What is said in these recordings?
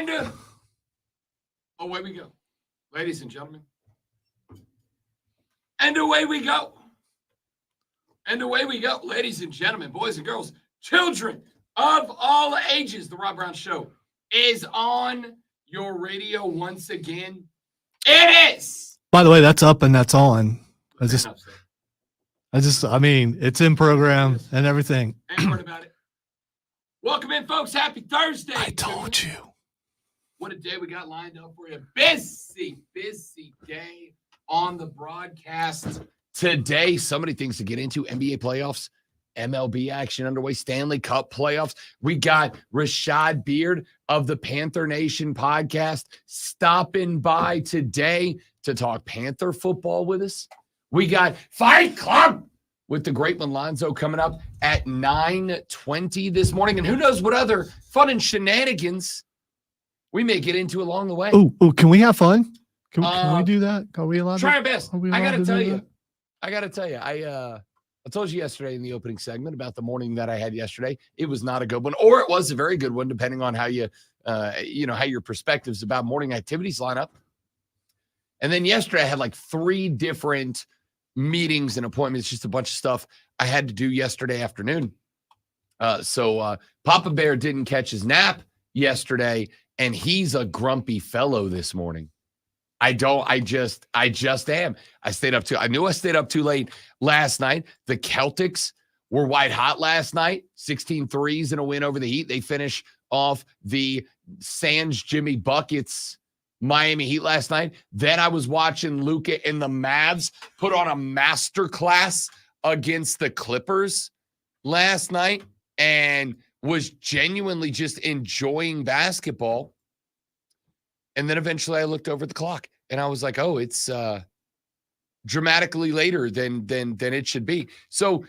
And away we go, ladies and gentlemen. And away we go. And away we go, ladies and gentlemen, boys and girls, children of all ages. The Rob Brown Show is on your radio once again. It is. By the way, that's up and that's on. I mean, it's in program and everything. Ain't worried about it. Welcome in, folks. Happy Thursday. I told you. What a day we got lined up for you. Busy day on the broadcast today. So many things to get into. NBA playoffs, MLB action underway, Stanley Cup playoffs. We got Rashad Beard of the Panther Nation podcast stopping by today to talk Panther football with us. We got Fight Club with the great one Lonzo coming up at 9:20 this morning. And who knows what other fun and shenanigans we may get into along the way. Oh, can we have fun? Can we do that? Are we allowed try our best. I got to tell you. I I told you yesterday in the opening segment about the morning that I had yesterday. It was not a good one, or it was a very good one, depending on how how your perspectives about morning activities line up. And then yesterday I had like 3 different meetings and appointments, just a bunch of stuff I had to do yesterday afternoon. So Papa Bear didn't catch his nap yesterday, and he's a grumpy fellow this morning. I just am. I knew I stayed up too late last night. The Celtics were white hot last night, 16 threes in a win over the Heat. They finish off the Sans Jimmy Buckets Miami Heat last night. Then I was watching Luka and the Mavs put on a masterclass against the Clippers last night and was genuinely just enjoying basketball. And then eventually I looked over at the clock and I was like, oh, it's dramatically later than it should be. So,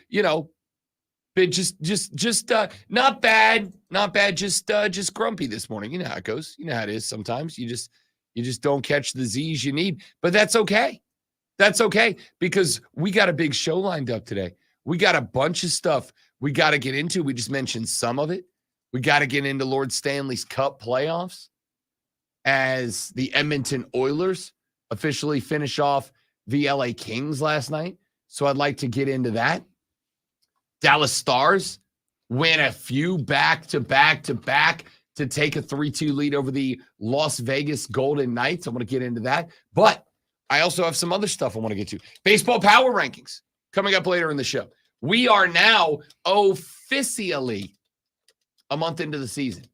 just not bad, just grumpy this morning. You know how it goes. You know how it is sometimes. You just don't catch the Z's you need, but that's okay. That's okay because we got a big show lined up today. We got a bunch of stuff we got to get into. We just mentioned some of it. We got to get into Lord Stanley's Cup playoffs as the Edmonton Oilers officially finish off the LA Kings last night. So I'd like to get into that. Dallas Stars win a few back-to-back to take a 3-2 lead over the Las Vegas Golden Knights. I want to get into that. But I also have some other stuff I want to get to. Baseball power rankings coming up later in the show. We are now officially a month into the season.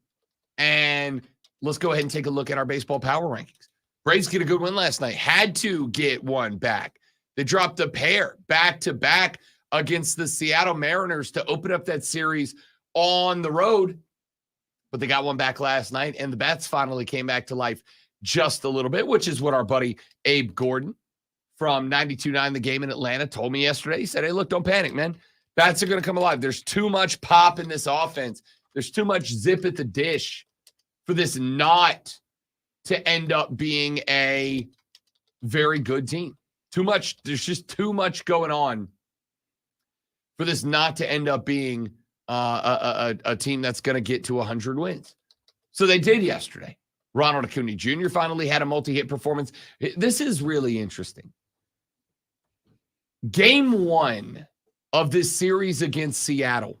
And let's go ahead and take a look at our baseball power rankings. Braves get a good win last night. Had to get one back. They dropped a pair back-to-back against the Seattle Mariners to open up that series on the road. But they got one back last night, and the bats finally came back to life just a little bit, which is what our buddy Abe Gordon from 92.9 The Game in Atlanta told me yesterday. He said, hey, look, don't panic, man. Bats are going to come alive. There's too much pop in this offense. There's too much zip at the dish for this not to end up being a very good team. Too much. There's just too much going on for this not to end up being a team that's going to get to 100 wins. So they did yesterday. Ronald Acuna Jr. finally had a multi-hit performance. This is really interesting. Game 1 of this series against Seattle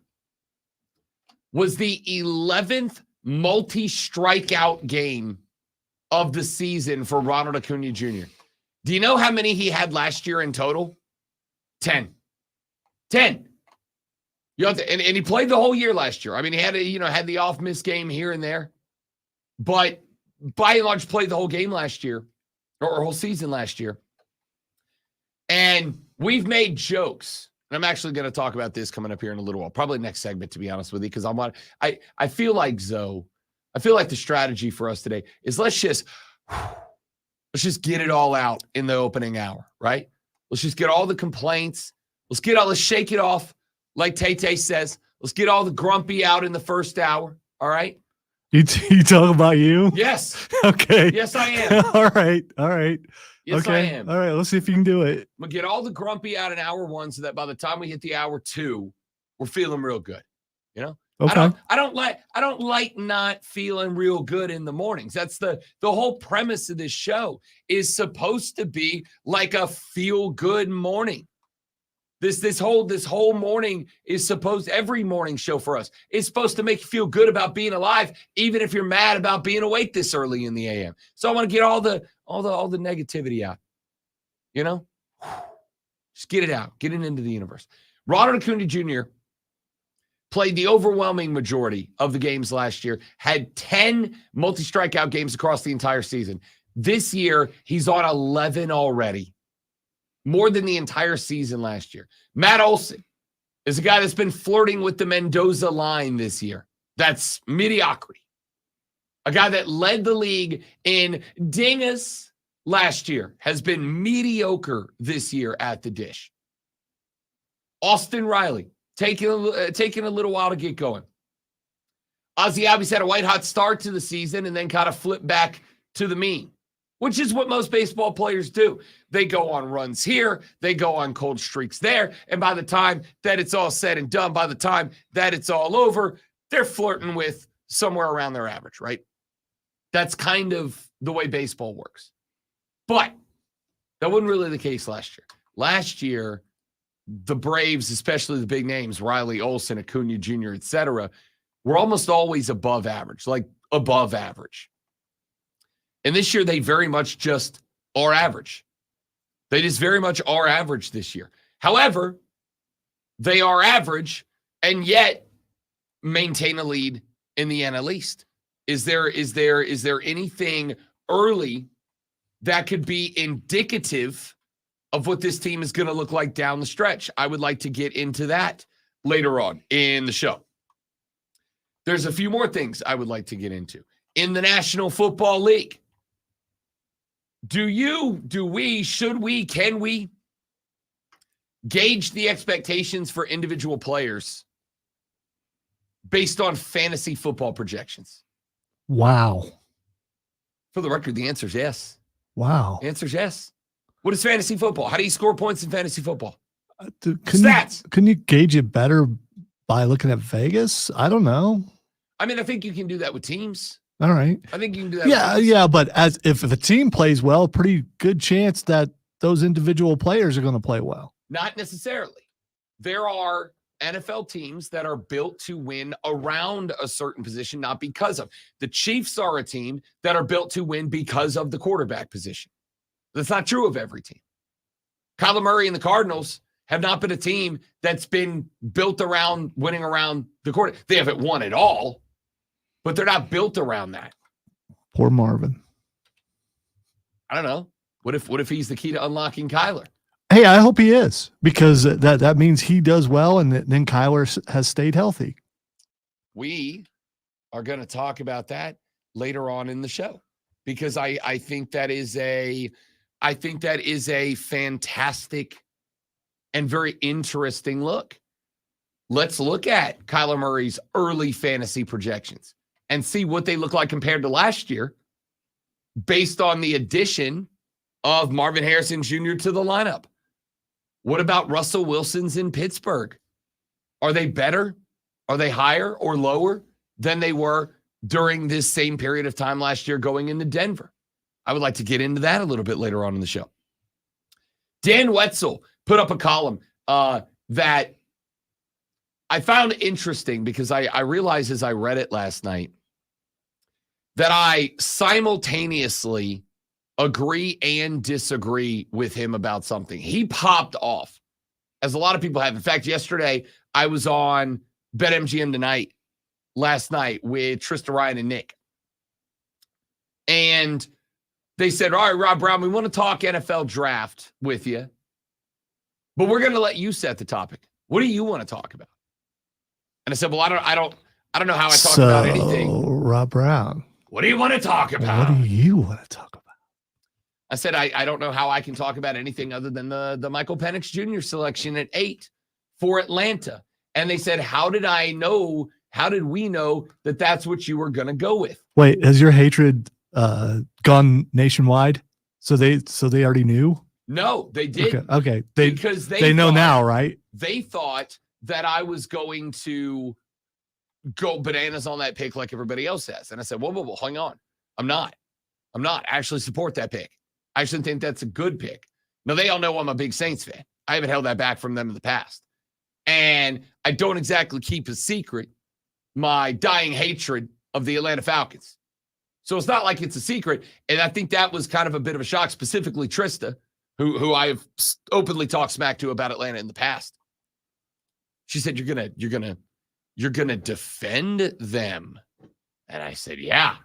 was the 11th multi-strikeout game of the season for Ronald Acuna Jr. Do you know how many he had last year in total? 10. And he played the whole year last year. I mean, he had had the off-miss game here and there, but by and large played the whole game last year or whole season last year. And we've made jokes. And I'm actually going to talk about this coming up here in a little while, probably next segment, to be honest with you, because I feel like the strategy for us today is let's just get it all out in the opening hour, right? Let's just get all the complaints. Let's shake it off. Like Tay says, let's get all the grumpy out in the first hour. All right. You talk about you? Yes. Okay. Yes, I am. All right. Yes, okay. I am. All right. Let's see if you can do it. I'm going to get all the grumpy out in hour 1 so that by the time we hit the hour 2, we're feeling real good. Okay. I don't like not feeling real good in the mornings. That's the whole premise of this show is supposed to be like a feel good morning. This whole morning is supposed, every morning show for us is supposed to make you feel good about being alive, even if you're mad about being awake this early in the AM. So I want to get all the negativity out. You know? Just get it out. Get it into the universe. Ronald Acuna Jr. played the overwhelming majority of the games last year, had 10 multi-strikeout games across the entire season. This year, he's on 11 already. More than the entire season last year. Matt Olson is a guy that's been flirting with the Mendoza line this year. That's mediocrity. A guy that led the league in dingus last year has been mediocre this year at the dish. Austin Riley taking a little while to get going. Ozzie Albies had a white-hot start to the season and then kind of flipped back to the mean, which is what most baseball players do. They go on runs here, they go on cold streaks there, and by the time that it's all said and done, by the time that it's all over, they're flirting with somewhere around their average, right? That's kind of the way baseball works. But that wasn't really the case last year. Last year, the Braves, especially the big names, Riley, Olson, Acuna Jr., etc., were almost always above average, like above average. And this year, they very much just are average. They just very much are average this year. However, they are average and yet maintain a lead in the NL East. Is there anything early that could be indicative of what this team is going to look like down the stretch? I would like to get into that later on in the show. There's a few more things I would like to get into. In the National Football League, should we, can we gauge the expectations for individual players based on fantasy football projections? Wow. For the record, the answer is yes. Wow. The answer is yes. What is fantasy football? How do you score points in fantasy football? Stats. Can you gauge it better by looking at Vegas? I don't know. I mean, I think you can do that with teams. All right. I think you can do that. Yeah, but if the team plays well, pretty good chance that those individual players are going to play well. Not necessarily. There are NFL teams that are built to win around a certain position, not because of. The Chiefs are a team that are built to win because of the quarterback position. That's not true of every team. Kyler Murray and the Cardinals have not been a team that's been built around winning around the quarterback. They haven't won at all, but they're not built around that. Poor Marvin. I don't know. What if he's the key to unlocking Kyler? Hey, I hope he is, because that means he does well, and then Kyler has stayed healthy. We are going to talk about that later on in the show, because I think that is a fantastic and very interesting look. Let's look at Kyler Murray's early fantasy projections and see what they look like compared to last year based on the addition of Marvin Harrison Jr. to the lineup. What about Russell Wilson's in Pittsburgh? Are they better? Are they higher or lower than they were during this same period of time last year going into Denver? I would like to get into that a little bit later on in the show. Dan Wetzel put up a column that I found interesting, because I realized as I read it last night that I simultaneously agree and disagree with him about something. He popped off, as a lot of people have. In fact, yesterday I was on BetMGM Tonight last night with Trista Ryan and Nick. And they said, all right, Rob Brown, we want to talk NFL draft with you, but we're going to let you set the topic. What do you want to talk about? And I said, well, I don't know how I talk about anything. Rob Brown, what do you want to talk about? What do you want to talk about? I said, I don't know how I can talk about anything other than the Michael Penix Jr. selection at 8 for Atlanta. And they said, how did we know that that's what you were going to go with? Wait, has your hatred gone nationwide? So they already knew? No, they did. Okay. Because they know now, right? They thought that I was going to go bananas on that pick like everybody else has. And I said, whoa, hang on. I'm not. I actually support that pick. I actually think that's a good pick. Now, they all know I'm a big Saints fan. I haven't held that back from them in the past. And I don't exactly keep a secret my dying hatred of the Atlanta Falcons. So it's not like it's a secret. And I think that was kind of a bit of a shock, specifically Trista, who I've openly talked smack to about Atlanta in the past. She said, you're gonna defend them. And I said, yeah.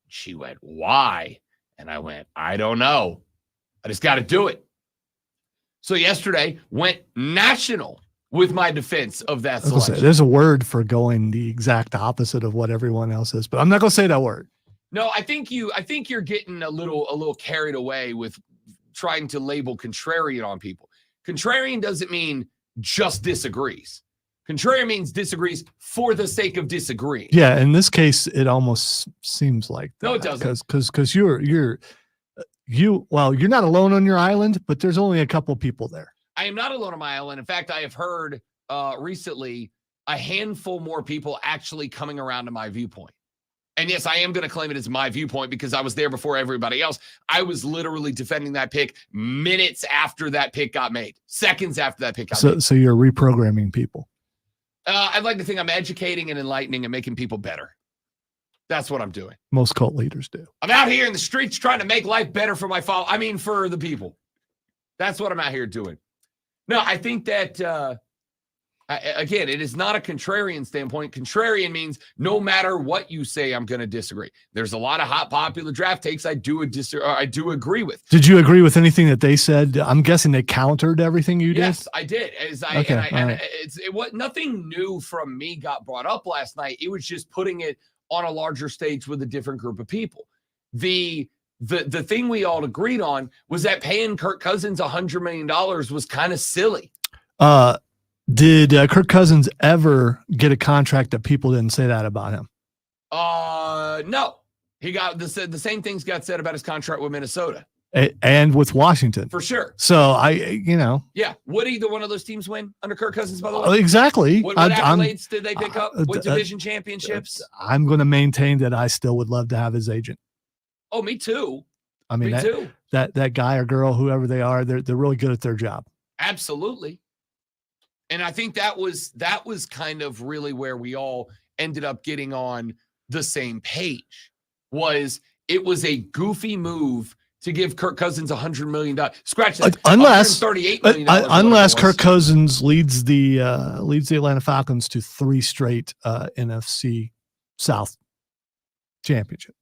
She went, why? And I went, I don't know. I just got to do it. So yesterday went national with my defense of that selection. There's a word for going the exact opposite of what everyone else is, but I'm not going to say that word. No, I think you're getting a little carried away with trying to label contrarian on people. Contrarian doesn't mean just disagrees. Contrarian means disagrees for the sake of disagreeing. Yeah, in this case, it almost seems like that. No, it doesn't. Because you're not alone on your island, but there's only a couple people there. I am not alone on my island. In fact, I have heard recently a handful more people actually coming around to my viewpoint. And yes, I am going to claim it as my viewpoint because I was there before everybody else. I was literally defending that pick minutes after that pick got made, seconds after that pick got made. So you're reprogramming people. I'd like to think I'm educating and enlightening and making people better. That's what I'm doing. Most cult leaders do. I'm out here in the streets trying to make life better for for the people. That's what I'm out here doing. No, I think that, again, it is not a contrarian standpoint. Contrarian means no matter what you say, I'm going to disagree. There's a lot of hot popular draft takes I do agree with. Did you agree with anything that they said? I'm guessing they countered everything you did? Yes, I did. Nothing new from me got brought up last night. It was just putting it on a larger stage with a different group of people. The thing we all agreed on was that paying Kirk Cousins $100 million was kind of silly. Did Kirk Cousins ever get a contract that people didn't say that about him? No. He got the same things got said about his contract with Minnesota. And with Washington. For sure. So Yeah. Would either one of those teams win under Kirk Cousins, by the way? Exactly. What accolades did they pick up? What division championships? I'm going to maintain that I still would love to have his agent. Oh, me too. I mean, that guy or girl, whoever they are, they're really good at their job. Absolutely. And I think that was kind of really where we all ended up getting on the same page. It was a goofy move to give Kirk Cousins $100 million. Scratch that. $138 million. Unless Kirk Cousins leads the Atlanta Falcons to 3 straight NFC South championship.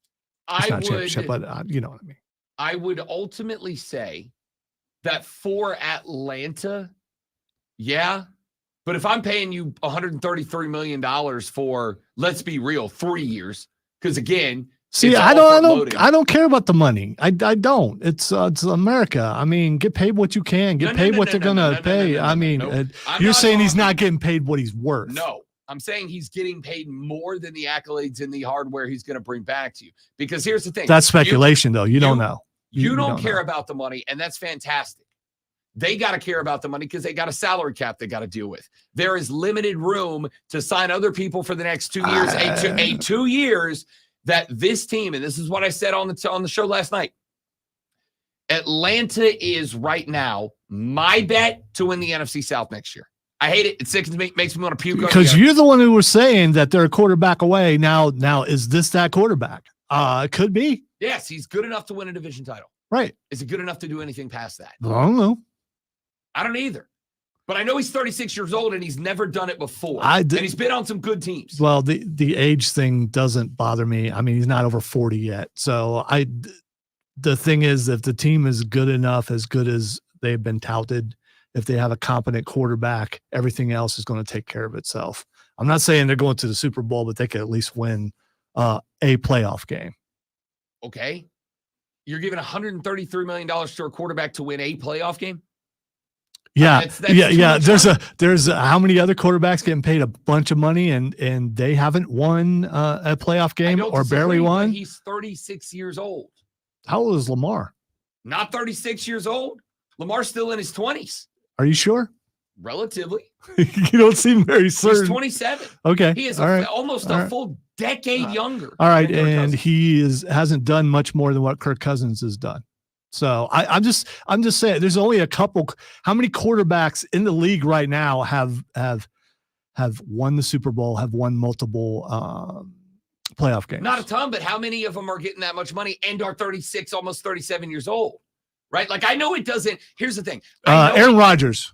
It's not championship, but you know what I mean. I would ultimately say that for Atlanta, yeah. But if I'm paying you $133 million for, let's be real, 3 years, because again, see, I don't care about the money. I don't. It's America. I mean, get paid what you can. Get paid what they're gonna pay. I mean, you're saying he's not getting paid what he's worth. No, I'm saying he's getting paid more than the accolades and the hardware he's going to bring back to you. Because here's the thing. That's speculation, though. You don't know. You don't care about the money, and that's fantastic. They got to care about the money because they got a salary cap they got to deal with. There is limited room to sign other people for the next 2 years. 2 years that this team, and this is what I said on the show last night, Atlanta is right now my bet to win the NFC South next year. I hate it. It sickens me. Makes me want to puke. Because you're the one who was saying that they're a quarterback away. Now, is this that quarterback? It could be. Yes, he's good enough to win a division title. Right. Is he good enough to do anything past that? I don't know. I don't either. But I know he's 36 years old and he's never done it before. And he's been on some good teams. Well, the age thing doesn't bother me. I mean, he's not over 40 yet. So the thing is, if the team is good enough, as good as they've been touted, if they have a competent quarterback, everything else is going to take care of itself. I'm not saying they're going to the Super Bowl, but they could at least win a playoff game. Okay. You're giving $133 million to a quarterback to win a playoff game? Yeah, yeah. There's how many other quarterbacks getting paid a bunch of money and they haven't won a playoff game or barely won? He's 36 years old. How old is Lamar? Not 36 years old. Lamar's still in his 20s. Are you sure? Relatively. You don't seem very certain. He's 27. Okay. He is All almost All a right. full decade younger. All right. than Kirk And Cousins. he hasn't done much more than what Kirk Cousins has done. So I'm just saying there's only a couple. How many quarterbacks in the league right now have won the Super Bowl, have won multiple playoff games? Not a ton, but how many of them are getting that much money and are 36, almost 37 years old? Right? Like, I know it doesn't. Here's the thing. Aaron Rodgers.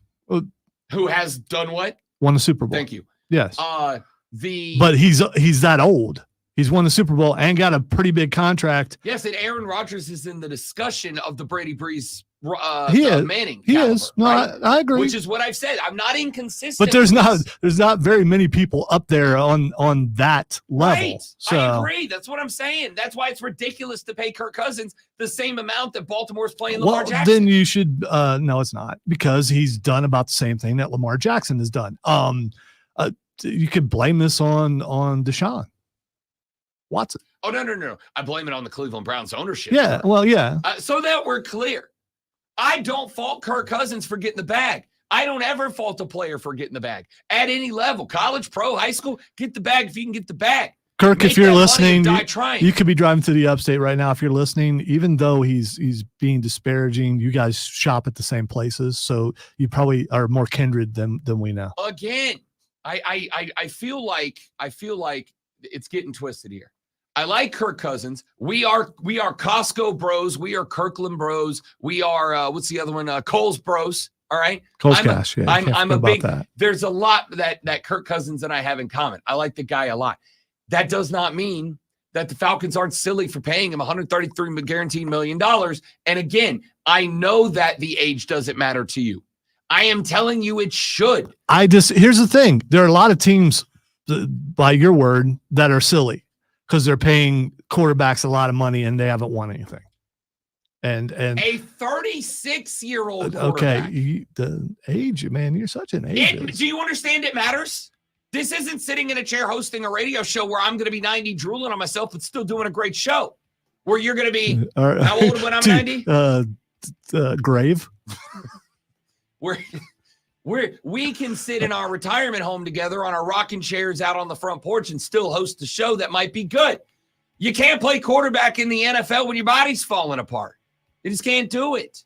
Who has done what? Won the Super Bowl. Thank you. Yes. But he's that old. He's won the Super Bowl and got a pretty big contract. Yes, and Aaron Rodgers is in the discussion of the Brady Breeze Manning. He caliber, is. No, right? I agree. Which is what I've said. I'm not inconsistent. But there's not very many people up there on that level. Right. So I agree. That's what I'm saying. That's why it's ridiculous to pay Kirk Cousins the same amount that Baltimore's paying Lamar Jackson. Then you should no, it's not, because he's done about the same thing that Lamar Jackson has done. You could blame this on Deshaun Watson. Oh, no. I blame it on the Cleveland Browns ownership. Yeah, well, yeah. So that we're clear. I don't fault Kirk Cousins for getting the bag. I don't ever fault a player for getting the bag. At any level, college, pro, high school, get the bag if you can get the bag. Kirk, if you're listening, you could be driving to the upstate right now. If you're listening, even though he's being disparaging, you guys shop at the same places, so you probably are more kindred than we know. Again, I feel like it's getting twisted here. I like Kirk Cousins. We are Costco bros. We are Kirkland bros. We are what's the other one? Coles bros. All right. Coles Cash. Yeah, I'm a big. That. There's a lot that Kirk Cousins and I have in common. I like the guy a lot. That does not mean that the Falcons aren't silly for paying him $133 guaranteed $1 million. And again, I know that the age doesn't matter to you. I am telling you it should. Here's the thing. There are a lot of teams, by your word, that are silly because they're paying quarterbacks a lot of money and they haven't won anything. And a 36-year-old quarterback. Okay, the age, man, you're such an age. Do you understand it matters? This isn't sitting in a chair hosting a radio show where I'm going to be 90 drooling on myself but still doing a great show. Where you're going to be, how old when I'm 90? Grave. We can sit in our retirement home together on our rocking chairs out on the front porch and still host a show that might be good. You can't play quarterback in the NFL when your body's falling apart. You just can't do it.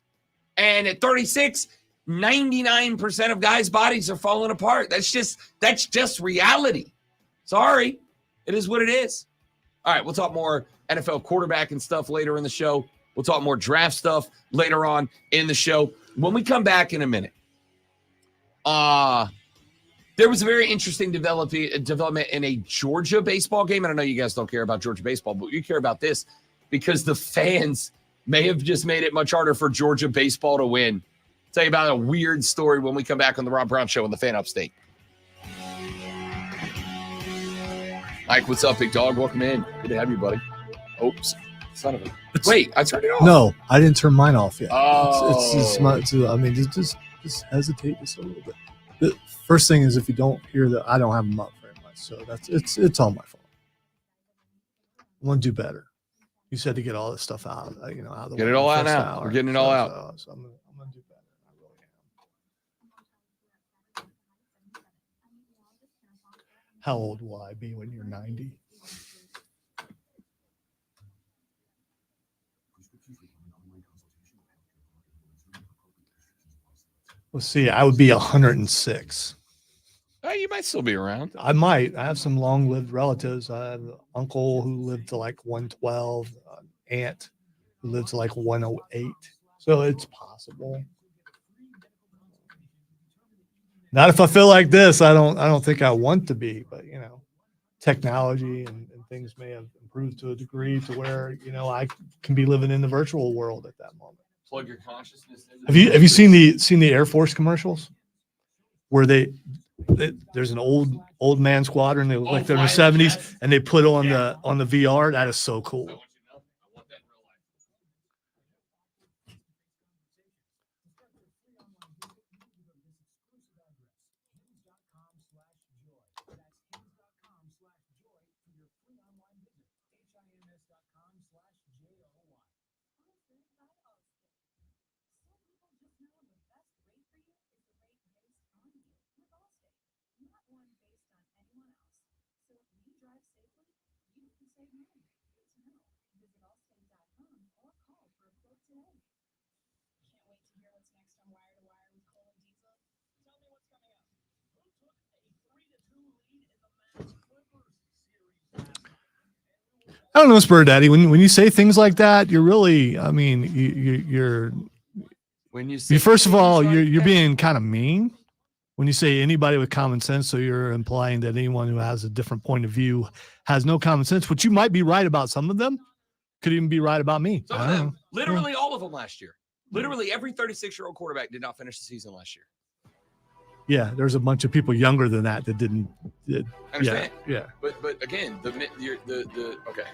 And at 36, 99% of guys' bodies are falling apart. That's just reality. Sorry. It is what it is. All right, we'll talk more NFL quarterback and stuff later in the show. We'll talk more draft stuff later on in the show. When we come back in a minute, there was a very interesting development in a Georgia baseball game. And I know you guys don't care about Georgia baseball, but you care about this because the fans may have just made it much harder for Georgia baseball to win. I'll tell you about a weird story when we come back on the Rob Brown Show on the Fan Upstate. Mike, what's up, big dog? Welcome in. Good to have you, buddy. Oops. Son of a... Wait, I turned it off. No, I didn't turn mine off yet. Oh. Just hesitate just a little bit. The first thing is if you don't hear that, I don't have them up very much, so it's all my fault. I want to do better. You said to get all this stuff out, out of the way. Get it all out now. We're getting it all out. So I'm gonna do better. I really am. How old will I be when you're 90? Let's see. I would be 106. Oh, you might still be around. I might. I have some long-lived relatives. I have an uncle who lived to like 112, an aunt who lived to like 108. So it's possible. Not if I feel like this. I don't think I want to be, but technology and things may have improved to a degree to where I can be living in the virtual world at that moment. Plug your consciousness in. Have you seen the Air Force commercials where there's an old man squadron, they look like they're in the 70s, and they put on the VR? That is so cool. I want that in real life. I don't know, Spur Daddy. When you say things like that, you're really, I mean, you're When you say first of things all, like you're that- being kind of mean when you say anybody with common sense. So you're implying that anyone who has a different point of view has no common sense, which you might be right about. Some of them could even be right about me. Some I of don't them, know. literally all of them last year. Literally every 36-year-old quarterback did not finish the season last year. Yeah, there's a bunch of people younger than that didn't. I understand. Yeah. But again, the okay.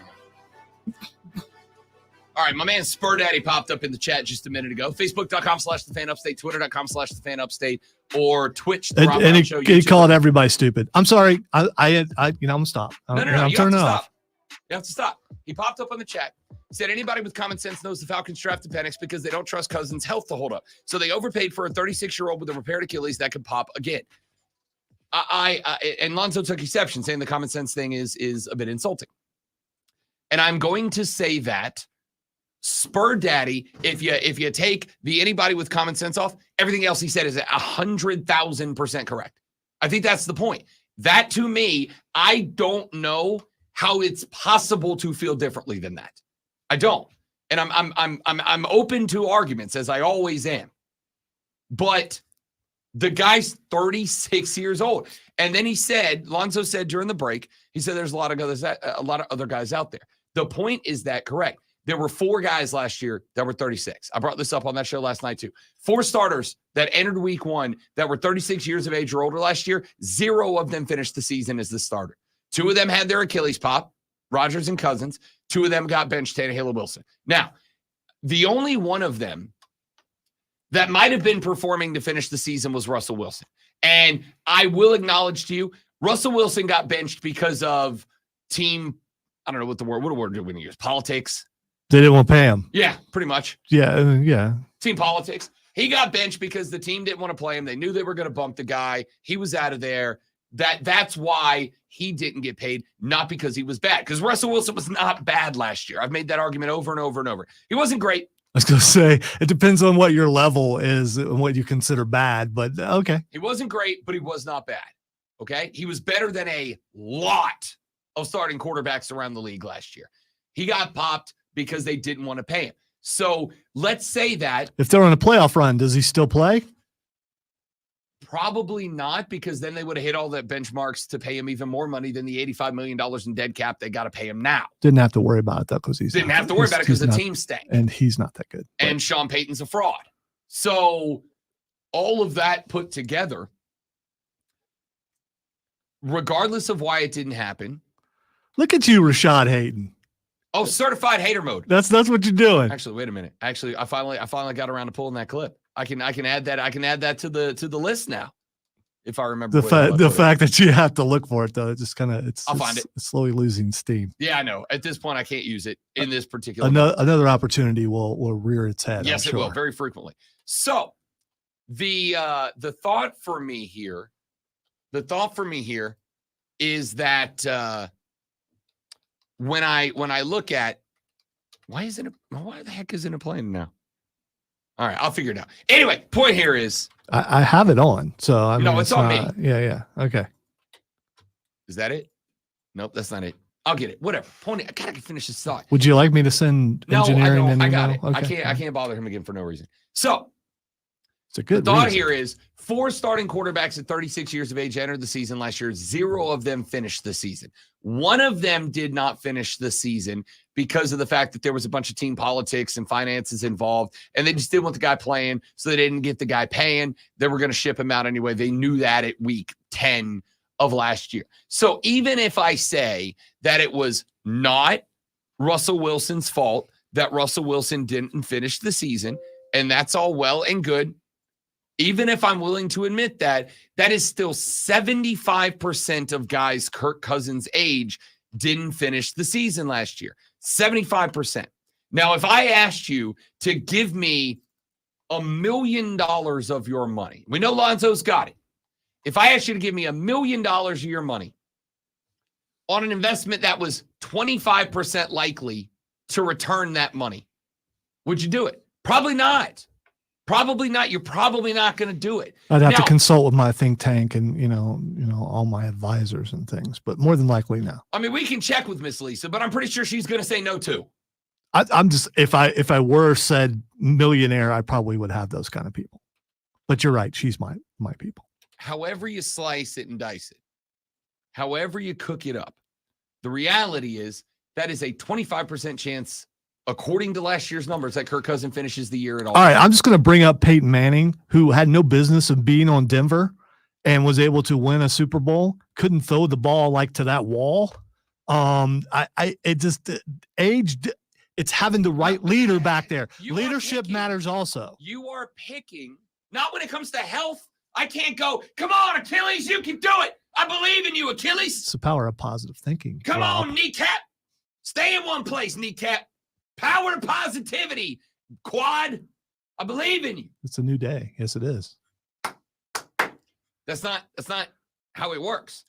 All right, my man Spur Daddy popped up in the chat just a minute ago. Facebook.com/thefanupstate, Twitter.com/thefanupstate, or Twitch. The Rob And Brown he Show YouTube. called everybody stupid. I'm sorry. I'm gonna stop. No. I'm You have turning to it stop. off. You have to stop. He popped up on the chat. Said anybody with common sense knows the Falcons drafted Penix because they don't trust Cousins' health to hold up. So they overpaid for a 36-year-old with a repaired Achilles that could pop again. And Lonzo took exception, saying the common sense thing is a bit insulting. And I'm going to say that Spur Daddy, if you take the anybody with common sense off, everything else he said is 100,000% correct. I think that's the point. That to me, I don't know how it's possible to feel differently than that. I don't. And I'm open to arguments, as I always am. But the guy's 36 years old. And then Lonzo said during the break, he said there's a lot of other guys out there. The point is that correct. There were 4 guys last year that were 36. I brought this up on that show last night too. 4 starters that entered week 1 that were 36 years of age or older last year. 0 of them finished the season as the starter. 2 of them had their Achilles pop, Rodgers and Cousins. 2 of them got benched, Tannehill and Wilson. Now, the only one of them that might have been performing to finish the season was Russell Wilson. And I will acknowledge to you, Russell Wilson got benched because of team, I don't know what word do we use? Politics. They didn't want to pay him. Yeah, pretty much. Yeah. Team politics. He got benched because the team didn't want to play him. They knew they were going to bump the guy. He was out of there. That's why he didn't get paid, not because he was bad. Because Russell Wilson was not bad last year. I've made that argument over and over and over. He wasn't great. I was going to say, it depends on what your level is and what you consider bad, but okay. He wasn't great, but he was not bad. Okay? He was better than a lot of starting quarterbacks around the league last year. He got popped because they didn't want to pay him. So let's say that. If they're on a playoff run, does he still play? Probably not, because then they would have hit all the benchmarks to pay him even more money than the $85 million in dead cap they got to pay him now. Didn't have to worry about it, though, because didn't have to worry about it because the team stank. And he's not that good. And Sean Payton's a fraud. So all of that put together, regardless of why it didn't happen. Look at you, Rashad Hayden. Oh, certified hater mode. That's what you're doing. Actually, wait a minute. Actually, I finally got around to pulling that clip. I can add that. I can add that to the list now, if I remember. The fact that you have to look for it, though, it just kind of I'll find it. It's slowly losing steam. Yeah, I know. At this point, I can't use it in this particular. Another opportunity will rear its head. Yes, I'm sure. It will, very frequently. So the thought for me here is that when I look at why the heck isn't it playing now? All right, I'll figure it out. Anyway, point here is I have it on, so I mean, no, it's on me. Yeah, okay. Is that it? Nope, that's not it. I'll get it. Whatever. Point. I gotta finish this thought. Would you like me to send engineering? No, I got it. Okay. I can't bother him again for no reason. So it's a good the thought reason. here is 4 starting quarterbacks at 36 years of age entered the season last year. 0 of them finished the season. 1 of them did not finish the season because of the fact that there was a bunch of team politics and finances involved, and they just didn't want the guy playing, so they didn't get the guy paying. They were going to ship him out anyway. They knew that at week 10 of last year. So even if I say that it was not Russell Wilson's fault that Russell Wilson didn't finish the season, and that's all well and good, even if I'm willing to admit that, that is still 75% of guys Kirk Cousins' age didn't finish the season last year. 75%. Now, if I asked you to give me $1 million of your money, we know Lonzo's got it. If I asked you to give me $1 million of your money on an investment that was 25% likely to return that money? Would you do it? Probably not. Probably not. You're probably not going to do it. I'd have to consult with my think tank and, all my advisors and things, but more than likely no. I mean, we can check with Miss Lisa, but I'm pretty sure she's going to say no too. I'm just, if I were said millionaire, I probably would have those kind of people. But you're right. She's my people. However you slice it and dice it, however you cook it up, the reality is that is a 25% chance, according to last year's numbers, that Kirk Cousins finishes the year at all. All right, I'm just going to bring up Peyton Manning, who had no business of being on Denver and was able to win a Super Bowl. Couldn't throw the ball like to that wall. It's having the right leader back there. Leadership matters also. You are picking, not when it comes to health. I can't go, come on, Achilles, you can do it. I believe in you, Achilles. It's the power of positive thinking. Come on, kneecap. Stay in one place, kneecap. Power of positivity, quad. I believe in you. It's a new day. Yes, it is. That's not how it works.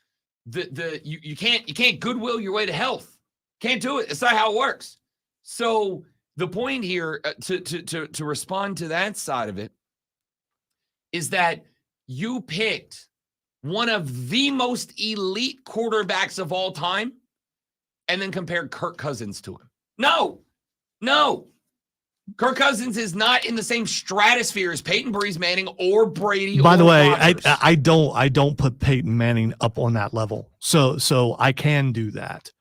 You can't goodwill your way to health. Can't do it. It's not how it works. So the point here to respond to that side of it is that you picked one of the most elite quarterbacks of all time and then compared Kirk Cousins to him. No. Kirk Cousins is not in the same stratosphere as Peyton Breeze Manning or Brady. By the way, Rodgers. I don't put Peyton Manning up on that level. So I can do that.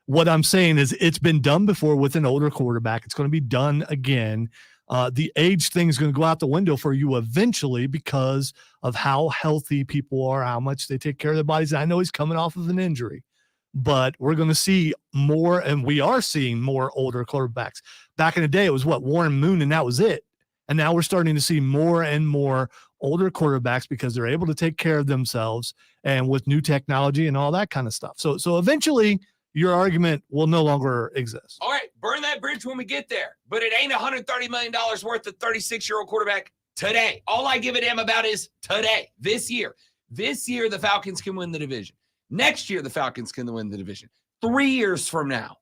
What I'm saying is it's been done before with an older quarterback. It's going to be done again. The age thing is going to go out the window for you eventually because of how healthy people are, how much they take care of their bodies. I know he's coming off of an injury, but we're going to see more, and we are seeing more older quarterbacks. Back in the day, it was Warren Moon, and that was it. And now we're starting to see more and more older quarterbacks because they're able to take care of themselves and with new technology and all that kind of stuff. So eventually your argument will no longer exist. All right, burn that bridge when we get there. But it ain't $130 million worth of 36-year-old quarterback today. All I give a damn about is today, this year. This year, the Falcons can win the division. Next year, the Falcons can win the division. 3 years from now,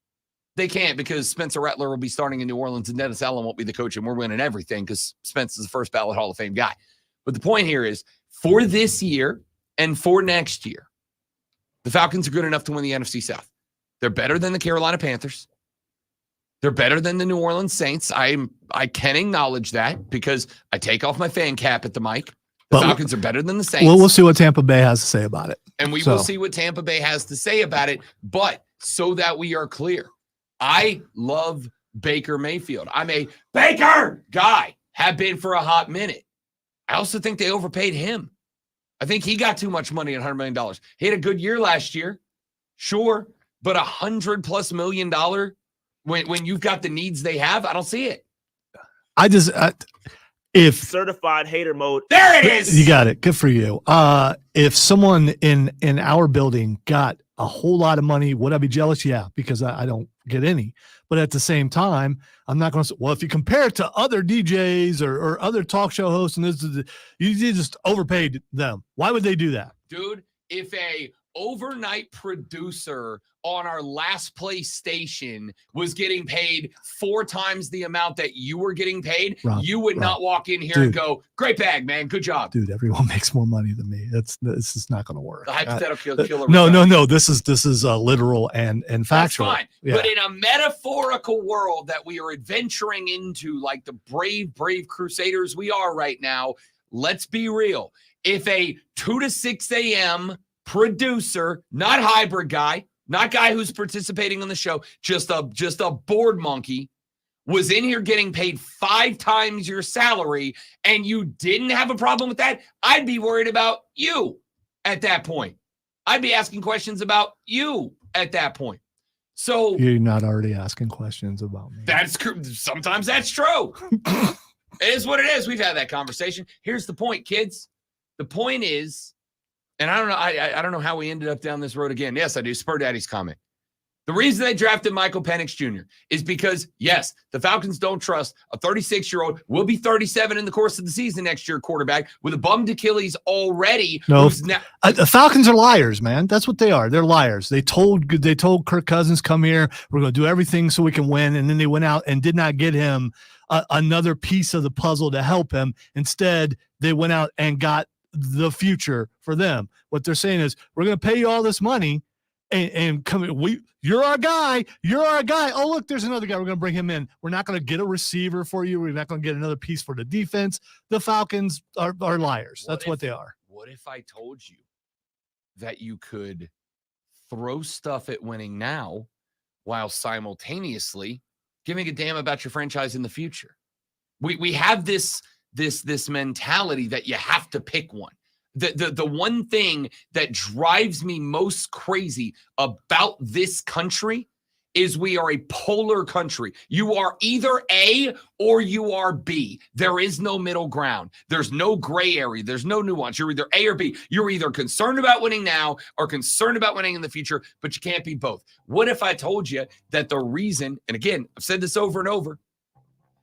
they can't because Spencer Rattler will be starting in New Orleans and Dennis Allen won't be the coach and we're winning everything because Spence is the first ballot Hall of Fame guy. But the point here is for this year and for next year, the Falcons are good enough to win the NFC South. They're better than the Carolina Panthers. They're better than the New Orleans Saints. I can acknowledge that because I take off my fan cap at the mic. The Falcons are better than the Saints. Well, we'll see what Tampa Bay has to say about it. And we will see what Tampa Bay has to say about it. But so that we are clear, I love Baker Mayfield. I'm a Baker guy, have been for a hot minute. I also think they overpaid him. I think he got too much money at $100 million. He had a good year last year. Sure. But $100+ million when you've got the needs they have, I don't see it. If certified hater mode, there it is. You got it. Good for you. If someone in our building got a whole lot of money, would I be jealous? Yeah, because I don't get any. But at the same time, I'm not going to say, well, if you compare it to other DJs or other talk show hosts, and you just overpaid them. Why would they do that? Dude, if a overnight producer on our last place station was getting paid 4 times the amount that you were getting paid, you would not walk in here and go, great bag, man. Good job. Dude, everyone makes more money than me. This is not going to work. The hypothetical killer. No. This is literal and factual. That's fine. Yeah. But in a metaphorical world that we are adventuring into, like the brave crusaders we are right now, let's be real. If a 2 to 6 a.m. producer, not hybrid guy, not guy who's participating on the show, just a board monkey, was in here getting paid 5 times your salary and you didn't have a problem with that, I'd be worried about you at that point. I'd be asking questions about you at that point. So you're not already asking questions about me. Sometimes that's true. It is what it is. We've had that conversation. Here's the point, kids. The point is, and I don't know how we ended up down this road again. Yes, I do. Spur Daddy's comment. The reason they drafted Michael Penix Jr. is because, yes, the Falcons don't trust a 36-year-old, will be 37 in the course of the season next year, quarterback with a bummed Achilles already. No, the Falcons are liars, man. That's what they are. They're liars. They told Kirk Cousins, come here. We're going to do everything so we can win. And then they went out and did not get him another piece of the puzzle to help him. Instead, they went out and got the future for them. What they're saying is, we're going to pay you all this money. And come in, you're our guy. You're our guy. Oh, look, there's another guy. We're going to bring him in. We're not going to get a receiver for you. We're not going to get another piece for the defense. The Falcons are liars. That's what they are. What if I told you that you could throw stuff at winning now while simultaneously giving a damn about your franchise in the future? We have this mentality that you have to pick one. The one thing that drives me most crazy about this country is we are a polar country. You are either A or you are B. There is no middle ground. There's no gray area. There's no nuance. You're either A or B. You're either concerned about winning now or concerned about winning in the future, but you can't be both. What if I told you that the reason, and again, I've said this over and over,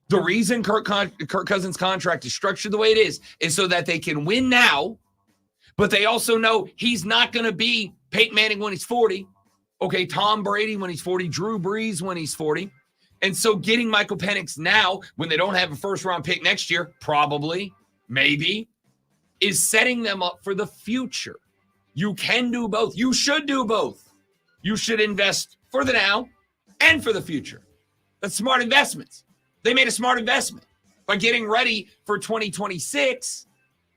the reason Kirk Cousins' contract is structured the way it is so that they can win now, but they also know he's not going to be Peyton Manning when he's 40. Okay, Tom Brady when he's 40, Drew Brees when he's 40. And so getting Michael Penix now when they don't have a first-round pick next year, probably, maybe, is setting them up for the future. You can do both. You should do both. You should invest for the now and for the future. That's smart investments. They made a smart investment by getting ready for 2026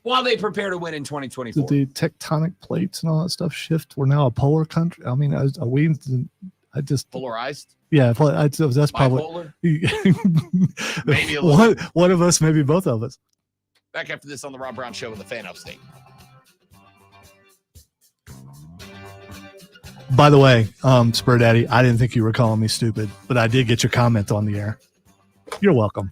while they prepare to win in 2024. Did the tectonic plates and all that stuff shift? We're now a polar country. I mean, I just polarized. Yeah, that's probably maybe a little. One of us, maybe both of us. Back after this on the Rob Brown Show with the Fan Upstate. By the way, Spur Daddy, I didn't think you were calling me stupid, but I did get your comment on the air. You're welcome.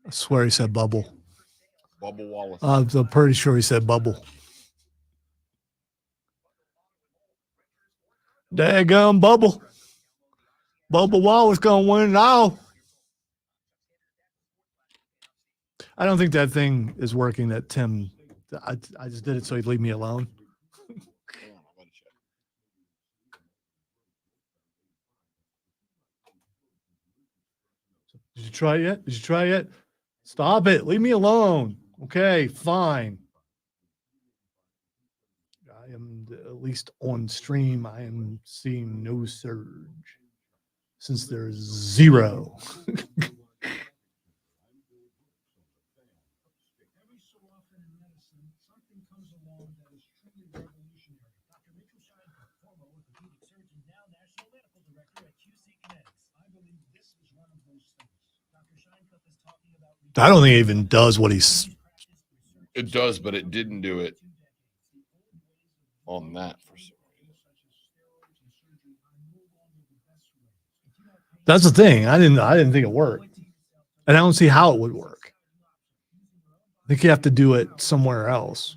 I swear he said bubble. Bubble Wallace. I'm pretty sure he said bubble. Daggum bubble. Bubble Wallace going to win it all. I don't think that thing is working that Tim, I just did it so he'd leave me alone. Did you try it yet? Stop it. Leave me alone. Okay, fine. I am, at least on stream, I am seeing no surge since there's zero. I don't think it even does what he's. It does, but it didn't do it on that for some reason. That's the thing. I didn't think it worked, and I don't see how it would work. I think you have to do it somewhere else.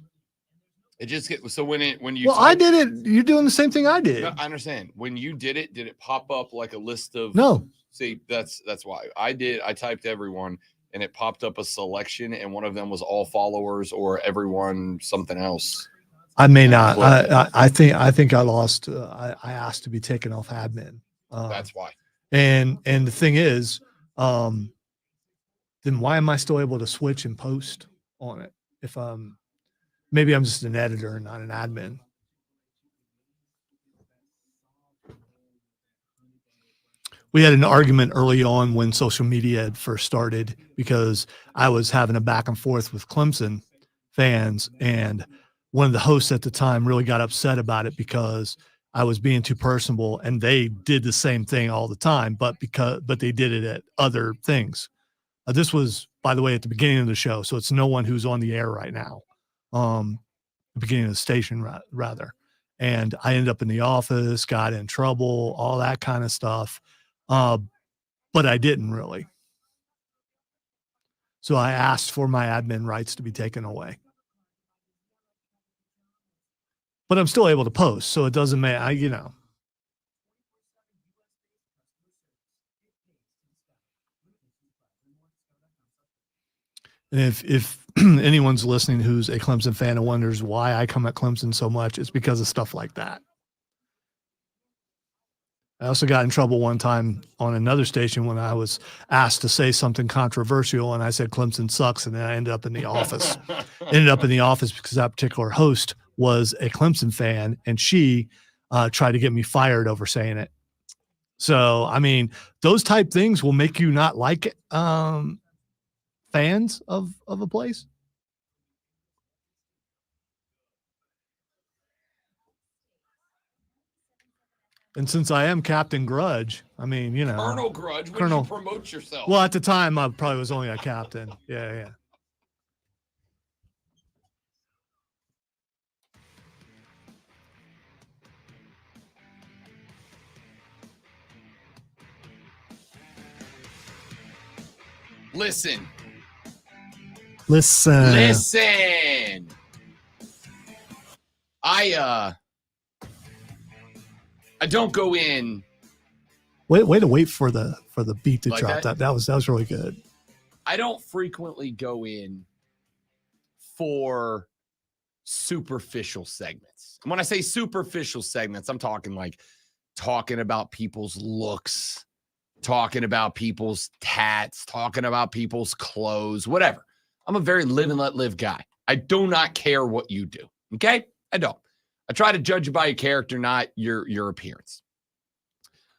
It just gets so when you. Well, I did it. You're doing the same thing I did. No, I understand. When you did it pop up like a list of? No. See, that's why I did. I typed everyone. And it popped up a selection, and one of them was all followers or everyone something else. I may not. I think I lost. I asked to be taken off admin. That's why. And the thing is, then why am I still able to switch and post on it? If maybe I'm just an editor and not an admin. We had an argument early on when social media had first started because I was having a back and forth with Clemson fans, and one of the hosts at the time really got upset about it because I was being too personable, and they did the same thing all the time, but they did it at other things. This was, by the way, at the beginning of the show, so it's no one who's on the air right now. The beginning of the station, rather. And I ended up in the office, got in trouble, all that kind of stuff. But I didn't really. So I asked for my admin rights to be taken away. But I'm still able to post, so it doesn't matter. And if anyone's listening who's a Clemson fan and wonders why I come at Clemson so much, it's because of stuff like that. I also got in trouble one time on another station when I was asked to say something controversial, and I said Clemson sucks, and then I ended up in the office. Because that particular host was a Clemson fan, and she tried to get me fired over saying it. So, I mean, those type things will make you not like it. Fans of a place. And since I am Captain Grudge, I mean, Colonel Grudge, when you promote yourself. Well, at the time, I probably was only a captain. Yeah. Listen. I don't go in. Way to wait for the beat to like drop. That was really good. I don't frequently go in for superficial segments. And when I say superficial segments, I'm talking about people's looks, talking about people's tats, talking about people's clothes, whatever. I'm a very live and let live guy. I do not care what you do. Okay? I don't. I try to judge you by your character, not your appearance.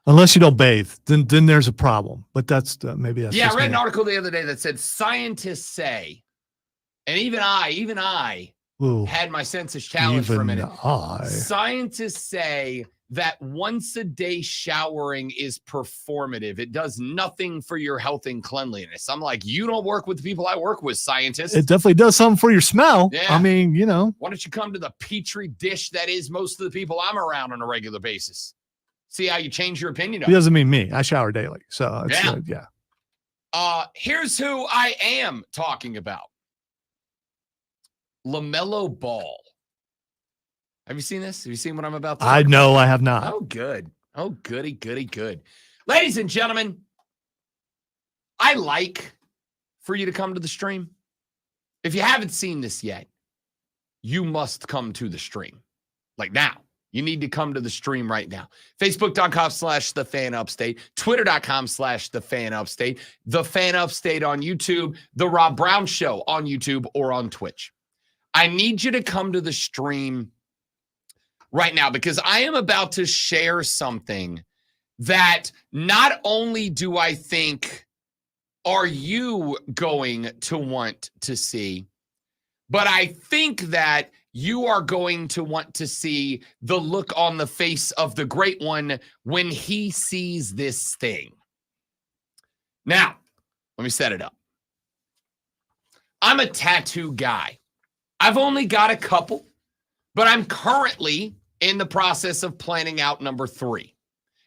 Unless you don't bathe, then there's a problem. But maybe that's I read an article the other day that said scientists say, and even I had my senses challenged for a minute. Scientists say that once a day showering is performative. It does nothing for your health and cleanliness. I'm like, you don't work with the people I work with, scientists. It definitely does something for your smell. Yeah. I mean, Why don't you come to the petri dish that is most of the people I'm around on a regular basis? See how you change your opinion. It doesn't mean me. I shower daily. So it's here's who I am talking about. LaMelo Ball. Have you seen this? Have you seen what I'm about to talk about? No, I have not. Oh, good. Oh, goody, goody, good. Ladies and gentlemen, I like for you to come to the stream. If you haven't seen this yet, you must come to the stream. Like now. You need to come to the stream right now. Facebook.com/TheFanUpstate, Twitter.com/TheFanUpstate, The Fan Upstate on YouTube, The Rob Brown Show on YouTube or on Twitch. I need you to come to the stream right now because I am about to share something that not only do I think are you going to want to see, but I think that you are going to want to see the look on the face of the great one when he sees this thing. Now, let me set it up. I'm a tattoo guy. I've only got a couple, but I'm currently in the process of planning out number 3.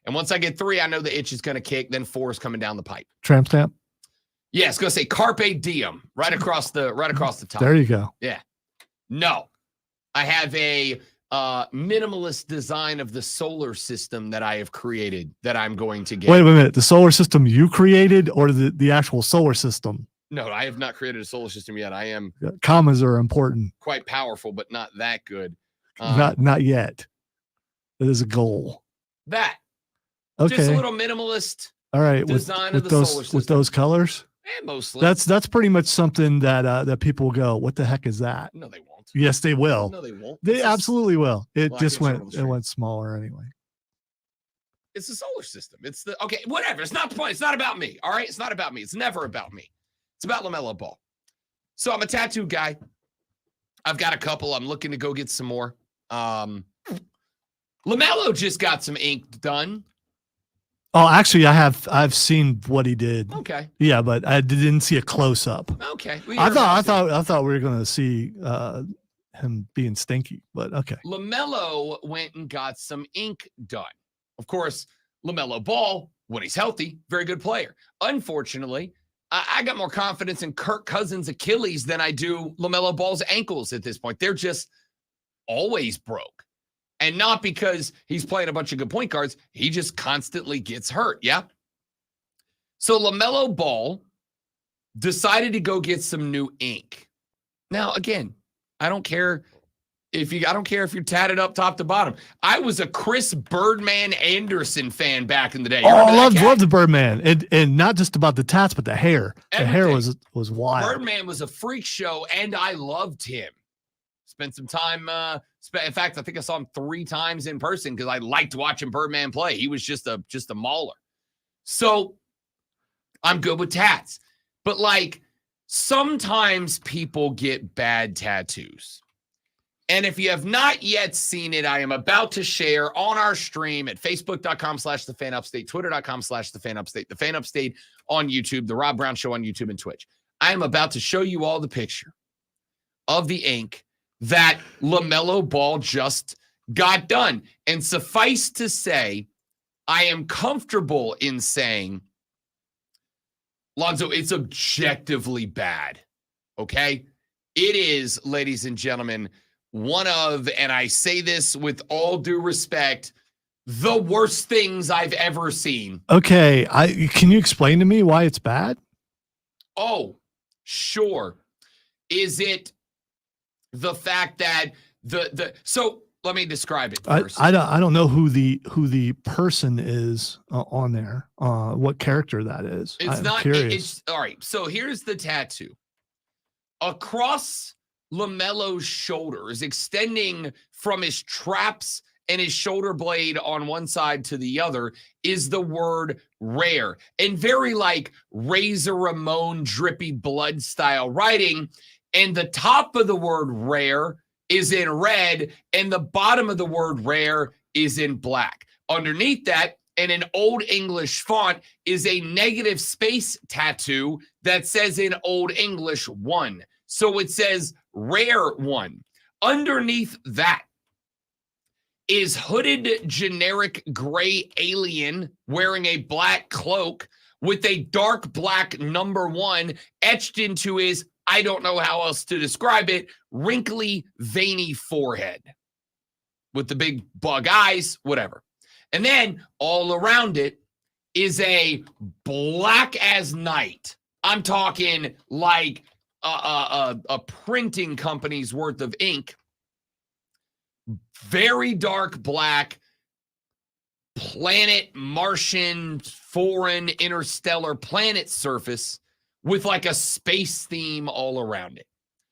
And once I get 3, I know the itch is going to kick. Then 4 is coming down the pipe. Tramp stamp? Yeah, it's going to say Carpe Diem right across the top. There you go. Yeah. No. I have a minimalist design of the solar system that I have created that I'm going to get. Wait a minute. The solar system you created or the actual solar system? No, I have not created a solar system yet. I am. Commas are important. Quite powerful, but not that good. Not yet. It is a goal. That. Okay. Just a little minimalist. All right. Design with of the those solar system. with those colors. Mostly. That's pretty much something that people go, what the heck is that? No, they won't. Yes, they will. No, they won't. They absolutely will. It Well, just went smaller anyway. It's the solar system. It's the okay, whatever. It's not the point. It's not about me. All right. It's not about me. It's never about me. It's about LaMelo Ball. So I'm a tattoo guy. I've got a couple. I'm looking to go get some more. LaMelo just got some ink done. Oh, actually, I've seen what he did. Okay. Yeah, but I didn't see a close up. Okay. Well, I thought we were gonna see him being stinky, but okay. LaMelo went and got some ink done. Of course, LaMelo Ball, when he's healthy, very good player. Unfortunately, I got more confidence in Kirk Cousins' Achilles than I do LaMelo Ball's ankles at this point. They're just always broke. And not because he's playing a bunch of good point guards. He just constantly gets hurt. Yeah. So LaMelo Ball decided to go get some new ink. Now, again, I don't care if you're tatted up top to bottom. I was a Chris Birdman Anderson fan back in the day. I loved the Birdman. And not just about the tats, but the hair. The hair was wild. Birdman was a freak show, and I loved him. Spent some time. In fact, I think I saw him 3 times in person because I liked watching Birdman play. He was just a mauler. So I'm good with tats. But like sometimes people get bad tattoos. And if you have not yet seen it, I am about to share on our stream at facebook.com/thefanupstate, twitter.com/thefanupstate, the Fan Upstate on YouTube, the Rob Brown Show on YouTube and Twitch. I am about to show you all the picture of the ink that LaMelo Ball just got done. And suffice to say, I am comfortable in saying, Lonzo, it's objectively bad. Okay? It is, ladies and gentlemen, one of, and I say this with all due respect, the worst things I've ever seen. Okay. Can you explain to me why it's bad? Oh, sure. Is it the fact that so let me describe it first. I don't know who the person is on there. What character that is. It's not curious. It's all right. So here's the tattoo. Across LaMelo's shoulders, extending from his traps and his shoulder blade on one side to the other, is the word rare. And very like Razor Ramon drippy blood style writing. And the top of the word rare is in red, and the bottom of the word rare is in black. Underneath that, in an Old English font, is a negative space tattoo that says in Old English 1. So it says rare 1. Underneath that is hooded generic gray alien wearing a black cloak with a dark black number 1 etched into his, I don't know how else to describe it, wrinkly, veiny forehead with the big bug eyes, whatever. And then all around it is a black as night. I'm talking like a printing company's worth of ink. Very dark black, planet, Martian, foreign, interstellar planet surface with like a space theme all around it.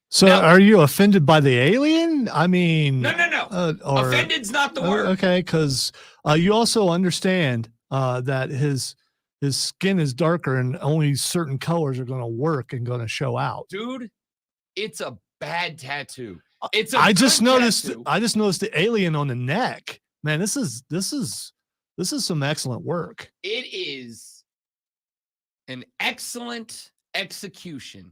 So now, are you offended by the alien? I mean, no. Offended's not the word. Okay, because you also understand that his skin is darker and only certain colors are going to work and going to show out. Dude, it's a bad tattoo. I just noticed the alien on the neck. Man, this is some excellent work. It is an excellent execution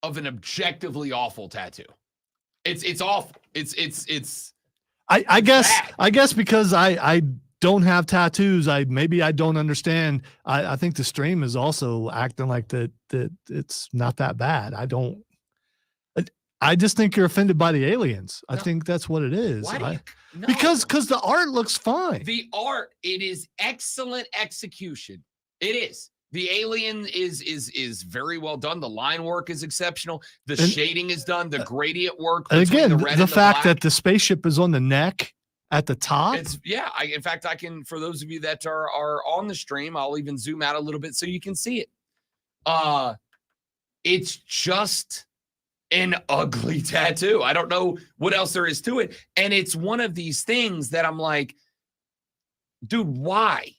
of an objectively awful tattoo. It's awful. I guess because I don't have tattoos, I don't understand. I think the stream is also acting like that it's not that bad. I just think you're offended by the aliens. I think that's what it is. Why no. Because the art looks fine. The art, it is excellent execution. It is. The alien is very well done. The line work is exceptional. The shading is done. The gradient work. And again, the fact that the spaceship is on the neck at the top. In fact, I can, for those of you that are on the stream, I'll even zoom out a little bit so you can see it. It's just an ugly tattoo. I don't know what else there is to it. And it's one of these things that I'm like, Dude, why?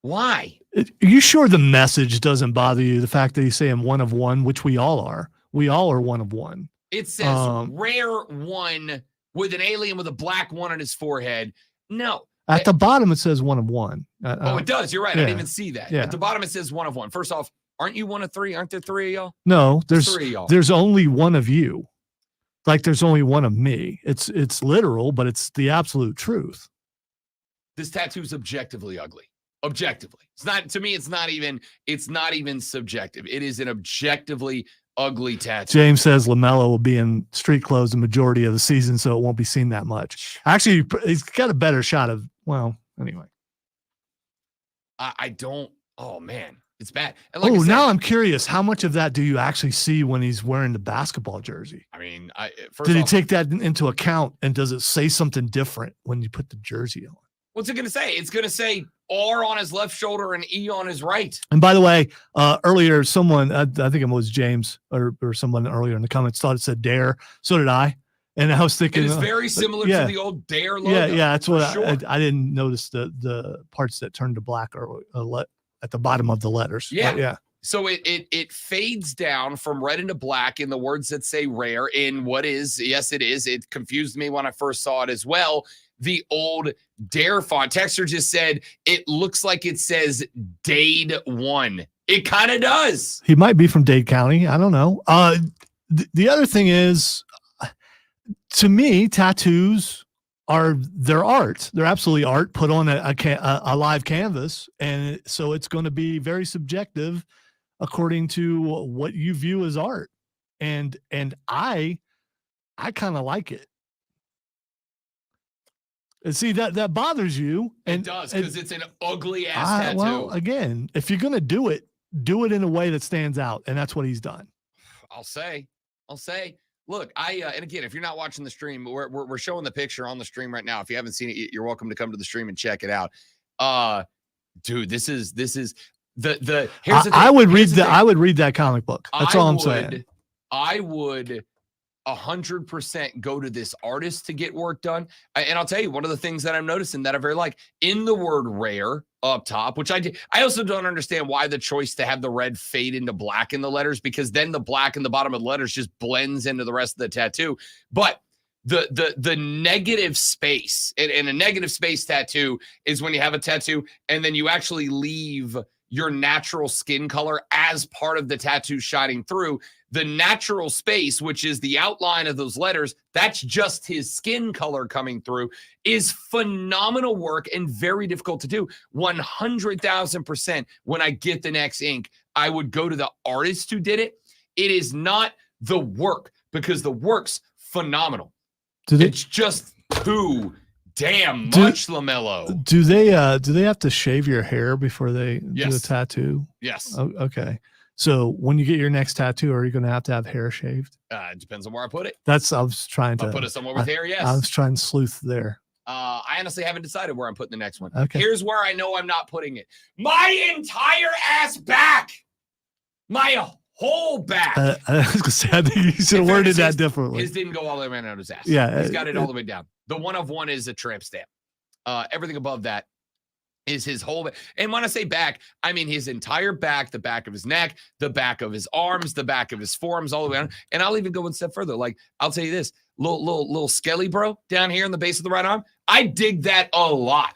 Why? Are you sure the message doesn't bother you? The fact that he's saying one of one, which we all are. We all are one of one. It says rare one with an alien with a black one on his forehead. No. At the bottom, it says one of one. It does. You're right. Yeah. I didn't even see that. Yeah. At the bottom, it says one of one. First off, aren't you one of three? Aren't there three of y'all? No, There's three of y'all. there's only one of you. Like there's only one of me. It's literal, but it's the absolute truth. This tattoo is objectively ugly. Objectively. It's not, to me, it's not even subjective. It is an objectively ugly tattoo. James says LaMelo will be in street clothes the majority of the season, so it won't be seen that much. Actually, he's got a better shot of, well, anyway. I don't, oh man, it's bad. And like I said, now I'm curious. How much of that do you actually see when he's wearing the basketball jersey? I mean, Did he take that into account, and does it say something different when you put the jersey on? What's it going to say? It's going to say R on his left shoulder and E on his right. And by the way, earlier someone, I think it was James or someone earlier in the comments thought it said Dare. So did I. And I was thinking, it is very similar to the old Dare logo. Yeah, that's what sure. I didn't notice the parts that turned to black or at the bottom of the letters. Yeah, yeah. So it fades down from red into black in the words that say rare in what is, yes, it is. It confused me when I first saw it as well. The old Dare font. Texter just said it looks like it says Dade 1. It kind of does. He might be from Dade County. I don't know. The other thing is, to me, tattoos they're art. They're absolutely art put on a live canvas, and so it's going to be very subjective according to what you view as art. And I kind of like it. And see, that bothers you. And it does, because it's an ugly ass tattoo. Well, again, if you're gonna do it in a way that stands out, and that's what he's done. I'll say. Look, and again, if you're not watching the stream, we're showing the picture on the stream right now. If you haven't seen it, you're welcome to come to the stream and check it out. Dude, this is the here's the thing. I would read that comic book. That's all I'm saying. I would 100% go to this artist to get work done. And I'll tell you, one of the things that I'm noticing that I very like in the word rare up top, which I also don't understand why the choice to have the red fade into black in the letters, because then the black in the bottom of the letters just blends into the rest of the tattoo. But the negative space and a negative space tattoo is when you have a tattoo and then you actually leave your natural skin color as part of the tattoo shining through. The natural space, which is the outline of those letters, that's just his skin color coming through, is phenomenal work and very difficult to do. 100,000%. When I get the next ink, I would go to the artist who did it. It is not the work, because the work's phenomenal. It's just too damn much, LaMelo. Do they have to shave your hair before they do a tattoo? Yes. Oh, okay. So when you get your next tattoo, are you going to have hair shaved? It depends on where I put it. I was trying to put it somewhere with hair. Yes. I was trying to sleuth there. I honestly haven't decided where I'm putting the next one. Okay. Here's where I know I'm not putting it. My entire ass back. My whole back. I was going to say, I think you should have worded that differently. His didn't go all the way around his ass. Yeah. He's got it all the way down. The one of one is a tramp stamp. Everything above that is his whole back. And when I say back, I mean his entire back, the back of his neck, the back of his arms, the back of his forearms, all the way down. And I'll even go one step further. Like, I'll tell you this, little skelly bro down here in the base of the right arm. I dig that a lot.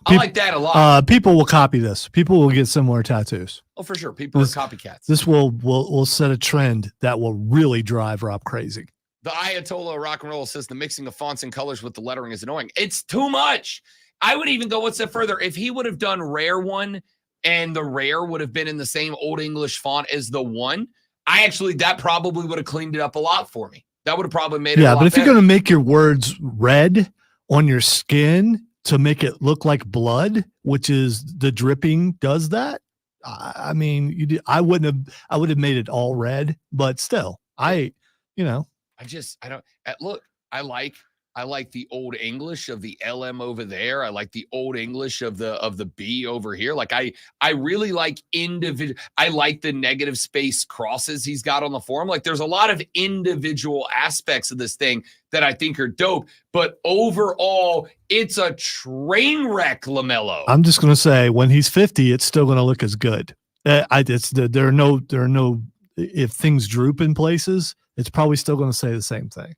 I like that a lot. People will copy this. People will get similar tattoos. Oh, for sure. People are copycats. This will set a trend that will really drive Rob crazy. The Ayatollah of rock and roll says the mixing of fonts and colors with the lettering is annoying. It's too much. I would even go one step further. If he would have done rare one and the rare would have been in the same old English font as the one, that probably would have cleaned it up a lot for me. That would have probably made it a lot but if better. you're going to make your words red on your skin to make it look like blood, which is the dripping does that. I mean, I would have made it all red, but still, look, I I like the old English of the LM over there. I like the old English of the B over here. Like I really like individual. I like the negative space crosses he's got on the form. Like there's a lot of individual aspects of this thing that I think are dope. But overall, it's a train wreck, LaMelo. I'm just gonna say when he's 50, it's still gonna look as good. There are no. If things droop in places, it's probably still gonna say the same thing.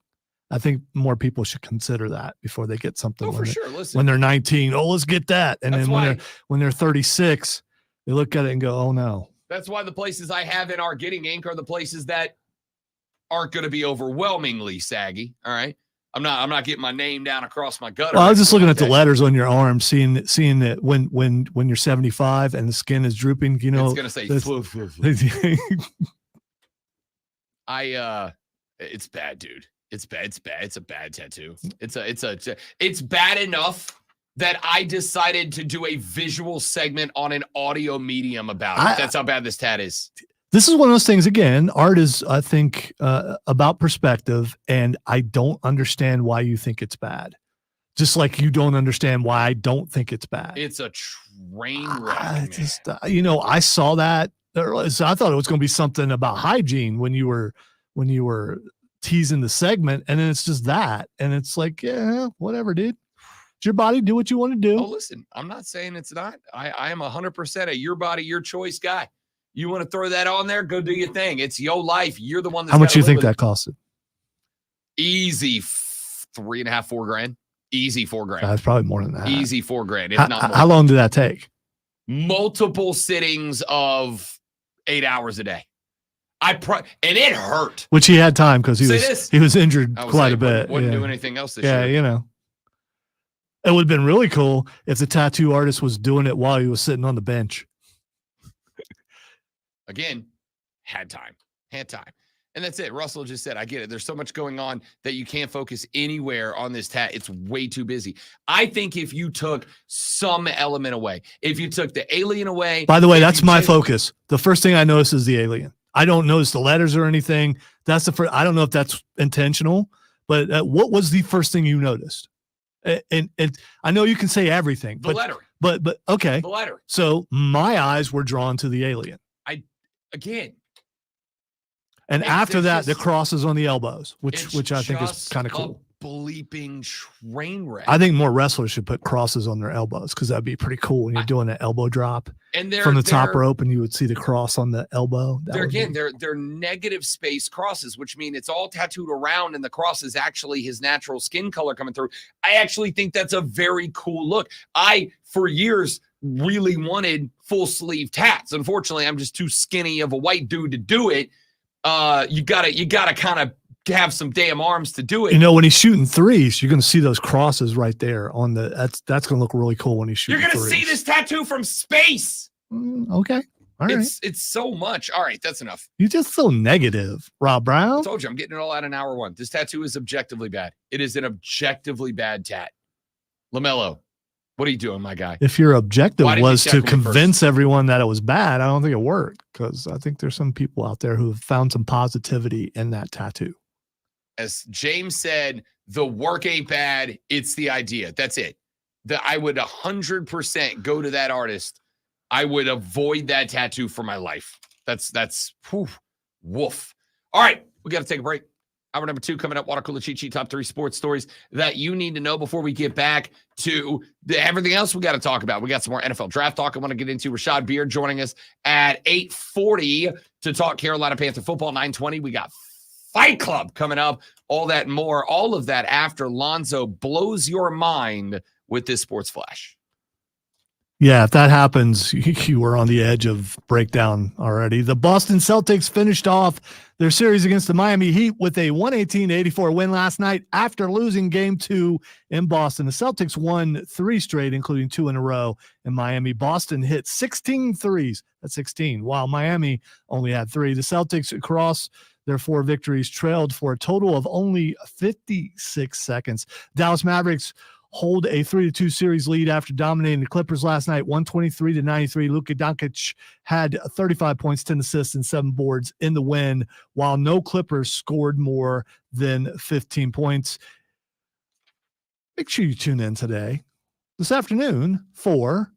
I think more people should consider that before they get something. For sure. Listen, when they're 19, let's get that, and that's then when they're 36, they look at it and go, oh no. That's why the places I have in our getting ink are the places that aren't going to be overwhelmingly saggy. All right, I'm not getting my name down across my gutter. Well, I was just looking at the letters on your arm, seeing that when you're 75 and the skin is drooping, you know, it's going to say. It's bad, dude. It's bad. It's bad. It's a bad tattoo. It's bad enough that I decided to do a visual segment on an audio medium about it. That's how bad this tat is. This is one of those things, again, art is, I think, about perspective, and I don't understand why you think it's bad. Just like you don't understand why I don't think it's bad. It's a train wreck. I saw that. I thought it was going to be something about hygiene when you were teasing the segment, and then it's just that, and it's like, yeah, whatever, dude. It's your body, do what you want to do. Oh, listen, I'm not saying it's not. I am 100% a your body, your choice guy. You want to throw that on there, go do your thing. It's your life. You're the one that's how much you think that costed? Easy $3.5, $4 grand. Easy $4 grand. That's probably more than that. Easy $4 grand, if not more. How long did that take? Multiple sittings of 8 hours a day. And it hurt. Which he had time because he was injured quite a bit. Wouldn't do anything else this year. Yeah, you know. It would have been really cool if the tattoo artist was doing it while he was sitting on the bench. Again, had time. And that's it. Russell just said, I get it. There's so much going on that you can't focus anywhere on this tat. It's way too busy. I think if you took some element away, if you took the alien away. By the way, that's my focus. The first thing I notice is the alien. I don't notice the letters or anything. That's the first. I don't know if that's intentional, but what was the first thing you noticed? And I know you can say everything. The lettering. But okay. The lettering. So my eyes were drawn to the alien. Again. And after that, the crosses on the elbows, which I think is kind of cool. Bleeping train wreck. I think more wrestlers should put crosses on their elbows because that'd be pretty cool when you're doing an elbow drop. And from the top rope, and you would see the cross on the elbow. They're negative space crosses, which mean it's all tattooed around, and the cross is actually his natural skin color coming through. I actually think that's a very cool look. I, for years, really wanted full sleeve tats. Unfortunately, I'm just too skinny of a white dude to do it. You gotta kind of have some damn arms to do it. You know, when he's shooting threes, you're going to see those crosses right there on the. That's going to look really cool when he's shooting. You're going to see this tattoo from space. Okay, all right. It's so much. All right, that's enough. You're just so negative, Rob Brown. I told you, I'm getting it all out in hour one. This tattoo is objectively bad. It is an objectively bad tat. LaMelo, what are you doing, my guy? If your objective was to convince everyone that it was bad, I don't think it worked, because I think there's some people out there who have found some positivity in that tattoo. As James said, the work ain't bad. It's the idea. That's it. I would 100% go to that artist. I would avoid that tattoo for my life. That's woof. All right, we got to take a break. Hour number 2 coming up. Water Cooler Cheat Sheet, top 3 sports stories that you need to know before we get back to everything else we got to talk about. We got some more NFL draft talk I want to get into. Rashad Beard joining us at 8:40 to talk Carolina Panther football. 9:20, we got Fight Club coming up. All that and more. All of that after Lonzo blows your mind with this sports flash. Yeah, if that happens, you were on the edge of breakdown already. The Boston Celtics finished off their series against the Miami Heat with a 118-84 win last night after losing Game 2 in Boston. The Celtics won 3 straight, including 2 in a row in Miami. Boston hit 16 threes. That's 16, while Miami only had 3. The Celtics across their 4 victories trailed for a total of only 56 seconds. Dallas Mavericks hold a 3-2 series lead after dominating the Clippers last night, 123-93. Luka Doncic had 35 points, 10 assists, and 7 boards in the win, while no Clippers scored more than 15 points. make sure you tune in today, this afternoon, for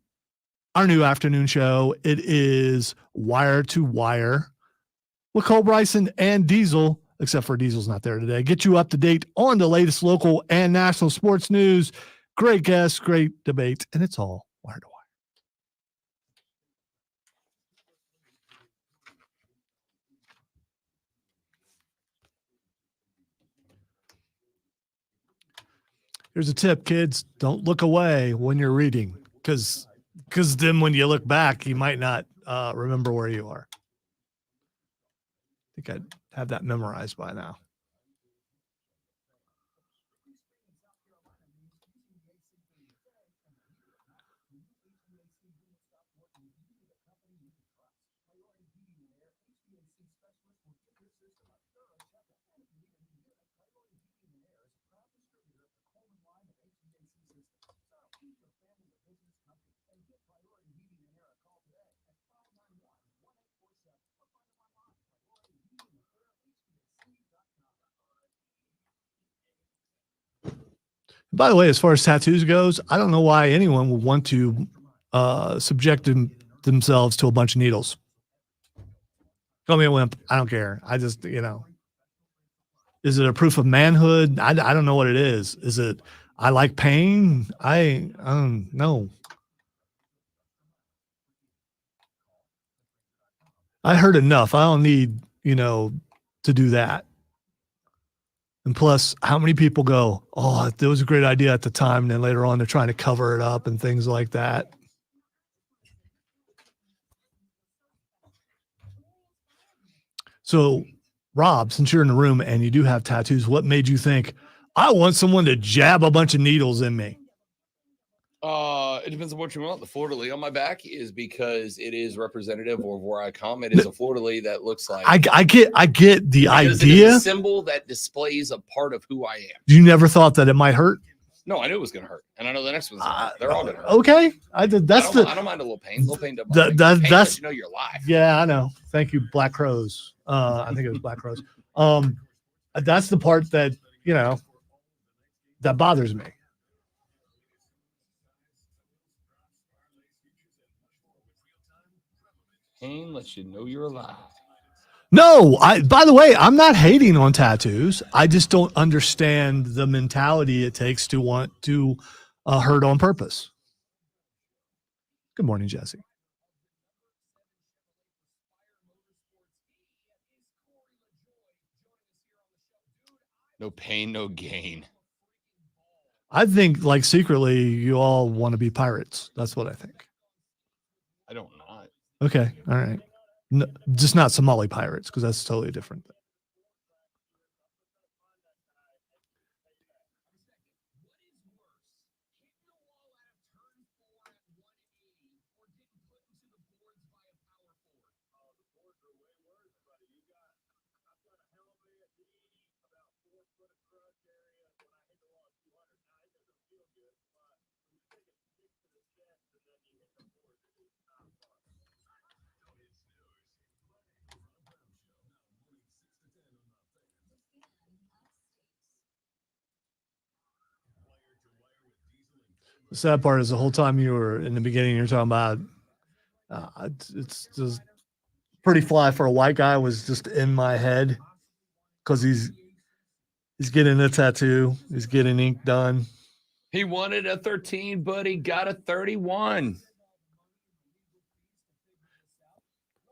our new afternoon show. It is Wire to Wire with Cole Bryson and Diesel, except for Diesel's not there today. Get you up to date on the latest local and national sports news. Great guests, great debate, and it's all Wire to Wire. Here's a tip, kids. Don't look away when you're reading, because then when you look back, you might not remember where you are. I think I'd have that memorized by now. By the way, as far as tattoos goes, I don't know why anyone would want to subject themselves to a bunch of needles. Call me a wimp. I don't care. I just, is it a proof of manhood? I don't know what it is. Is it, I like pain? I don't know. I heard enough. I don't need, to do that. And plus, how many people go, oh, that was a great idea at the time, and then later on they're trying to cover it up and things like that. So, Rob, since you're in the room and you do have tattoos, what made you think, I want someone to jab a bunch of needles in me? It depends on what you want. The fleur-de-lis on my back is because it is representative of where I come. It is a fleur-de-lis that looks like I get the because idea. It is a symbol that displays a part of who I am. You never thought that it might hurt? No, I knew it was going to hurt, and I know the next one's going to hurt. They're all going to hurt. Okay, I don't mind a little pain. A little pain doesn't that's you're alive. Yeah, I know. Thank you, Black Crows. I think it was Black Crows. That's the part that that bothers me. Pain lets you know you're alive. No, by the way, I'm not hating on tattoos. I just don't understand the mentality it takes to want to hurt on purpose. Good morning, Jesse. No pain, no gain. I think, secretly, you all want to be pirates. That's what I think. I don't not. Okay, all right. No, just not Somali pirates, because that's totally different. The sad part is the whole time you were in the beginning, you're talking about it's just pretty fly for a white guy was just in my head because he's getting a tattoo, he's getting ink done. He wanted a 13, but he got a 31.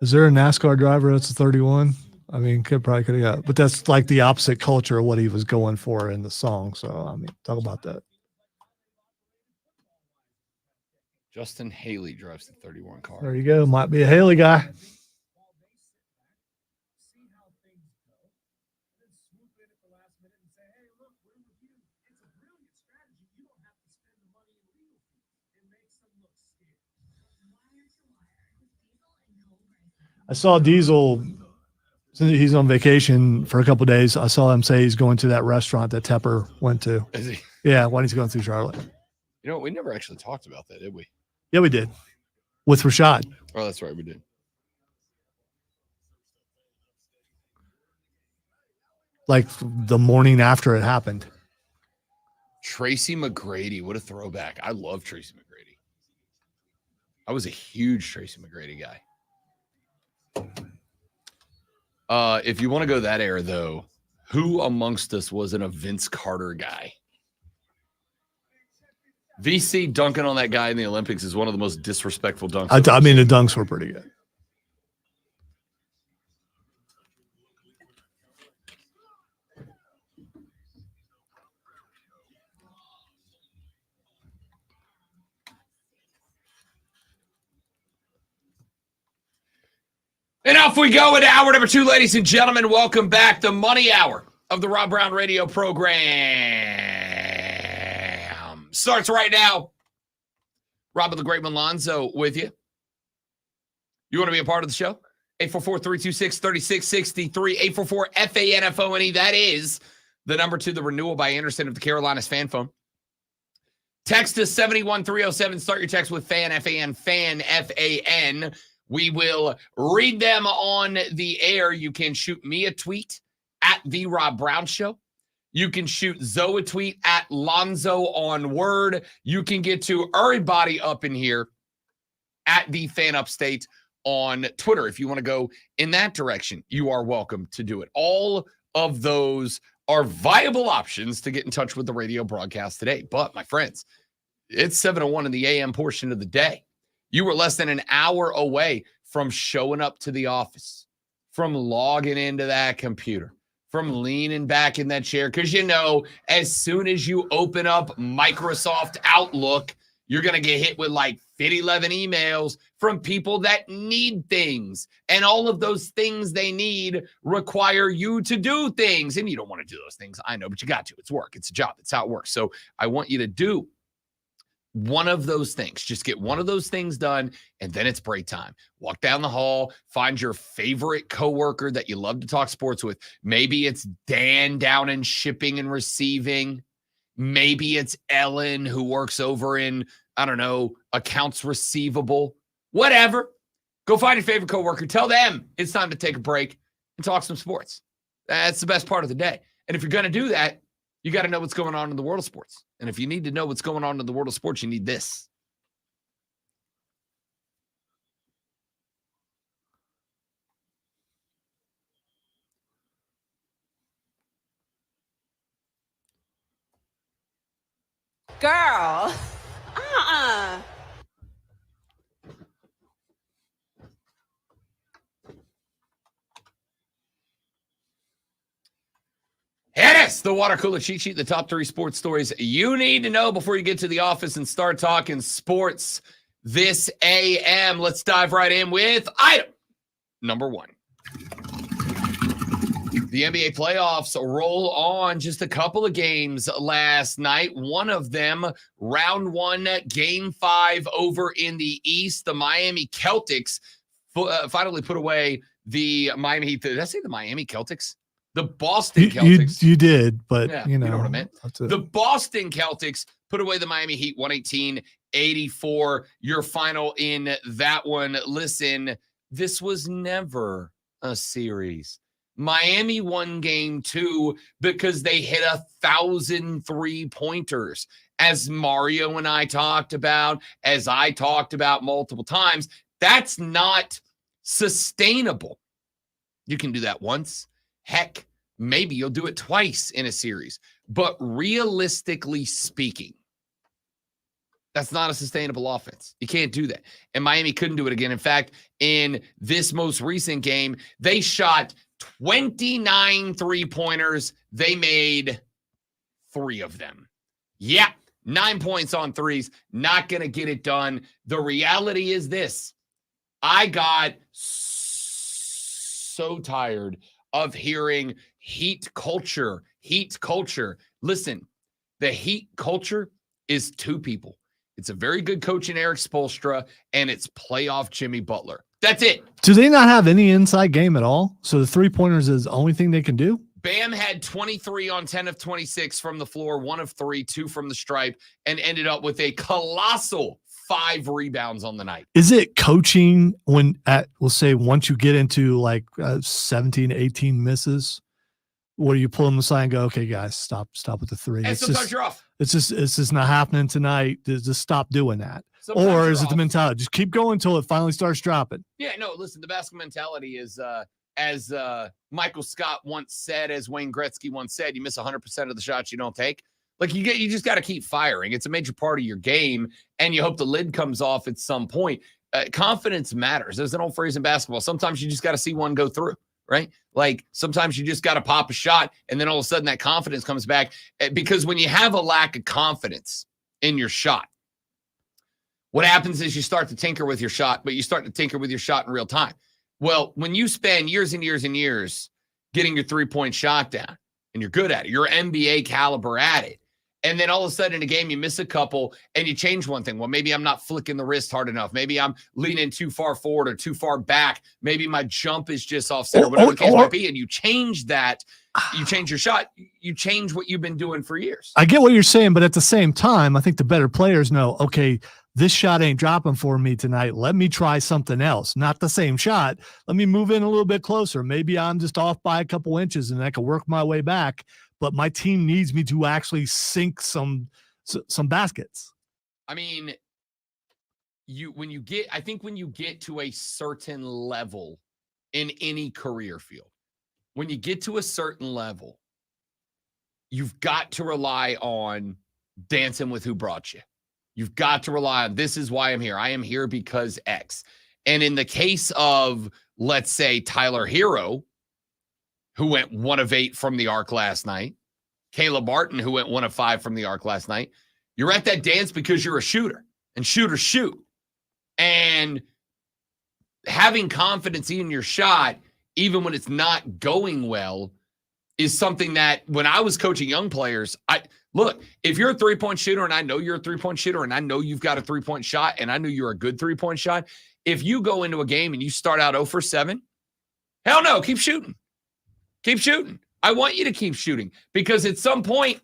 Is there a NASCAR driver that's a 31? I mean, probably could have got, but that's like the opposite culture of what he was going for in the song. So, I mean, talk about that. Justin Haley drives the 31 car. There you go. Might be a Haley guy. I saw Diesel, since he's on vacation for a couple of days. I saw him say he's going to that restaurant that Tepper went to. Is he? Yeah, when he's going through Charlotte. We never actually talked about that, did we? Yeah, we did. With Rashad. Oh, that's right, we did. Like the morning after it happened. Tracy McGrady, what a throwback. I love Tracy McGrady. I was a huge Tracy McGrady guy. If you want to go that era, though, who amongst us wasn't a Vince Carter guy? VC dunking on that guy in the Olympics is one of the most disrespectful dunks. I mean, the dunks were pretty good. And off we go into hour number 2, ladies and gentlemen. Welcome back. The Money Hour of the Rob Brown Radio program starts right now. Rob the Great Lonzo with you. You want to be a part of the show? 844-326-3663, 844-FANFONE. That is the number to the renewal by Anderson of the Carolinas fan phone. Text us 71307. Start your text with FAN, F-A-N, FAN, F-A-N. We will read them on the air. You can shoot me a tweet at The Rob Brown Show. You can shoot Zoe a tweet at Lonzo on Word. You can get to everybody up in here at The Fan Upstate on Twitter. If you want to go in that direction, you are welcome to do it. All of those are viable options to get in touch with the radio broadcast today. But, my friends, it's 7:01 in the AM portion of the day. You were less than an hour away from showing up to the office, from logging into that computer, from leaning back in that chair. Because, you know, as soon as you open up Microsoft Outlook, you're going to get hit with like 11 emails from people that need things. And all of those things they need require you to do things. And you don't want to do those things. I know, but you got to. It's work. It's a job. It's how it works. So I want you to do one of those things. Just get one of those things done, and then it's break time. Walk down the hall, find your favorite coworker that you love to talk sports with. Maybe it's Dan down in shipping and receiving. Maybe it's Ellen who works over in, I don't know, accounts receivable. Whatever. Go find your favorite coworker. Tell them it's time to take a break and talk some sports. That's the best part of the day. And if you're going to do that, you got to know what's going on in the world of sports. And if you need to know what's going on in the world of sports, you need this. Girl. Yes, the water cooler cheat sheet, the top 3 sports stories you need to know before you get to the office and start talking sports this AM. Let's dive right in with item number 1. The NBA playoffs roll on. Just a couple of games last night. One of them, round 1, game 5 over in the East. The Miami Celtics finally put away the Miami Heat. Did I say the Miami Celtics? The Boston Celtics. You did, but yeah, you know what I meant. The Boston Celtics put away the Miami Heat 118-84. Your final in that one. Listen, this was never a series. Miami won game 2 because they hit 1,000 3-pointers. As Mario and I talked about, as I talked about multiple times, that's not sustainable. You can do that once. Heck, maybe you'll do it twice in a series. But realistically speaking, that's not a sustainable offense. You can't do that. And Miami couldn't do it again. In fact, in this most recent game, they shot 29 3-pointers. They made 3 of them. Yeah, 9 points on threes. Not going to get it done. The reality is this. I got so tired of hearing Heat culture. Listen, the Heat culture is 2 people. It's a very good coach in Eric Spoelstra, and it's playoff Jimmy Butler. That's it. Do they not have any inside game at all? So the 3-pointers is the only thing they can do? Bam had 23 on 10 of 26 from the floor, 1 of 3, 2 from the stripe, and ended up with a colossal 5 rebounds on the night. Is it coaching when we'll say once you get into like 17, 18 misses, where you pull them aside and go, okay, guys, stop with the 3. And It's sometimes just, you're off. It's just not happening tonight. Just stop doing that. Sometimes Or you're is it the off. mentality? Just keep going until it finally starts dropping. Yeah, no, listen, the basketball mentality is, as Michael Scott once said, as Wayne Gretzky once said, you miss 100% of the shots you don't take. Like you just got to keep firing. It's a major part of your game, and you hope the lid comes off at some point. Confidence matters. There's an old phrase in basketball. Sometimes you just got to see one go through, right? Like sometimes you just got to pop a shot, and then all of a sudden that confidence comes back. Because when you have a lack of confidence in your shot, what happens is you start to tinker with your shot, but you start to tinker with your shot in real time. Well, when you spend years and years and years getting your three-point shot down, and you're good at it, you're NBA caliber at it, and then all of a sudden in a game you miss a couple and you change one thing. Well, maybe I'm not flicking the wrist hard enough. Maybe I'm leaning too far forward or too far back. Maybe my jump is just off center, whatever the case might be, and you change that. You change your shot. You change what you've been doing for years. I get what you're saying, but at the same time, I think the better players know, okay, this shot ain't dropping for me tonight. Let me try something else. Not the same shot. Let me move in a little bit closer. Maybe I'm just off by a couple inches and I can work my way back, but my team needs me to actually sink some baskets. I mean, when you get to a certain level in any career field, when you get to a certain level, you've got to rely on dancing with who brought you. You've got to rely on, this is why I'm here. I am here because X. And in the case of, let's say, Tyler Hero, who went 1 of 8 from the arc last night, Caleb Martin, who went 1 of 5 from the arc last night, you're at that dance because you're a shooter, and shooters shoot. And having confidence in your shot, even when it's not going well, is something that when I was coaching young players, look, if you're a three-point shooter and I know you're a three-point shooter and I know you've got a three-point shot and I know you're a good three-point shot, if you go into a game and you start out 0 for 7, hell no, keep shooting. Keep shooting. I want you to keep shooting because at some point,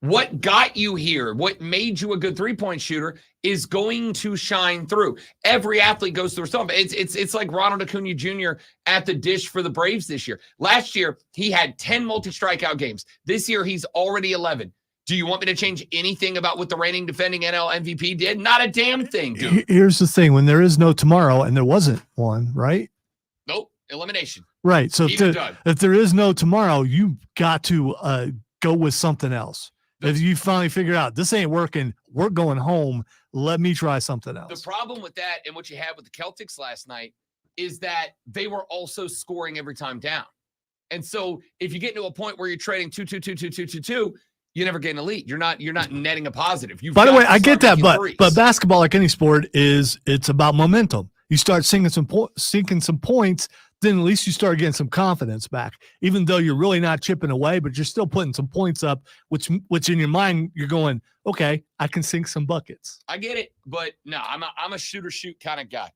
what got you here, what made you a good three-point shooter is going to shine through. Every athlete goes through something. It's like Ronald Acuna Jr. at the dish for the Braves this year. Last year, he had 10 multi-strikeout games. This year, he's already 11. Do you want me to change anything about what the reigning defending NL MVP did? Not a damn thing, dude. Here's the thing. When there is no tomorrow, and there wasn't one, right? Nope. Elimination. Right. So if there is no tomorrow, you got to go with something else. If you finally figure out this ain't working, we're going home. Let me try something else. The problem with that and what you had with the Celtics last night is that they were also scoring every time down. And so if you get to a point where you're trading 2-2-2-2-2-2-2, you never gain a lead. You're not netting a positive. By the way, I get that, but basketball, like any sport, it's about momentum. You start sinking some points, then at least you start getting some confidence back. Even though you're really not chipping away, but you're still putting some points up, which in your mind you're going, okay, I can sink some buckets. I get it, but no, I'm a shooter shoot kind of guy.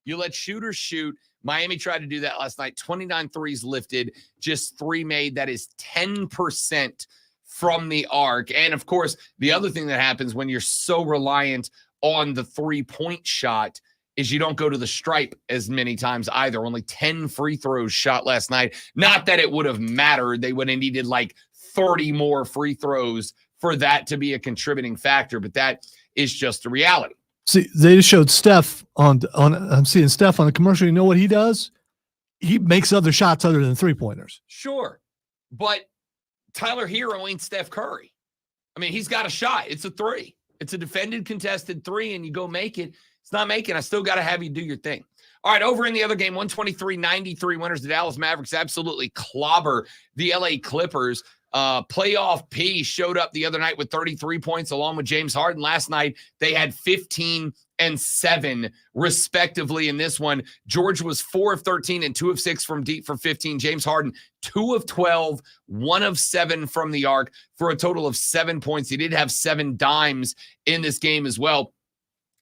You let shooters shoot. Miami tried to do that last night. 29 threes lifted, just 3 made. That is 10% from the arc. And of course, the other thing that happens when you're so reliant on the 3-point shot is you don't go to the stripe as many times either. Only 10 free throws shot last night. Not that it would have mattered. They would have needed like 30 more free throws for that to be a contributing factor, but that is just the reality. See, they just showed Steph on I'm seeing Steph on the commercial. You know what he does? He makes other shots other than 3-pointers. Sure, but Tyler Hero ain't Steph Curry. I mean, he's got a shot. It's a 3. It's a defended contested 3, and you go make it. It's not making. I still got to have you do your thing. All right, over in the other game, 123-93 winners. The Dallas Mavericks absolutely clobber the LA Clippers. Playoff P showed up the other night with 33 points along with James Harden. Last night, they had 15 and 7 respectively in this one. George was 4 of 13 and 2 of 6 from deep for 15. James Harden, 2 of 12, 1 of 7 from the arc for a total of 7 points. He did have 7 dimes in this game as well.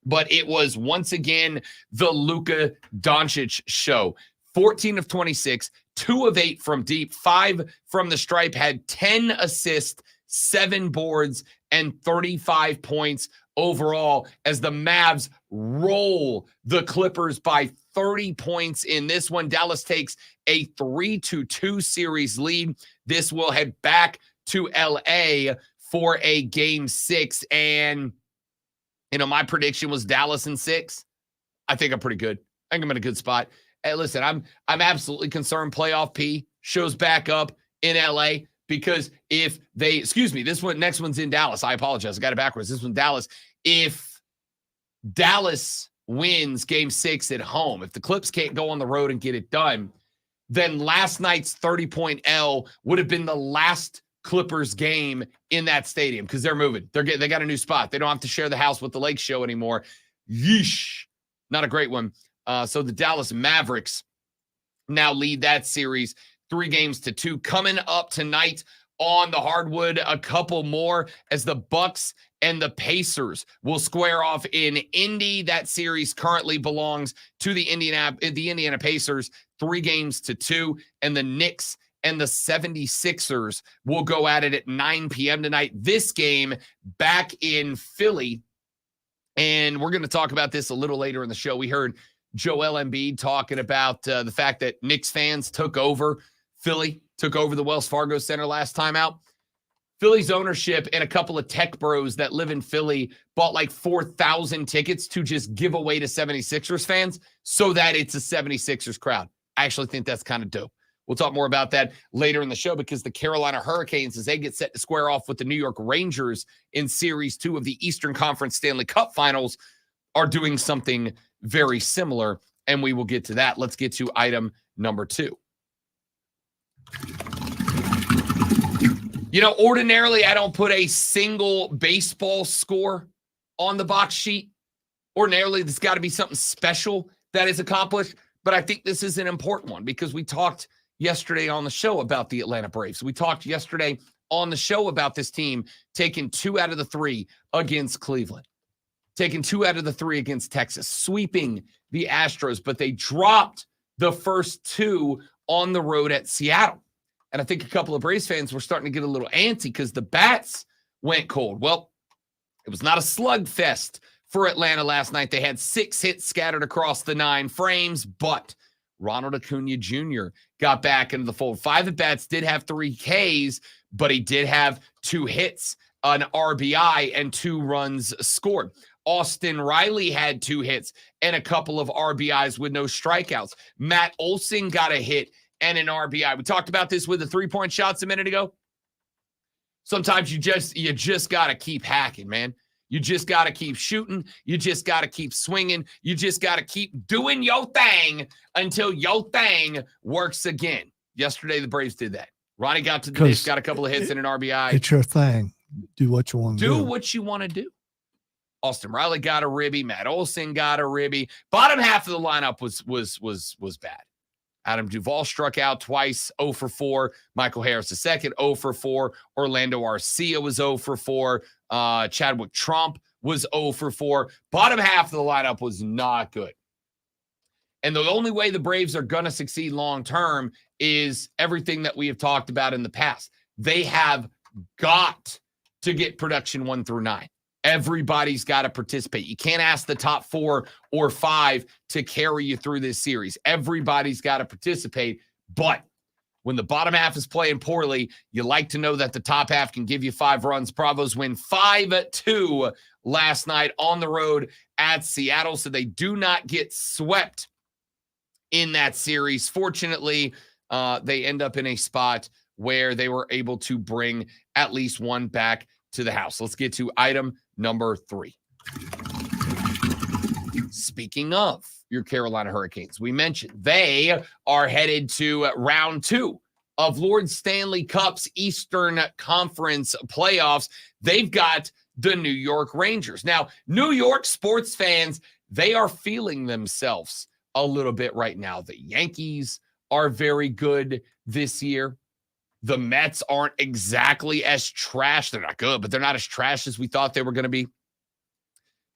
But it was once again the Luka Doncic show. 14 of 26, 2 of 8 from deep, 5 from the stripe, had 10 assists, 7 boards, and 35 points overall as the Mavs roll the Clippers by 30 points in this one. Dallas takes a 3-2 series lead. This will head back to LA for a game 6. And, my prediction was Dallas in 6. I think I'm pretty good. I think I'm in a good spot. Hey, listen, I'm absolutely concerned playoff P shows back up in LA, because if they, next one's in Dallas. I apologize. I got it backwards. This one's Dallas. If Dallas wins game 6 at home, if the Clips can't go on the road and get it done, then last night's 30-point L would have been the last Clippers game in that stadium, because they're moving. They got a new spot. They don't have to share the house with the Lake Show anymore. Yeesh. Not a great one. So the Dallas Mavericks now lead that series 3-2. Coming up tonight on the hardwood, a couple more as the Bucks and the Pacers will square off in Indy. That series currently belongs to the Indiana Pacers, 3-2, and the Knicks and the 76ers will go at it at 9 p.m. tonight. This game back in Philly, and we're going to talk about this a little later in the show. We heard Joel Embiid talking about the fact that Knicks fans took over Philly, took over the Wells Fargo Center last time out. Philly's ownership and a couple of tech bros that live in Philly bought like 4,000 tickets to just give away to 76ers fans so that it's a 76ers crowd. I actually think that's kind of dope. We'll talk more about that later in the show, because the Carolina Hurricanes, as they get set to square off with the New York Rangers in Series 2 of the Eastern Conference Stanley Cup Finals, are doing something very similar, and we will get to that. Let's get to item number 2. Ordinarily, I don't put a single baseball score on the box sheet. Ordinarily, there's got to be something special that is accomplished, but I think this is an important one, because we talked yesterday on the show about the Atlanta Braves. We talked yesterday on the show about this team taking 2 out of the 3 against Cleveland, taking 2 out of the 3 against Texas, sweeping the Astros, but they dropped the first 2 on the road at Seattle. And I think a couple of Braves fans were starting to get a little antsy because the bats went cold. Well, it was not a slugfest for Atlanta last night. They had 6 hits scattered across the 9 frames, but Ronald Acuna Jr. got back into the fold. 5 at-bats, did have 3 Ks, but he did have 2 hits, an RBI, and 2 runs scored. Austin Riley had 2 hits and a couple of RBIs with no strikeouts. Matt Olson got a hit and an RBI. We talked about this with the 3-point shots a minute ago. Sometimes you just got to keep hacking, man. You just got to keep shooting. You just got to keep swinging. You just got to keep doing your thing until your thing works again. Yesterday, the Braves did that. Ronnie got to the dish, got a couple of hits and an RBI. It's your thing. Do what you want to do. Do what you want to do. Austin Riley got a ribby. Matt Olson got a ribby. Bottom half of the lineup was bad. Adam Duvall struck out twice, 0 for 4. Michael Harris II, 0 for 4. Orlando Arcia was 0 for 4. Chadwick Trump was 0 for 4. Bottom half of the lineup was not good. And the only way the Braves are going to succeed long-term is everything that we have talked about in the past. They have got to get production 1 through 9. Everybody's got to participate. You can't ask the top 4 or 5 to carry you through this series. Everybody's got to participate. But when the bottom half is playing poorly, you like to know that the top half can give you 5 runs. Bravos win 5-2 last night on the road at Seattle, so they do not get swept in that series. Fortunately, they end up in a spot where they were able to bring at least 1 back to the house. Let's get to item number 3. Speaking of your Carolina Hurricanes, we mentioned they are headed to round 2 of Lord Stanley Cup's Eastern Conference playoffs. They've got the New York Rangers. Now, New York sports fans, they are feeling themselves a little bit right now. The Yankees are very good this year. The Mets aren't exactly as trash. They're not good, but they're not as trash as we thought they were going to be.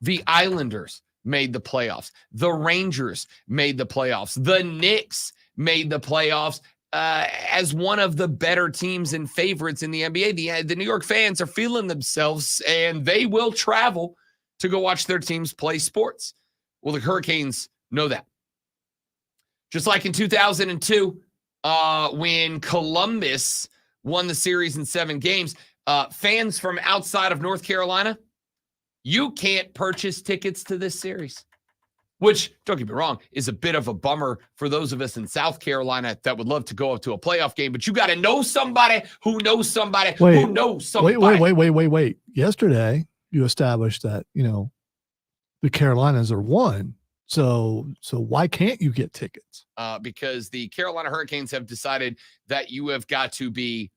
The Islanders made the playoffs. The Rangers made the playoffs. The Knicks made the playoffs as one of the better teams and favorites in the NBA. The New York fans are feeling themselves, and they will travel to go watch their teams play sports. Well, the Hurricanes know that. Just like in 2002, when Columbus won the series in 7 games, Fans from outside of North Carolina, you can't purchase tickets to this series, which, don't get me wrong, is a bit of a bummer for those of us in South Carolina that would love to go up to a playoff game. But you got to know somebody who knows somebody who knows somebody. Wait. Yesterday, you established that, the Carolinas are one. So why can't you get tickets? Because the Carolina Hurricanes have decided that you have got to be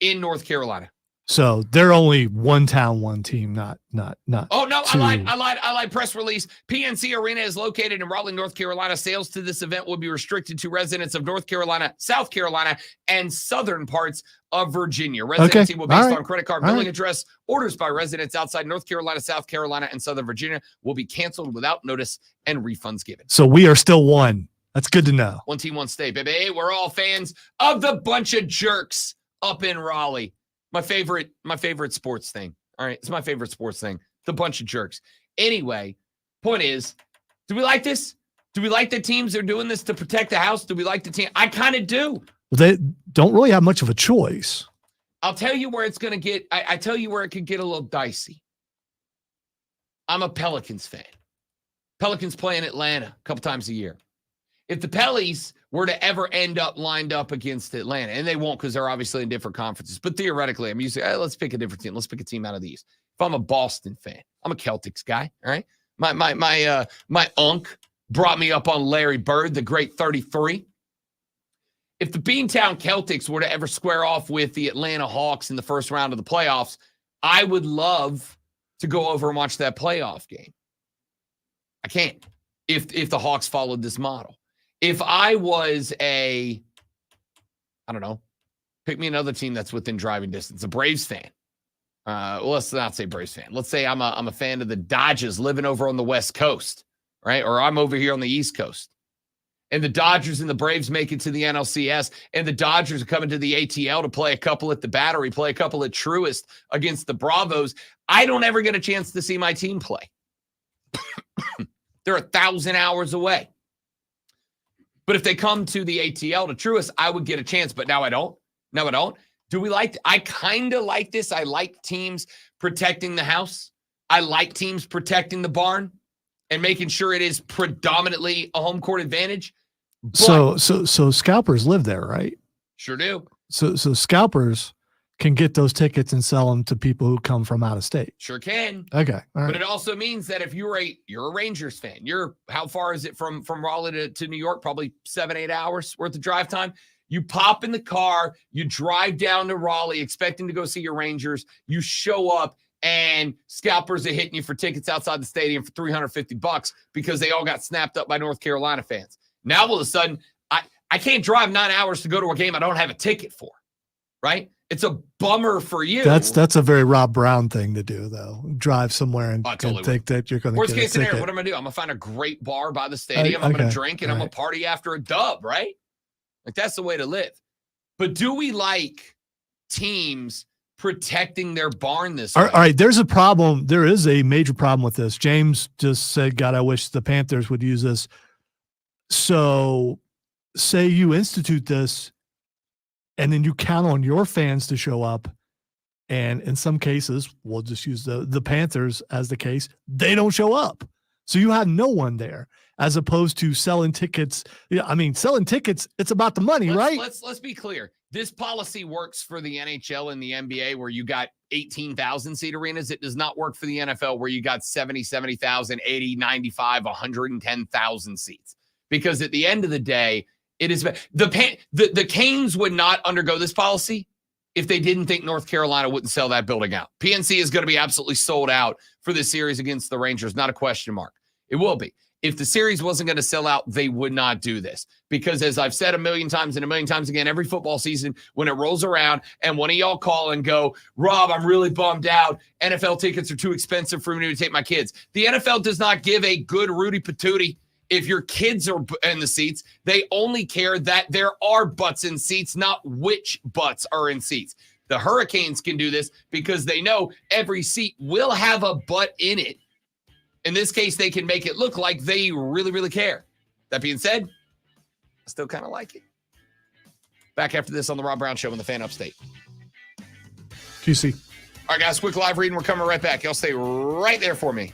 in North Carolina. So they're only one town, one team, not. Oh no, two. I lied. Press release. PNC Arena is located in Raleigh, North Carolina. Sales to this event will be restricted to residents of North Carolina, South Carolina, and southern parts of Virginia. Residency will be based on credit card billing address. Orders by residents outside North Carolina, South Carolina, and southern Virginia will be canceled without notice and refunds given. So we are still one. That's good to know. One team, one state, baby. Hey, we're all fans of the bunch of jerks up in Raleigh. My favorite sports thing. All right. It's my favorite sports thing. The bunch of jerks. Anyway, point is, do we like this? Do we like the teams that are doing this to protect the house? Do we like the team? I kind of do. Well, they don't really have much of a choice. I'll tell you where it's going to get. I tell you where it could get a little dicey. I'm a Pelicans fan. Pelicans play in Atlanta a couple times a year. If the Pellies were to ever end up lined up against Atlanta, and they won't because they're obviously in different conferences, but theoretically, I'm using, let's pick a different team. Let's pick a team out of these. If I'm a Boston fan, I'm a Celtics guy, all right? My unc brought me up on Larry Bird, the great 33. If the Beantown Celtics were to ever square off with the Atlanta Hawks in the first round of the playoffs, I would love to go over and watch that playoff game. I can't if the Hawks followed this model. If I was I don't know, pick me another team that's within driving distance, a Braves fan. Well, let's not say Braves fan. Let's say I'm a fan of the Dodgers living over on the West Coast, right? Or I'm over here on the East Coast. And the Dodgers and the Braves make it to the NLCS, and the Dodgers are coming to the ATL to play a couple at the Battery, play a couple at Truist against the Bravos. I don't ever get a chance to see my team play. They're 1,000 hours away. But if they come to the ATL to Truist, I would get a chance, but now I don't. Do we like, I kind of like this. I like teams protecting the house. I like teams protecting the barn and making sure it is predominantly a home court advantage. But So scalpers live there, right? Sure do. So scalpers can get those tickets and sell them to people who come from out of state. Sure can. Okay. All right. But it also means that if you're a Rangers fan, how far is it from Raleigh to New York? Probably 7-8 hours worth of drive time. You pop in the car, you drive down to Raleigh expecting to go see your Rangers. You show up and scalpers are hitting you for tickets outside the stadium for $350 because they all got snapped up by North Carolina fans. Now all of a sudden, I can't drive 9 hours to go to a game I don't have a ticket for, right? It's a bummer for you. That's a very Rob Brown thing to do, though. Drive somewhere and think that you're going to get a ticket. Worst case scenario, what am I going to do? I'm going to find a great bar by the stadium. I'm going to drink, and I'm going to party after a dub, right? Like, that's the way to live. But do we like teams protecting their barn this way? All right, there's a problem. There is a major problem with this. James just said, God, I wish the Panthers would use this. So say you institute this, and then you count on your fans to show up. And in some cases, we'll just use the Panthers as the case. They don't show up. So you have no one there, as opposed to selling tickets. Yeah, I mean, selling tickets, it's about the money, right? Let's be clear. This policy works for the NHL and the NBA where you got 18,000 seat arenas. It does not work for the NFL where you got 70,000, 80, 95, 110,000 seats. Because at the end of the day, it is the Canes would not undergo this policy if they didn't think North Carolina wouldn't sell that building out. PNC is going to be absolutely sold out for this series against the Rangers, not a question mark. It will be. If the series wasn't going to sell out, they would not do this. Because as I've said a million times and a million times again, every football season, when it rolls around and one of y'all call and go, Rob, I'm really bummed out. NFL tickets are too expensive for me to take my kids. The NFL does not give a good Rudy Patootie if your kids are in the seats. They only care that there are butts in seats, not which butts are in seats. The Hurricanes can do this because they know every seat will have a butt in it. In this case, they can make it look like they really, really care. That being said, I still kind of like it. Back after this on the Rob Brown Show on the Fan Upstate. QC. All right, guys, quick live read, and we're coming right back. Y'all stay right there for me.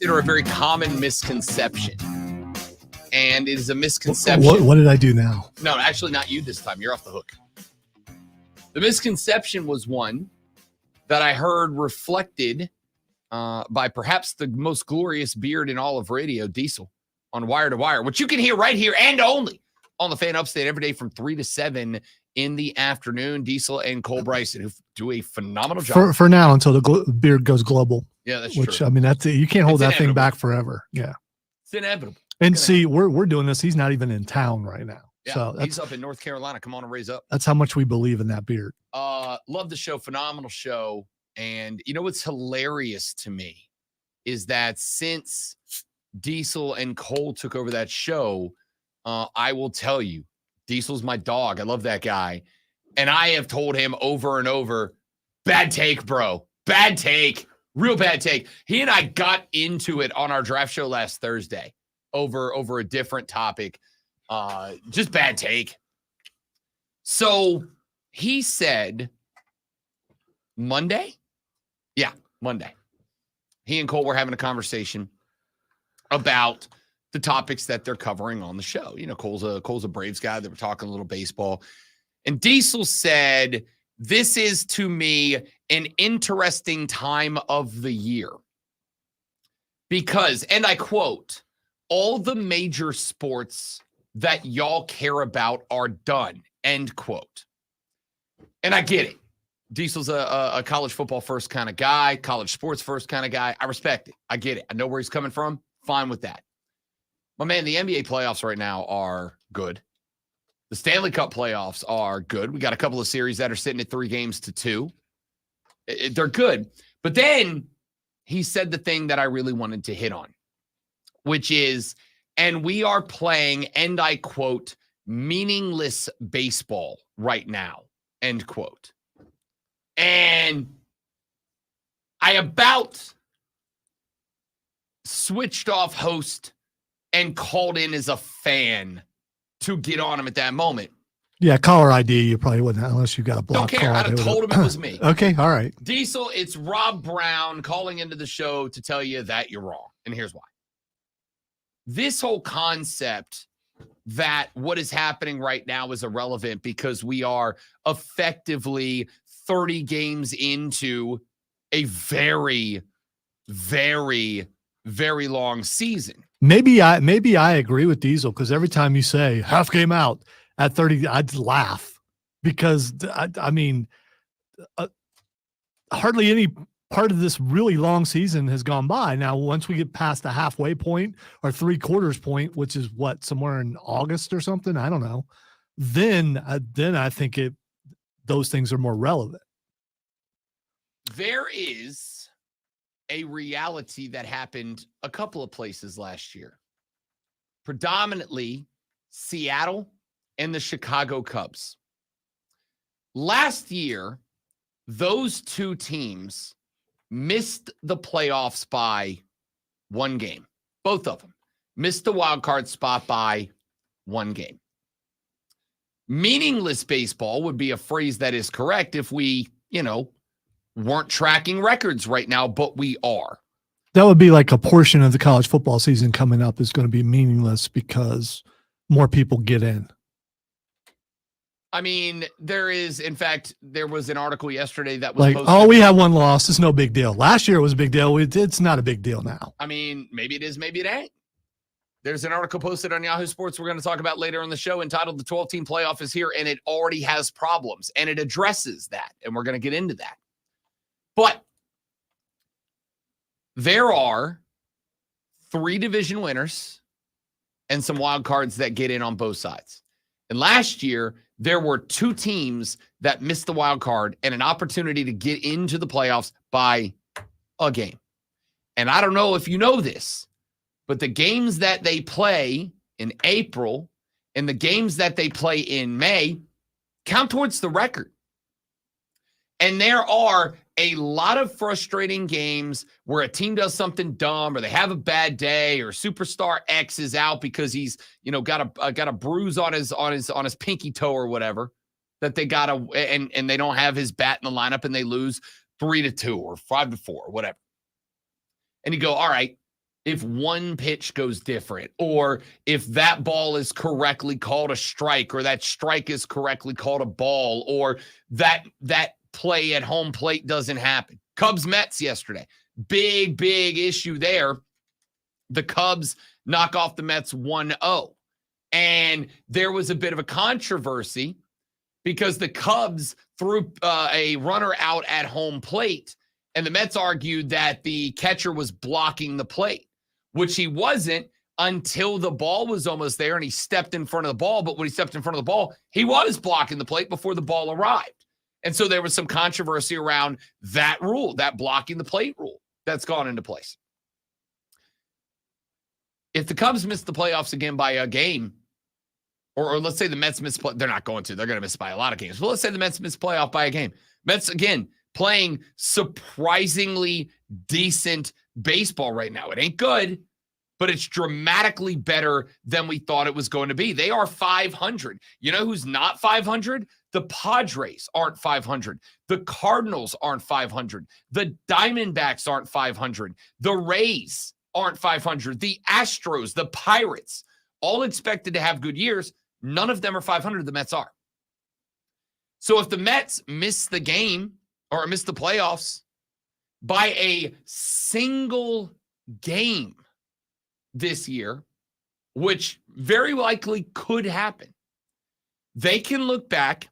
consider a very common misconception. And it is a misconception. What did I do now? No, actually not you this time. You're off the hook. The misconception was one that I heard reflected by perhaps the most glorious beard in all of radio, Diesel, on Wire to Wire, which you can hear right here and only on the Fan Upstate every day from 3 to 7 in the afternoon. Diesel and Cole Bryson, who do a phenomenal job. For now, until the beard goes global. Yeah, that's which, true. I mean, you can't hold It's that thing inevitable. back forever. Yeah. It's inevitable. And see, we're doing this. He's not even in town right now. Yeah, So he's up in North Carolina. Come on and raise up. that's how much we believe in that beard. Love the show. Phenomenal show. And you know what's hilarious to me is that since Diesel and Cole took over that show, I will tell you, Diesel's my dog. I love that guy. And I have told him over and over, bad take, bro. Bad take. Real bad take. He and I got into it on our draft show last Thursday over a different topic. Just bad take. So he said Monday. Yeah, Monday. He and Cole were having a conversation about the topics that they're covering on the show. You know, Cole's a Braves guy. They were talking a little baseball. And Diesel said, this is to me an interesting time of the year because, and I quote, all the major sports that y'all care about are done, end quote. And I get it. Diesel's a college football first kind of guy, college sports first kind of guy. I respect it. I get it. I know where he's coming from. Fine with that. My man, the NBA playoffs right now are good. The Stanley Cup playoffs are good. We got a couple of series that are sitting at 3-2. They're good. But then he said the thing that I really wanted to hit on, which is, and we are playing, and I quote, meaningless baseball right now, end quote. And I about switched off host and called in as a fan to get on him at that moment. Yeah, caller ID, you probably wouldn't unless you got a block. Don't care. I'd have told him it was me. Okay, all right. Diesel, it's Rob Brown calling into the show to tell you that you're wrong. And here's why. This whole concept that what is happening right now is irrelevant because we are effectively 30 games into a very, very, very long season. Maybe I agree with Diesel because every time you say half game out at 30, I'd laugh because I mean, hardly any part of this really long season has gone by. Now, once we get past the halfway point or 3/4 point, which is what, somewhere in August or something, I don't know. Then I think those things are more relevant. There is a reality that happened a couple of places last year, predominantly Seattle and the Chicago Cubs. Last year, those two teams missed the playoffs by one game. Both of them missed the wild card spot by one game. Meaningless baseball would be a phrase that is correct if we, weren't tracking records right now, but we are. That would be like a portion of the college football season coming up is going to be meaningless because more people get in. I mean, there was an article yesterday that was like, posted. we have one loss. It's no big deal. Last year it was a big deal. It's not a big deal now. I mean, maybe it is, maybe it ain't. There's an article posted on Yahoo Sports we're going to talk about later in the show entitled The 12-Team Playoff is Here, and it already has problems, and it addresses that, and we're going to get into that. But there are 3 division winners and some wild cards that get in on both sides. And last year, there were 2 teams that missed the wild card and an opportunity to get into the playoffs by a game. And I don't know if you know this, but the games that they play in April and the games that they play in May count towards the record. And there are a lot of frustrating games where a team does something dumb or they have a bad day or superstar X is out because he's, got a bruise on his pinky toe or whatever that they got and they don't have his bat in the lineup and they lose 3-2 or 5-4 or whatever. And you go, all right, if one pitch goes different or if that ball is correctly called a strike or that strike is correctly called a ball or that play at home plate doesn't happen. Cubs-Mets yesterday. Big issue there. The Cubs knock off the Mets 1-0. And there was a bit of a controversy because the Cubs threw a runner out at home plate, and the Mets argued that the catcher was blocking the plate, which he wasn't until the ball was almost there and he stepped in front of the ball. But when he stepped in front of the ball, he was blocking the plate before the ball arrived. And so there was some controversy around that rule, that blocking the plate rule that's gone into place. If the Cubs miss the playoffs again by a game, or let's say the Mets miss, they're not going to. They're going to miss by a lot of games. But let's say the Mets miss playoff by a game. Mets, again, playing surprisingly decent baseball right now. It ain't good, but it's dramatically better than we thought it was going to be. They are 500. You know who's not 500? The Padres aren't 500. The Cardinals aren't 500. The Diamondbacks aren't 500. The Rays aren't 500. The Astros, the Pirates, all expected to have good years. None of them are 500. The Mets are. So if the Mets miss the game or miss the playoffs by a single game this year, which very likely could happen, they can look back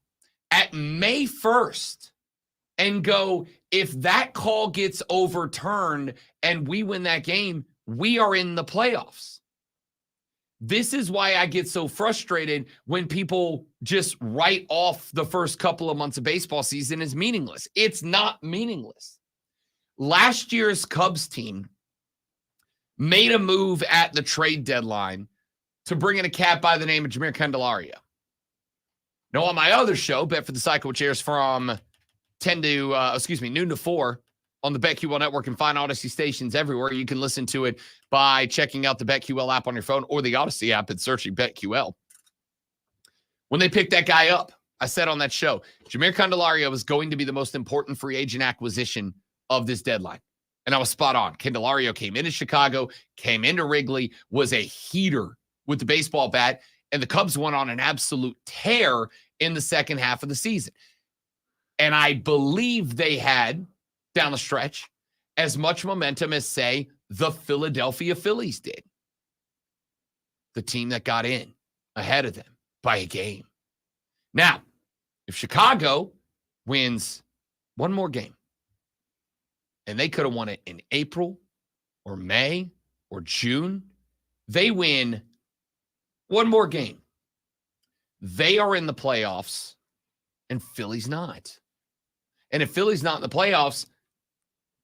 at May 1st and go, if that call gets overturned and we win that game, we are in the playoffs. This is why I get so frustrated when people just write off the first couple of months of baseball season as meaningless. It's not meaningless. Last year's Cubs team made a move at the trade deadline to bring in a cat by the name of Jeimer Candelario. Now, on my other show, Bet for the Cycle, which airs from noon to 4 on the BetQL network and fine Odyssey stations everywhere. You can listen to it by checking out the BetQL app on your phone or the Odyssey app and searching BetQL. When they picked that guy up, I said on that show, Jeimer Candelario was going to be the most important free agent acquisition of this deadline. And I was spot on. Candelario came into Chicago, came into Wrigley, was a heater with the baseball bat, and the Cubs went on an absolute tear in the second half of the season. And I believe they had, down the stretch, as much momentum as, say, the Philadelphia Phillies did. The team that got in ahead of them by a game. Now, if Chicago wins one more game, and they could have won it in April or May or June, they win one more game, they are in the playoffs, and Philly's not. And if Philly's not in the playoffs,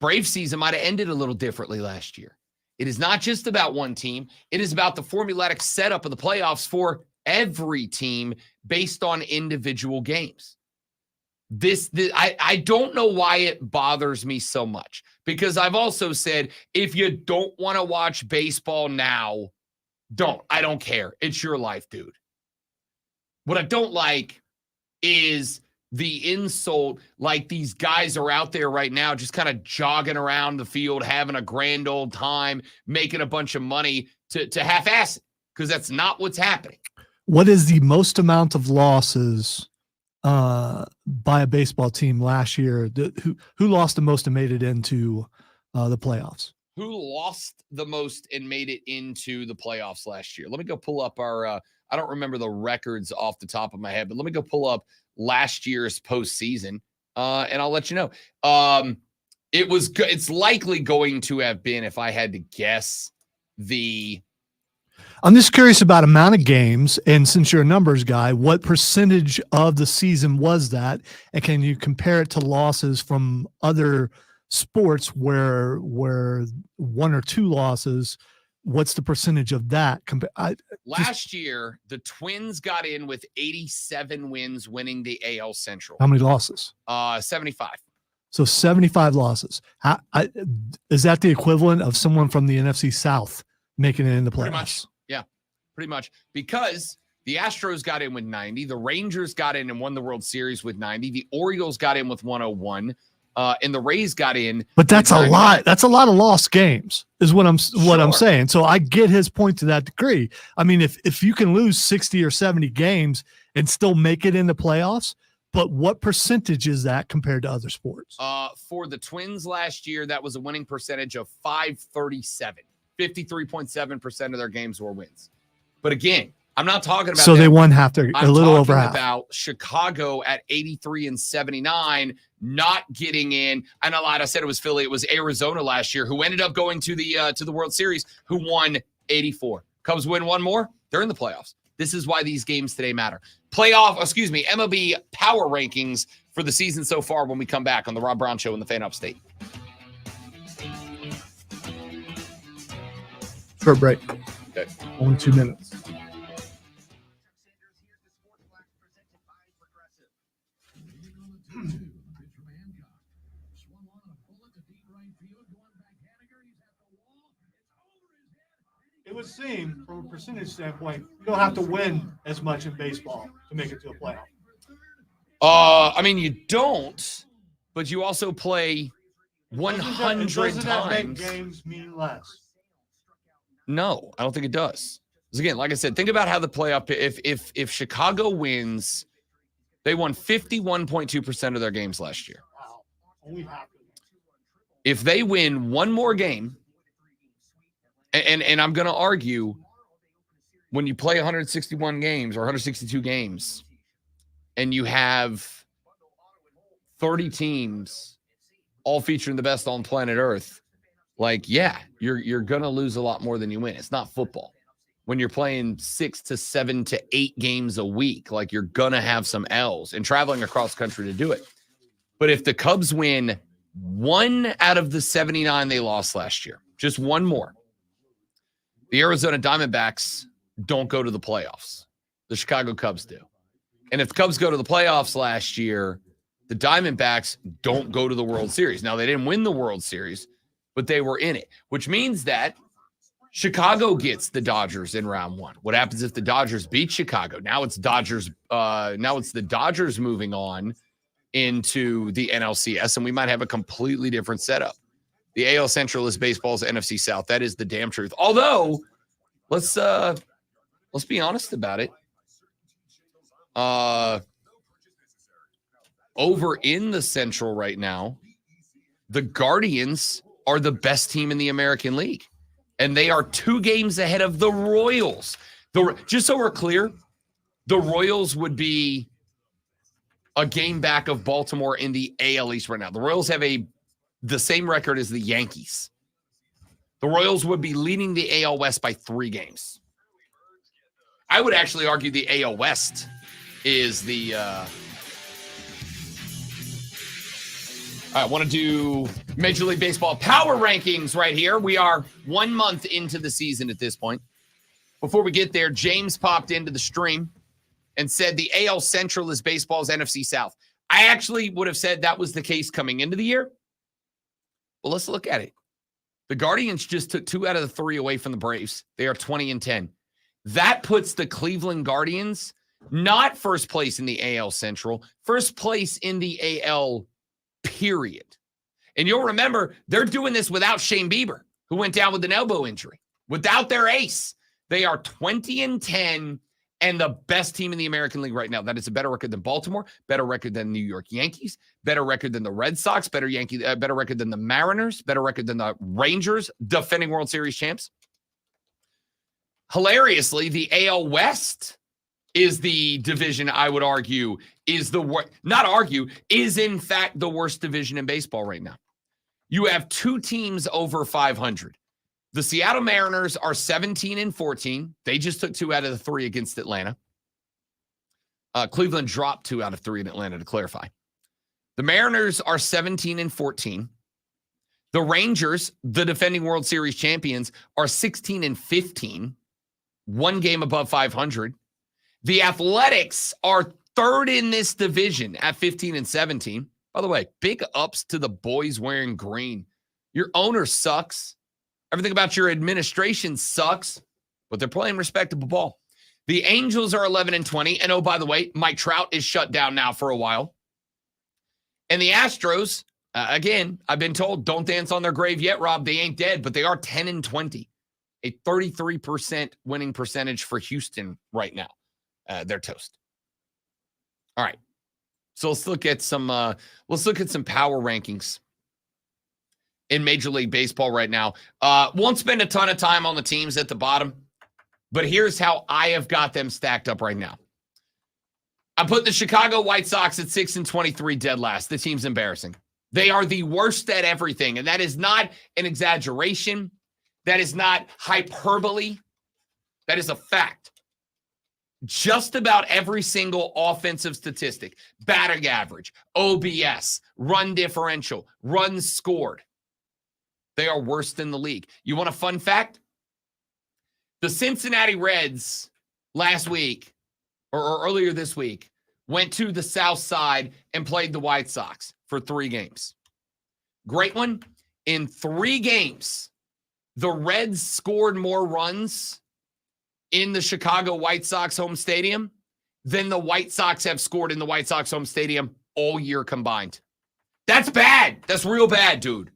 Brave season might have ended a little differently last year. It is not just about one team. It is about the formulatic setup of the playoffs for every team based on individual games. I don't know why it bothers me so much, because I've also said, if you don't want to watch baseball now, don't. I don't care. It's your life, dude. What I don't like is the insult, like these guys are out there right now just kind of jogging around the field, having a grand old time, making a bunch of money to half-ass it, because that's not what's happening. What is the most amount of losses by a baseball team last year? Who lost the most and made it into the playoffs? Who lost the most and made it into the playoffs last year? Let me go pull up our I don't remember the records off the top of my head, but let me go pull up last year's postseason, and I'll let you know. It's likely going to have been, if I had to guess, I'm just curious about amount of games, and since you're a numbers guy, what percentage of the season was that, and can you compare it to losses from other sports where one or two losses? What's the percentage of that? Last year, the Twins got in with 87 wins, winning the AL Central. How many losses? 75. So 75 losses. Is that the equivalent of someone from the NFC South making it in the playoffs? Pretty much. Yeah, pretty much. Because the Astros got in with 90. The Rangers got in and won the World Series with 90. The Orioles got in with 101. And the Rays got in. But that's a lot. That's a lot of lost games is what I'm saying. So I get his point to that degree. I mean, if you can lose 60 or 70 games and still make it in the playoffs, But what percentage is that compared to other sports? For the Twins last year, that was a winning percentage of 537. 53.7% of their games were wins. But again, I'm not talking about so them. they won half their I'm a little over talking half. about Chicago at 83 and 79, not getting in. And a lot. I said it was Philly. It was Arizona last year who ended up going to the World Series, who won 84. Cubs win one more. They're in the playoffs. This is why these games today matter. MLB power rankings for the season so far when we come back on the Rob Brown Show in the Fan Upstate. Short break. Okay. Only 2 minutes. It would seem, from a percentage standpoint, you don't have to win as much in baseball to make it to a playoff. I mean, you don't, but you also play 100 doesn't that make times. games mean less? No, I don't think it does. Because again, like I said, think about how the playoff. If Chicago wins, they won 51.2% of their games last year. Wow. Only half. If they win one more game, and I'm going to argue, when you play 161 games or 162 games, and you have 30 teams all featuring the best on planet Earth, like, yeah, you're going to lose a lot more than you win. It's not football. When you're playing 6 to 7 to 8 games a week, like, you're going to have some L's and traveling across country to do it. But if the Cubs win 1 out of the 79 they lost last year, just one more, the Arizona Diamondbacks don't go to the playoffs. The Chicago Cubs do. And if the Cubs go to the playoffs last year, the Diamondbacks don't go to the World Series. Now, they didn't win the World Series, but they were in it, which means that Chicago gets the Dodgers in round 1. What happens if the Dodgers beat Chicago? Now it's Dodgers. Now it's the Dodgers moving on into the NLCS, and we might have a completely different setup. The AL Central is baseball's NFC South. That is the damn truth. Although, let's be honest about it. Over in the Central right now, the Guardians are the best team in the American League, and they are 2 games ahead of the Royals. Just so we're clear, the Royals would be a game back of Baltimore in the AL East right now. The Royals have the same record as the Yankees. The Royals would be leading the AL West by 3 games. I would actually argue the AL West is the I want to do Major League Baseball power rankings right here. We are 1 month into the season at this point. Before we get there, James popped into the stream and said the AL Central is baseball's NFC South. I actually would have said that was the case coming into the year. Well, let's look at it. The Guardians just took 2 out of the 3 away from the Braves. They are 20 and 10. That puts the Cleveland Guardians not first place in the AL Central, first place in the AL period. And you'll remember they're doing this without Shane Bieber, who went down with an elbow injury. Without their ace, they are 20 and 10 and the best team in the American League right now. That is a better record than Baltimore, better record than New York Yankees, better record than the Red Sox, better record than the Mariners, better record than the Rangers, defending World Series champs. Hilariously, the AL West is the division I would argue is in fact the worst division in baseball right now. You have 2 teams over 500. The Seattle Mariners are 17 and 14. They just took 2 out of the 3 against Atlanta. Cleveland dropped 2 out of 3 in Atlanta, to clarify. The Mariners are 17 and 14. The Rangers, the defending World Series champions, are 16 and 15, 1 game above 500. The Athletics are 3rd in this division at 15 and 17. By the way, big ups to the boys wearing green. Your owner sucks. Everything about your administration sucks, but they're playing respectable ball. The Angels are 11 and 20. And oh, by the way, Mike Trout is shut down now for a while. And the Astros, again, I've been told, don't dance on their grave yet, Rob. They ain't dead, but they are 10 and 20. A 33% winning percentage for Houston right now. They're toast. All right. So let's look at some power rankings in Major League Baseball right now. Won't spend a ton of time on the teams at the bottom, but here's how I have got them stacked up right now. I put the Chicago White Sox at 6-23 dead last. The team's embarrassing. They are the worst at everything, and that is not an exaggeration. That is not hyperbole. That is a fact. Just about every single offensive statistic, batting average, OBS, run differential, runs scored, they are worse than the league. You want a fun fact? The Cincinnati Reds last week, or earlier this week, went to the South Side and played the White Sox for 3 games. Great one. In 3 games, the Reds scored more runs in the Chicago White Sox home stadium than the White Sox have scored in the White Sox home stadium all year combined. That's bad. That's real bad, dude.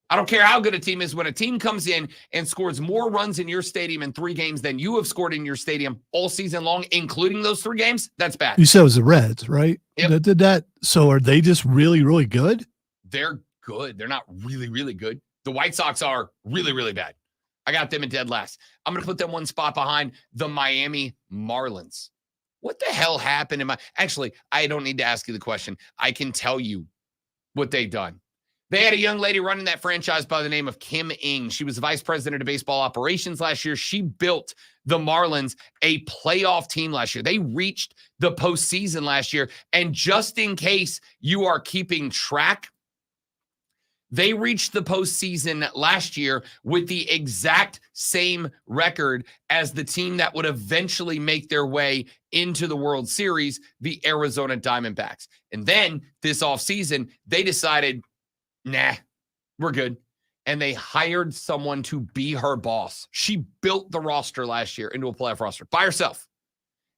I don't care how good a team is. When a team comes in and scores more runs in your stadium in 3 games than you have scored in your stadium all season long, including those 3 games, that's bad. You said it was the Reds, right? Yep. That did that. So are they just really, really good? They're good. They're not really, really good. The White Sox are really, really bad. I got them in dead last. I'm going to put them one spot behind the Miami Marlins. What the hell happened in my... Actually, I don't need to ask you the question. I can tell you what they've done. They had a young lady running that franchise by the name of Kim Ng. She was the vice president of baseball operations last year. She built the Marlins a playoff team last year. They reached the postseason last year. And just in case you are keeping track, they reached the postseason last year with the exact same record as the team that would eventually make their way into the World Series, the Arizona Diamondbacks. And then this offseason, they decided, nah, we're good. And they hired someone to be her boss. She built the roster last year into a playoff roster by herself.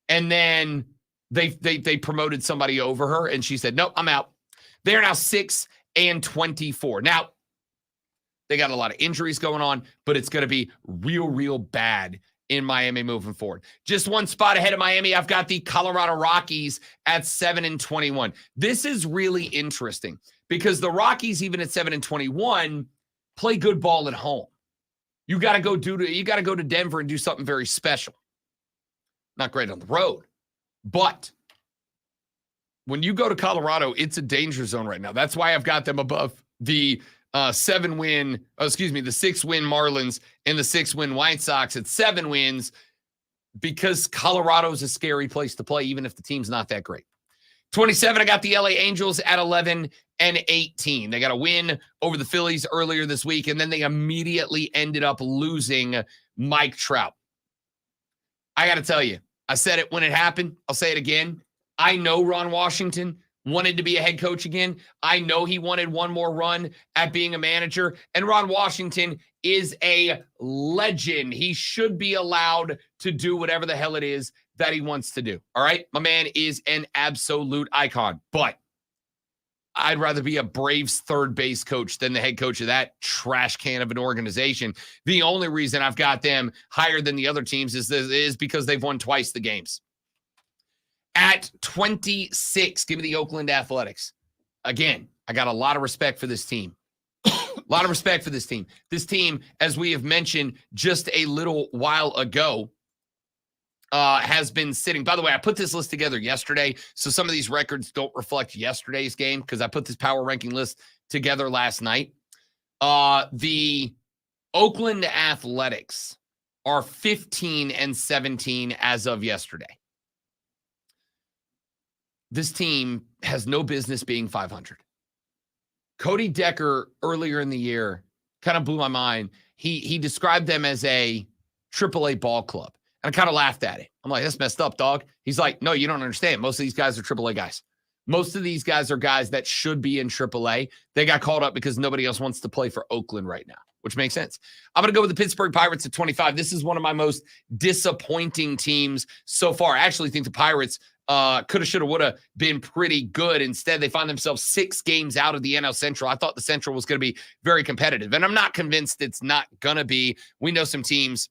And then they promoted somebody over her, and she said, nope, I'm out. They're now 6-24. Now, they got a lot of injuries going on, but it's going to be real, real bad in Miami moving forward. Just one spot ahead of Miami, I've got the Colorado Rockies at 7-21. This is really interesting because the Rockies, even at 7-21, play good ball at home. You got to go to Denver and do something very special. Not great on the road, but when you go to Colorado, it's a danger zone right now. That's why I've got them above the 6-win Marlins and the 6-win White Sox at 7 wins because Colorado's a scary place to play, even if the team's not that great. 27, I got the LA Angels at 11-18. They got a win over the Phillies earlier this week, and then they immediately ended up losing Mike Trout. I got to tell you, I said it when it happened. I'll say it again. I know Ron Washington wanted to be a head coach again. I know he wanted one more run at being a manager. And Ron Washington is a legend. He should be allowed to do whatever the hell it is that he wants to do. All right? My man is an absolute icon. But I'd rather be a Braves third base coach than the head coach of that trash can of an organization. The only reason I've got them higher than the other teams is because they've won twice the games. At 26, give me the Oakland Athletics. Again, I got a lot of respect for this team. A lot of respect for this team. This team, as we have mentioned just a little while ago, has been sitting. By the way, I put this list together yesterday, so some of these records don't reflect yesterday's game because I put this power ranking list together last night. The Oakland Athletics are 15-17 as of yesterday. This team has no business being 500. Cody Decker earlier in the year kind of blew my mind. He described them as a AAA ball club. And I kind of laughed at it. I'm like, that's messed up, dog. He's like, no, you don't understand. Most of these guys are AAA guys. Most of these guys are guys that should be in AAA. They got called up because nobody else wants to play for Oakland right now, which makes sense. I'm going to go with the Pittsburgh Pirates at 25. This is one of my most disappointing teams so far. I actually think the Pirates coulda, shoulda, woulda been pretty good. Instead, they find themselves 6 games out of the NL Central. I thought the Central was going to be very competitive, and I'm not convinced it's not going to be. We know some teams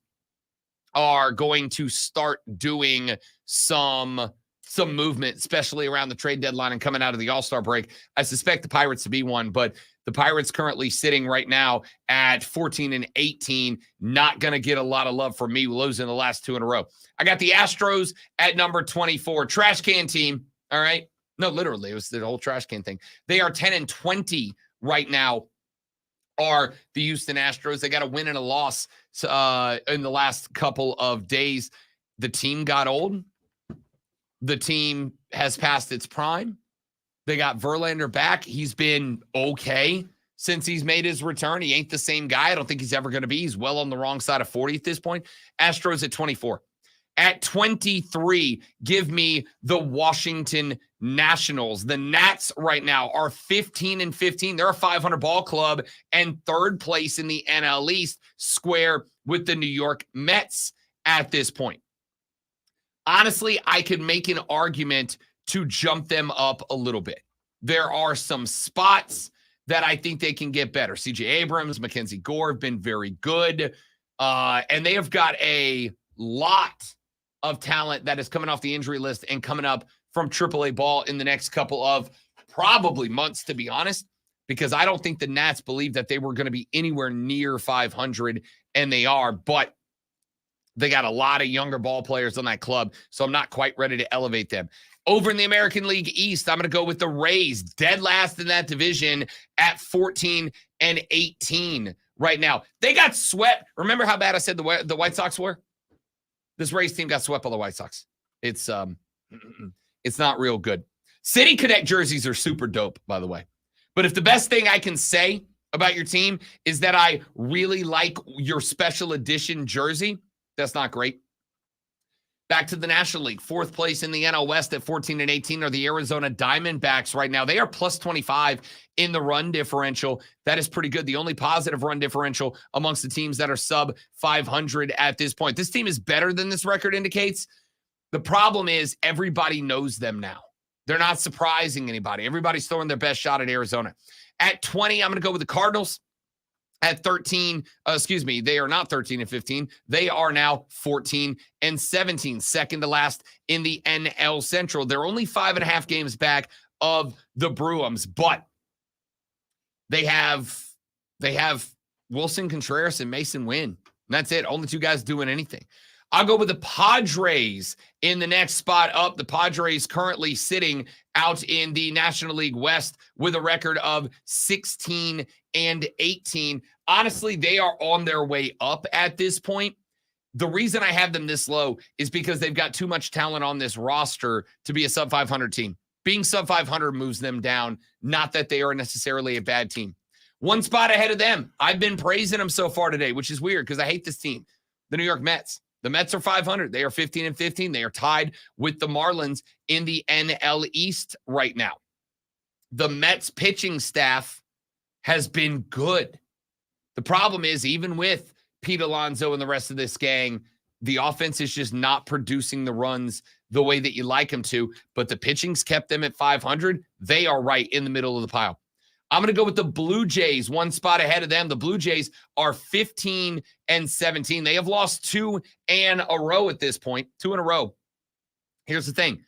are going to start doing some some movement, especially around the trade deadline and coming out of the All-Star break. I suspect the Pirates to be one, but the Pirates currently sitting right now at 14-18. Not going to get a lot of love from me, losing the last 2 in a row. I got the Astros at number 24. Trash can team, all right? No, literally, it was the whole trash can thing. They are 10-20 right now, are the Houston Astros. They got a win and a loss in the last couple of days. The team got old. The team has passed its prime. They got Verlander back. He's been okay since he's made his return. He ain't the same guy. I don't think he's ever going to be. He's well on the wrong side of 40 at this point. Astros at 24. At 23, give me the Washington Nationals. The Nats right now are 15-15. They're a 500 ball club and third place in the NL East, square with the New York Mets at this point. Honestly, I could make an argument to jump them up a little bit. There are some spots that I think they can get better. C.J. Abrams, Mackenzie Gore have been very good. And they have got a lot of talent that is coming off the injury list and coming up from AAA ball in the next couple of probably months, to be honest, because I don't think the Nats believe that they were going to be anywhere near 500, and they are, but they got a lot of younger ball players on that club, so I'm not quite ready to elevate them. Over in the American League East, I'm going to go with the Rays, dead last in that division at 14-18 right now. They got swept. Remember how bad I said the White Sox were? This Rays team got swept by the White Sox. It's not real good. City Connect jerseys are super dope, by the way. But if the best thing I can say about your team is that I really like your special edition jersey, that's not great. Back to the National League. Fourth place in the NL West at 14-18 are the Arizona Diamondbacks right now. They are plus 25 in the run differential. That is pretty good. The only positive run differential amongst the teams that are sub 500 at this point. This team is better than this record indicates. The problem is everybody knows them now. They're not surprising anybody. Everybody's throwing their best shot at Arizona. At 20, I'm going to go with the Cardinals. At 13, they are not 13-15. They are now 14-17, second to last in the NL Central. They're only 5.5 games back of the Bruins, but they have Wilson Contreras and Mason Wynn. And that's it. Only two guys doing anything. I'll go with the Padres in the next spot up. The Padres currently sitting out in the National League West with a record of 16-18. Honestly, they are on their way up at this point. The reason I have them this low is because they've got too much talent on this roster to be a sub 500 team. Being sub 500 moves them down, not that they are necessarily a bad team. One spot ahead of them. I've been praising them so far today, which is weird because I hate this team. The New York Mets. The Mets are 500. They are 15-15. They are tied with the Marlins in the NL East right now. The Mets pitching staff has been good. The problem is, even with Pete Alonso and the rest of this gang, the offense is just not producing the runs the way that you like them to, but the pitching's kept them at 500. They are right in the middle of the pile. I'm going to go with the Blue Jays, one spot ahead of them. The Blue Jays are 15-17. They have lost 2 in a row at this point, 2 in a row. Here's the thing.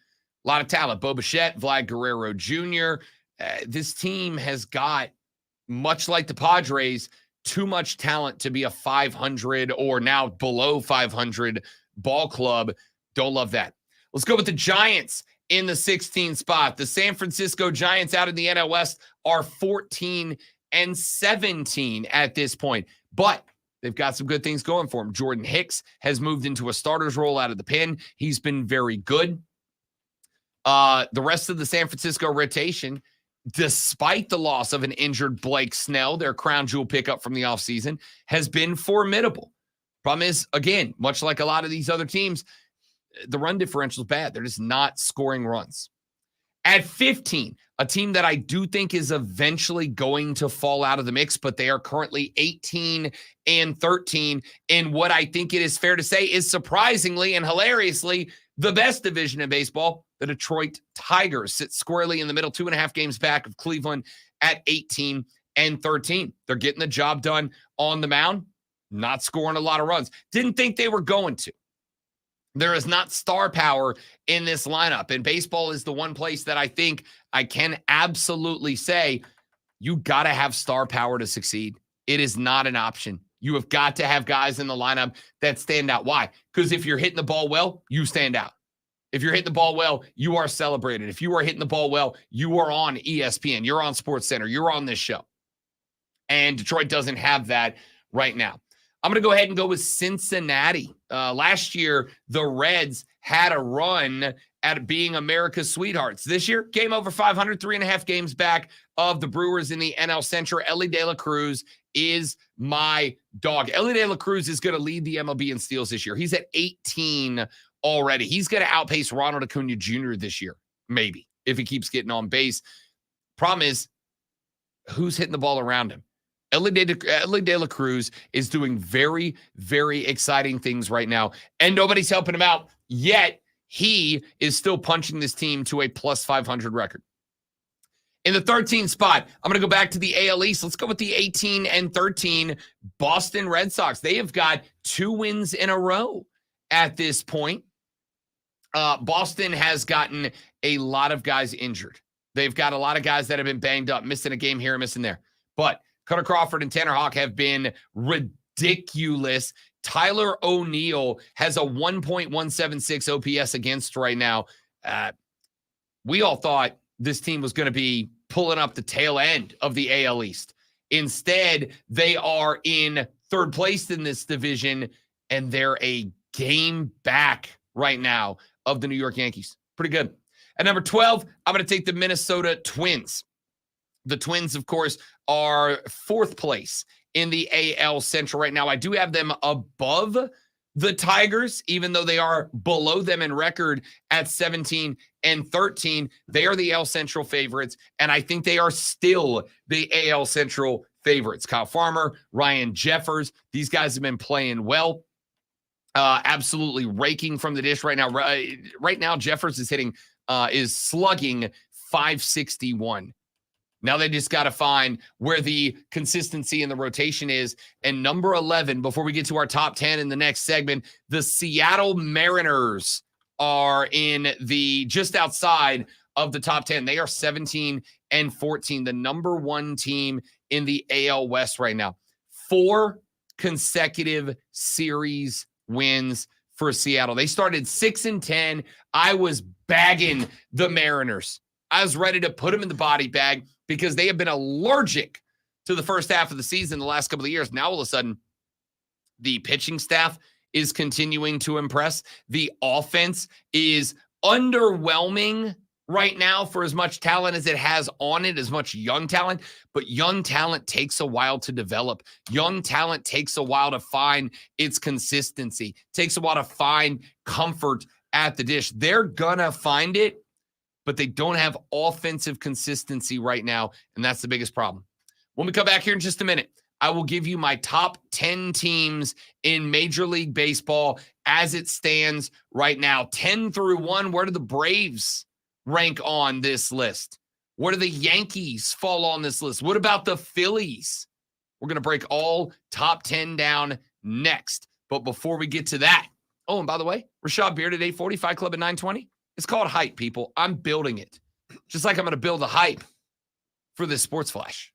A lot of talent. Bo Bichette, Vlad Guerrero Jr. This team has got, much like the Padres, too much talent to be a 500 or now below 500 ball club. Don't love that. Let's go with the Giants in the 16th spot. The San Francisco Giants out in the NL West are 14-17 at this point, but they've got some good things going for them. Jordan Hicks has moved into a starter's role out of the pen. He's been very good. The rest of the San Francisco rotation, despite the loss of an injured Blake Snell, their crown jewel pickup from the offseason, has been formidable. Problem is, again, much like a lot of these other teams, the run differential is bad. They're just not scoring runs. At 15, a team that I do think is eventually going to fall out of the mix, but they are currently 18-13 in what I think it is fair to say is surprisingly and hilariously the best division in baseball. The Detroit Tigers sit squarely in the middle, 2.5 games back of Cleveland at 18-13. They're getting the job done on the mound, not scoring a lot of runs. Didn't think they were going to. There is not star power in this lineup. And baseball is the one place that I think I can absolutely say you got to have star power to succeed. It is not an option. You have got to have guys in the lineup that stand out. Why? Because if you're hitting the ball well, you stand out. If you're hitting the ball well, you are celebrated. If you are hitting the ball well, you are on ESPN. You're on SportsCenter. You're on this show. And Detroit doesn't have that right now. I'm going to go ahead and go with Cincinnati. Last year, the Reds had a run at being America's sweethearts. This year, game over 500, 3.5 games back of the Brewers in the NL Central. Elly De La Cruz is my dog. Elly De La Cruz is going to lead the MLB in steals this year. He's at 18 already. He's going to outpace Ronald Acuna Jr. this year, maybe, if he keeps getting on base. Problem is, who's hitting the ball around him? Elly De La Cruz is doing very, very exciting things right now, and nobody's helping him out, yet he is still punching this team to a plus 500 record. In the 13th spot, I'm going to go back to the AL East. Let's go with the 18-13 Boston Red Sox. They have got 2 wins in a row at this point. Boston has gotten a lot of guys injured. They've got a lot of guys that have been banged up, missing a game here and missing there. But Cutter Crawford and Tanner Houck have been ridiculous. Tyler O'Neill has a 1.176 OPS against right now. We all thought this team was going to be pulling up the tail end of the AL East. Instead, they are in third place in this division, and they're a game back right now of the New York Yankees. Pretty good. At number 12, I'm going to take the Minnesota Twins. The Twins, of course, are 4th place in the AL Central right now. I do have them above the Tigers, even though they are below them in record at 17-13. They are the AL Central favorites, and I think they are still the AL Central favorites. Kyle Farmer, Ryan Jeffers, these guys have been playing well. Absolutely raking from the dish right now. Right now, Jeffers is slugging .561. Now they just got to find where the consistency in the rotation is. And number 11, before we get to our top 10 in the next segment, the Seattle Mariners are in the just outside of the top 10. They are 17-14, the number 1 team in the AL West right now. 4 consecutive series wins for Seattle. They started 6-10. I was bagging the Mariners. I was ready to put them in the body bag because they have been allergic to the first half of the season the last couple of years. Now, all of a sudden, the pitching staff is continuing to impress. The offense is underwhelming right now for as much talent as it has on it, as much young talent. But young talent takes a while to develop. Young talent takes a while to find its consistency, takes a while to find comfort at the dish. They're going to find it, but they don't have offensive consistency right now, and that's the biggest problem. When we come back here in just a minute, I will give you my top 10 teams in Major League Baseball as it stands right now. 10 through 1, where do the Braves rank on this list? Where do the Yankees fall on this list? What about the Phillies? We're going to break all top 10 down next. But before we get to that, oh, and by the way, Rashad Beard at 840, Club at 920. It's called hype, people. I'm building it. Just like I'm going to build a hype for this Sports Flash.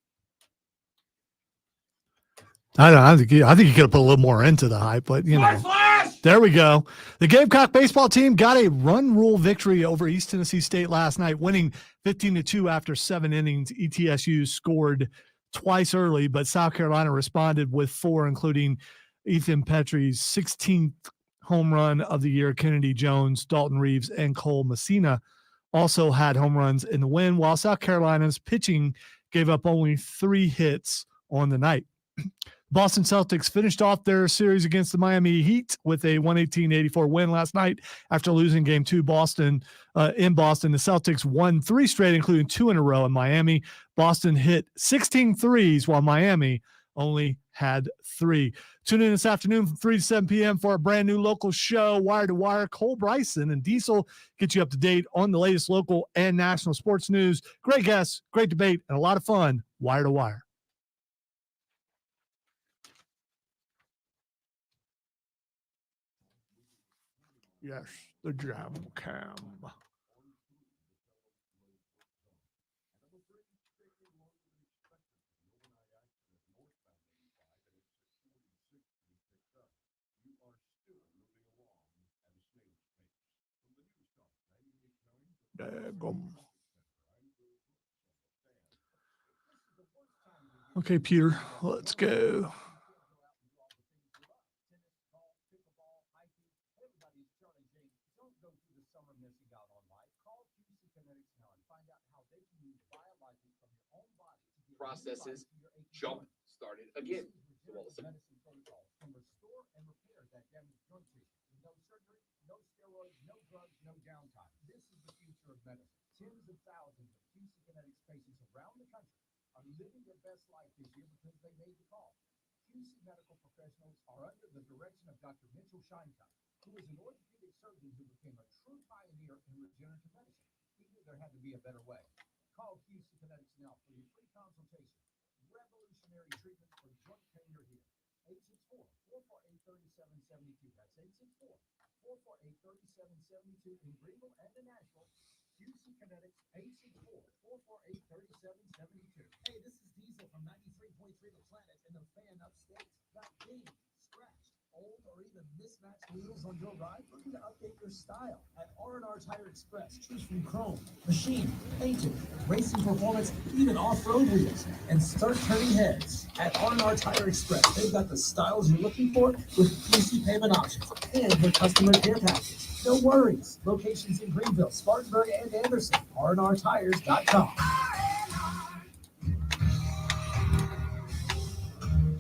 I think you could have put a little more into the hype, but Sports Flash! There we go. The Gamecock baseball team got a run rule victory over East Tennessee State last night, winning 15-2 after 7 innings. ETSU scored twice early, but South Carolina responded with 4, including Ethan Petrie's 16th home run of the year. Kennedy Jones, Dalton Reeves, and Cole Messina also had home runs in the win, while South Carolina's pitching gave up only 3 hits on the night. Boston Celtics finished off their series against the Miami Heat with a 118-84 win last night after losing Game 2 in Boston. The Celtics won 3 straight, including 2 in a row in Miami. Boston hit 16 threes, while Miami only had 3. Tune in this afternoon from 3 to 7 p.m. for a brand new local show, Wire to Wire. Cole Bryson and Diesel get you up to date on the latest local and national sports news. Great guests, great debate, and a lot of fun. Wire to Wire. Yes, the jam cam. Daggum. Okay, Peter, let's go. Processes jump started again. Machine, painted, racing performance, even off-road wheels, and start turning heads. At R&R Tire Express, they've got the styles you're looking for with PC payment options and their customer care package. No worries. Locations in Greenville, Spartanburg, and Anderson. rnrtires.com.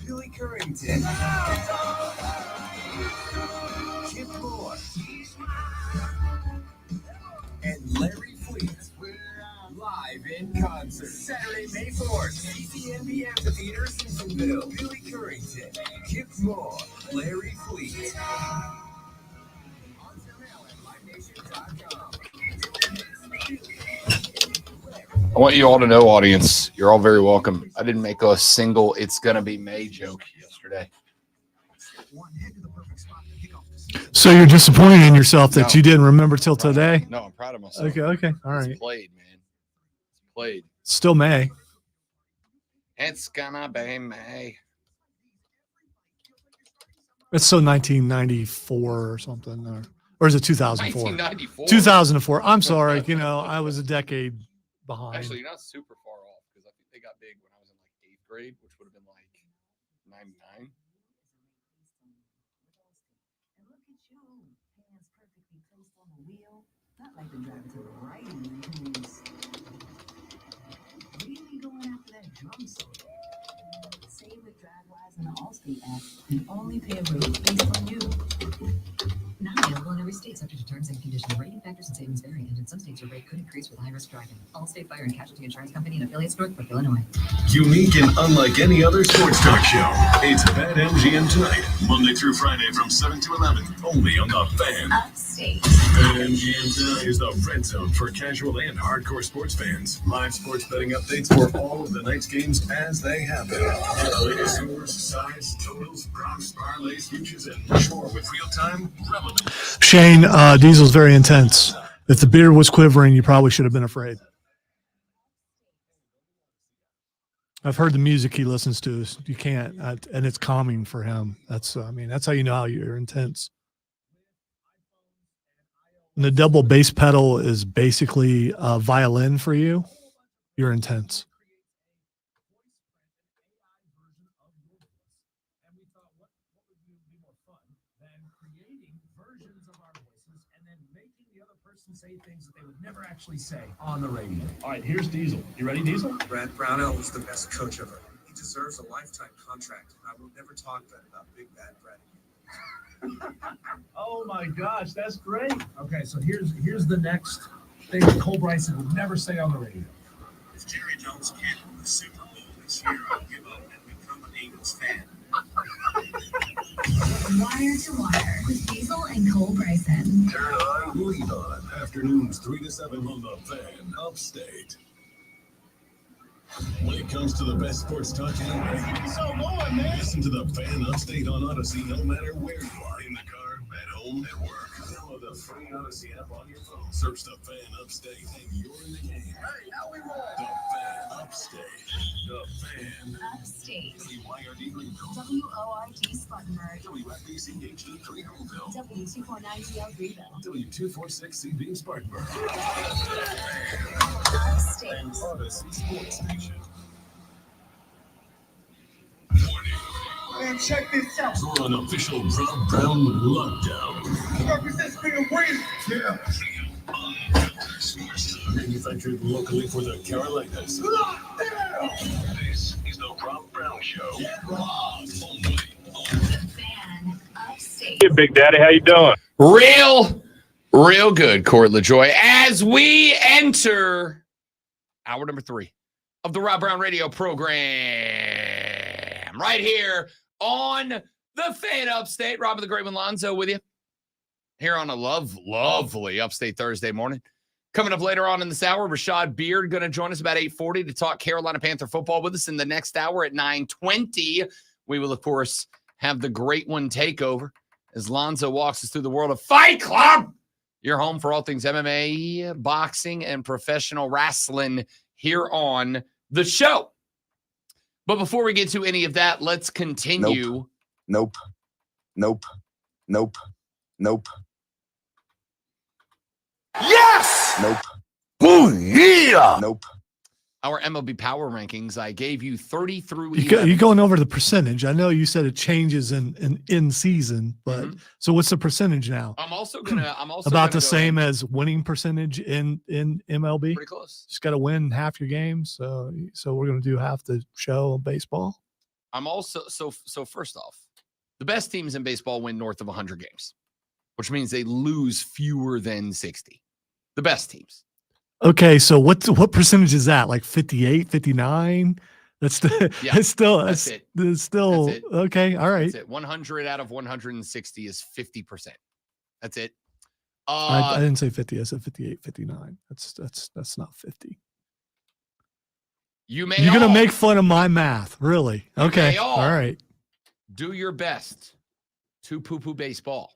Billy Currington. Kip Moore. And Larry Fleet. Live in concert. Saturday, May 4th. CCNB Amphitheater, Simpsonville. Billy Currington. Kip Moore. Larry Fleet. On sale at livenation.com. I want you all to know, audience, you're all very welcome. I didn't make a single "It's Gonna Be May" joke yesterday. So you're disappointed in yourself that you didn't remember till today? No, I'm proud of myself. Okay, all right. It's played, man. It's played. Still May. It's gonna be May. It's so 1994 or something, or is it 2004? 1994. 2004. I'm sorry. I was a decade behind. Actually, you're not super far off because I think they got big when I was in like 8th grade, which would have been like 99. Not like the driver to the right who's really going after that drum solo. Save with DriveWise and the Allstate app and only pay a rate based on you. Now available in every state, subject to terms and conditions. Rating factors and savings vary, and in some states your rate could increase with high-risk driving. Allstate Fire and Casualty Insurance Company and affiliates, Northbrook, Illinois. Unique and unlike any other sports talk show. It's Bet MGM Tonight, Monday through Friday from 7 to 11, only on The Fan. Upstate. Bet MGM Tonight is the red zone for casual and hardcore sports fans. Live sports betting updates for all of the night's games as they happen. The latest scores, sides, totals, props, parlays, futures, and more with real-time relevant. Shane, Diesel's very intense. If the beard was quivering, you probably should have been afraid. I've heard the music he listens to. You can't, and it's calming for him. That's how you know how you're intense. And the double bass pedal is basically a violin for you. You're intense. Say things that they would never actually say on the radio. All right, here's Diesel. You ready, Diesel? Brad Brownell was the best coach ever. He deserves a lifetime contract. I will never talk bad about Big Bad Brad. Oh my gosh, that's great. Okay, so here's the next thing that Cole Bryson would never say on the radio. If Jerry Jones can't win the Super Bowl this year, I'll give up and become an Eagles fan. Wire to Wire with Diesel and Cole Bryson. Turn on, lead on. Afternoons 3 to 7 on The Fan, Upstate. When it comes to the best sports talk anywhere, listen to The Fan Upstate on Odyssey no matter where you are. In the car, at home, at work. Follow The the free Odyssey app on your phone. Search The Fan Upstate and you're in the game. Hey, how we roll? The Fan Upstate. The Fan. Upstate. WYRD Greenville. WORD Spartanburg. WFBC HD3 Greenville. W249TL Greenville. W246CB Spartanburg. Upstate. And Odyssey Sports Station. Man, check this out. You're on official Rob Brown lockdown. Represents being raised. Yeah. Manufactured locally for the Carolinas. Lockdown. This is the Rob Brown Show. Get Rob. Only on The Fan. Upstate. Hey, Big Daddy, how you doing? Real good, Court LaJoy. As we enter hour number 3 of the Rob Brown Radio program, right here on the Fan Upstate. Rob of the Great One, Lonzo with you here on a lovely Upstate Thursday morning. Coming up later on in this hour, Rashad Beard going to join us about 8:40 to talk Carolina Panther football with us in the next hour at 9:20. We will, of course, have the Great One takeover as Lonzo walks us through the world of Fight Club. Your home for all things MMA, boxing, and professional wrestling here on the show. But before we get to any of that, let's continue. Nope. Yes! Nope. Oh, yeah! Nope. Our MLB Power Rankings, I gave you 30 through You're 11. going over the percentage. I know you said it changes in season, but so what's the percentage now? I'm also About gonna the go same as winning percentage in MLB. pretty close. Just got to win half your games. So we're going to do half the show of baseball. I'm also so first off, the best teams in baseball win north of 100 games, which means they lose fewer than 60. The best teams. Okay, so what percentage is that? Like 58, 59? That's the Yeah, it's still that's it's, it. it's still That's it. okay. All right. That's it. 100 out of 160 is 50%. That's it. I didn't say 50. I said 58, 59. That's not 50. You're You're gonna make fun of my math, really? Okay. may all. All right. Do your best to poo-poo baseball.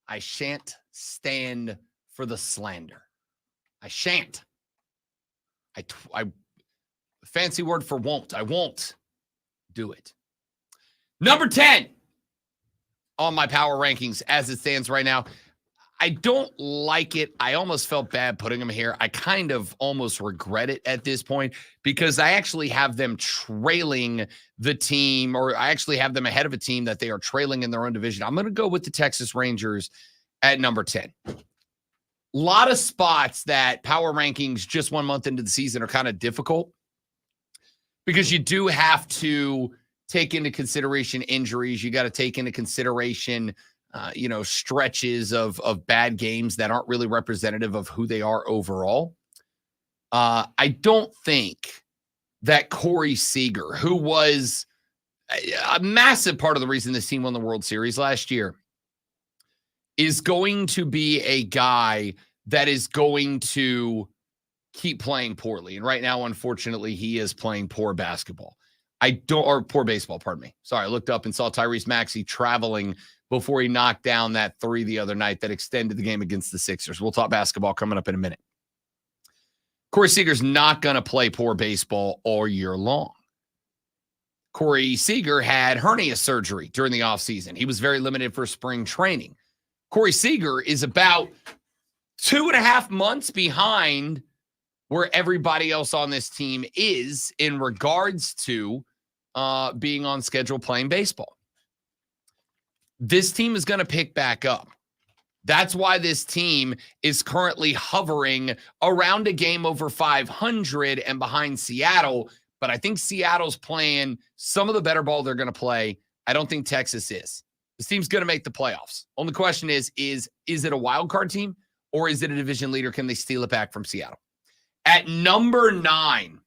I shan't stand for the slander. I shan't. I fancy word for won't. I won't do it. Number 10 on my power rankings as it stands right now. I don't like it. I almost felt bad putting them here. I kind of almost regret it at this point because I actually have them trailing the team, or I actually have them ahead of a team that they are trailing in their own division. I'm going to go with the Texas Rangers at number 10. A lot of spots that power rankings just 1 month into the season are kind of difficult because you do have to take into consideration injuries. You got to take into consideration stretches of bad games that aren't really representative of who they are overall. I don't think that Corey Seager, who was a massive part of the reason this team won the World Series last year, is going to be a guy that is going to keep playing poorly. And right now, unfortunately, he is playing poor basketball. Poor baseball, pardon me. Sorry, I looked up and saw Tyrese Maxey traveling before he knocked down that 3 the other night that extended the game against the Sixers. We'll talk basketball coming up in a minute. Corey Seager's not going to play poor baseball all year long. Corey Seager had hernia surgery during the offseason. He was very limited for spring training. Corey Seager is about 2.5 months behind where everybody else on this team is in regards to being on schedule playing baseball. This team is going to pick back up. That's why this team is currently hovering around a game over 500 and behind Seattle. But I think Seattle's playing some of the better ball they're going to play. I don't think Texas is. This team's going to make the playoffs. Only question is it a wild card team or is it a division leader? Can they steal it back from Seattle? At number 9,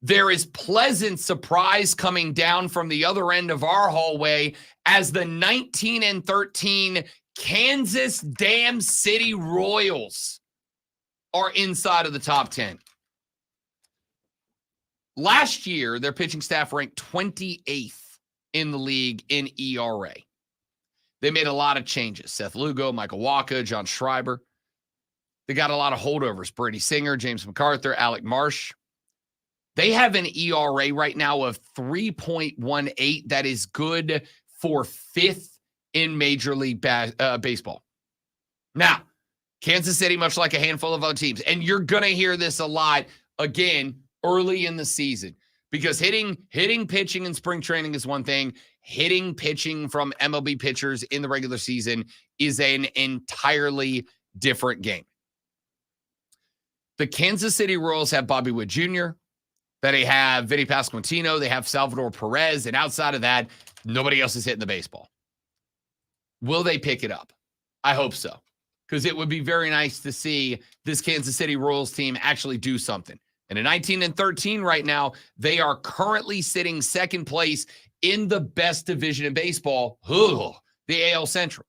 there is pleasant surprise coming down from the other end of our hallway as the 19-13 Kansas Dam City Royals are inside of the top 10. Last year, their pitching staff ranked 28th in the league in ERA. They made a lot of changes. Seth Lugo, Michael Walker, John Schreiber. They got a lot of holdovers. Brady Singer, James MacArthur, Alec Marsh. They have an ERA right now of 3.18. That is good for 5th in Major League Baseball. Now, Kansas City, much like a handful of other teams, and you're going to hear this a lot again early in the season, because hitting pitching in spring training is one thing. Hitting pitching from MLB pitchers in the regular season is an entirely different game. The Kansas City Royals have Bobby Witt Jr., they have Vinny Pasquantino, they have Salvador Perez, and outside of that, nobody else is hitting the baseball. Will they pick it up? I hope so, because it would be very nice to see this Kansas City Royals team actually do something. And at 19-13 right now, they are currently sitting second place in the best division in baseball, the AL Central.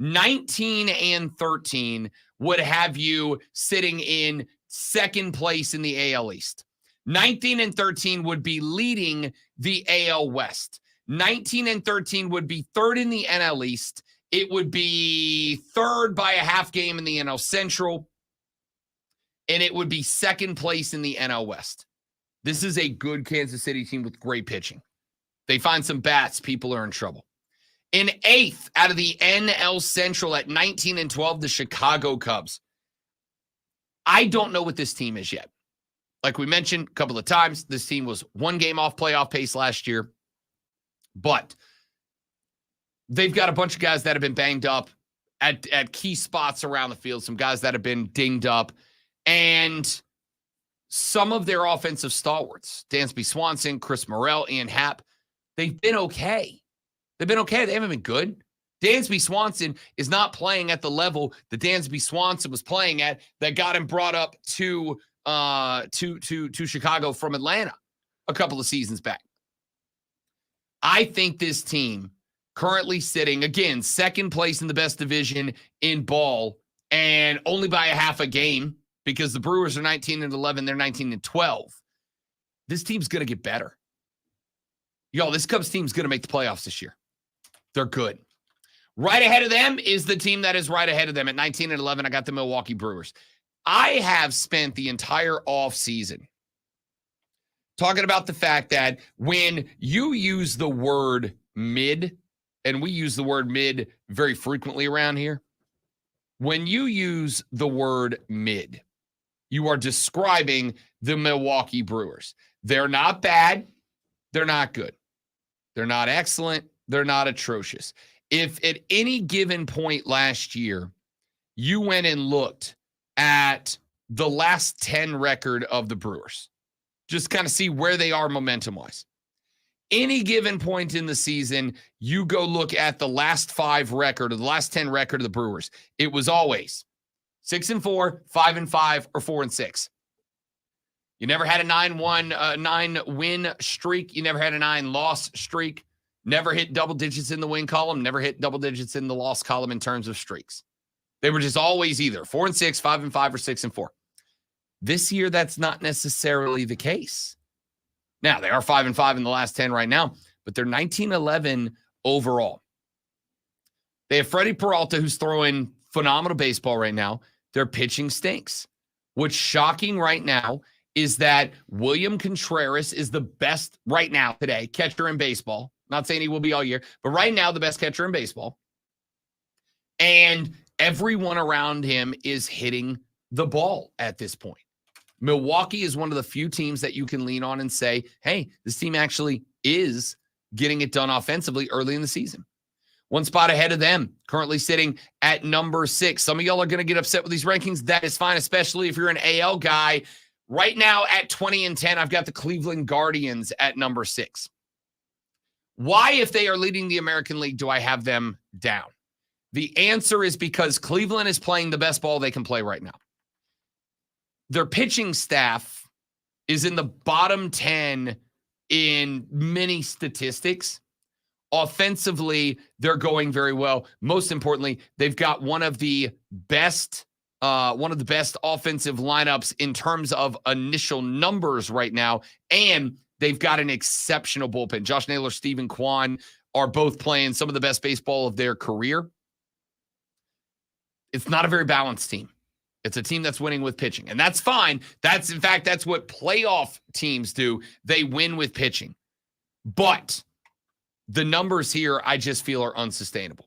19-13 would have you sitting in second place in the AL East. 19-13 would be leading the AL West. 19-13 would be third in the NL East. It would be third by a half game in the NL Central. And it would be second place in the NL West. This is a good Kansas City team with great pitching. They find some bats, people are in trouble. In 8th out of the NL Central at 19-12, the Chicago Cubs. I don't know what this team is yet. Like we mentioned a couple of times, this team was one game off playoff pace last year. But they've got a bunch of guys that have been banged up at key spots around the field, some guys that have been dinged up, and some of their offensive stalwarts, Dansby Swanson, Chris Morrell, Ian Happ, they've been okay. They've been okay. They haven't been good. Dansby Swanson is not playing at the level that Dansby Swanson was playing at that got him brought up to Chicago from Atlanta a couple of seasons back. I think this team currently sitting, again, second place in the best division in ball, and only by a half a game, because the Brewers are 19-11, they're 19-12. This team's going to get better. Y'all, this Cubs team's going to make the playoffs this year. They're good. Right ahead of them is the team that is right ahead of them at 19-11. I got the Milwaukee Brewers. I have spent the entire offseason talking about the fact that when you use the word mid, and we use the word mid very frequently around here, when you use the word mid, you are describing the Milwaukee Brewers. They're not bad. They're not good. They're not excellent. They're not atrocious. If at any given point last year, you went and looked at the last 10 record of the Brewers, just kind of see where they are momentum-wise. Any given point in the season, you go look at the last 5 record or the last 10 record of the Brewers. It was always 6-4, 5-5, or 4-6. You never had a 9-win streak. You never had a 9-loss streak. Never hit double digits in the win column. Never hit double digits in the loss column in terms of streaks. They were just always either 4-6, 5-5, or 6-4. This year, that's not necessarily the case. Now, they are 5-5 in the last 10 right now, but they're 19-11 overall. They have Freddie Peralta, who's throwing phenomenal baseball right now. Their pitching stinks. What's shocking right now is that William Contreras is the best right now today catcher in baseball. Not saying he will be all year, but right now the best catcher in baseball. And everyone around him is hitting the ball at this point. Milwaukee is one of the few teams that you can lean on and say, hey, this team actually is getting it done offensively early in the season. One spot ahead of them, currently sitting at number 6. Some of y'all are going to get upset with these rankings. That is fine, especially if you're an AL guy. Right now at 20-10, I've got the Cleveland Guardians at number 6. Why, if they are leading the American League, do I have them down? The answer is because Cleveland is playing the best ball they can play right now. Their pitching staff is in the bottom 10 in many statistics. Offensively, they're going very well. Most importantly, they've got one of the best offensive lineups in terms of initial numbers right now, and they've got an exceptional bullpen. Josh Naylor, Stephen Kwan are both playing some of the best baseball of their career. It's not a very balanced team. It's a team that's winning with pitching, and that's fine. That's what playoff teams do. They win with pitching. But the numbers here, I just feel, are unsustainable.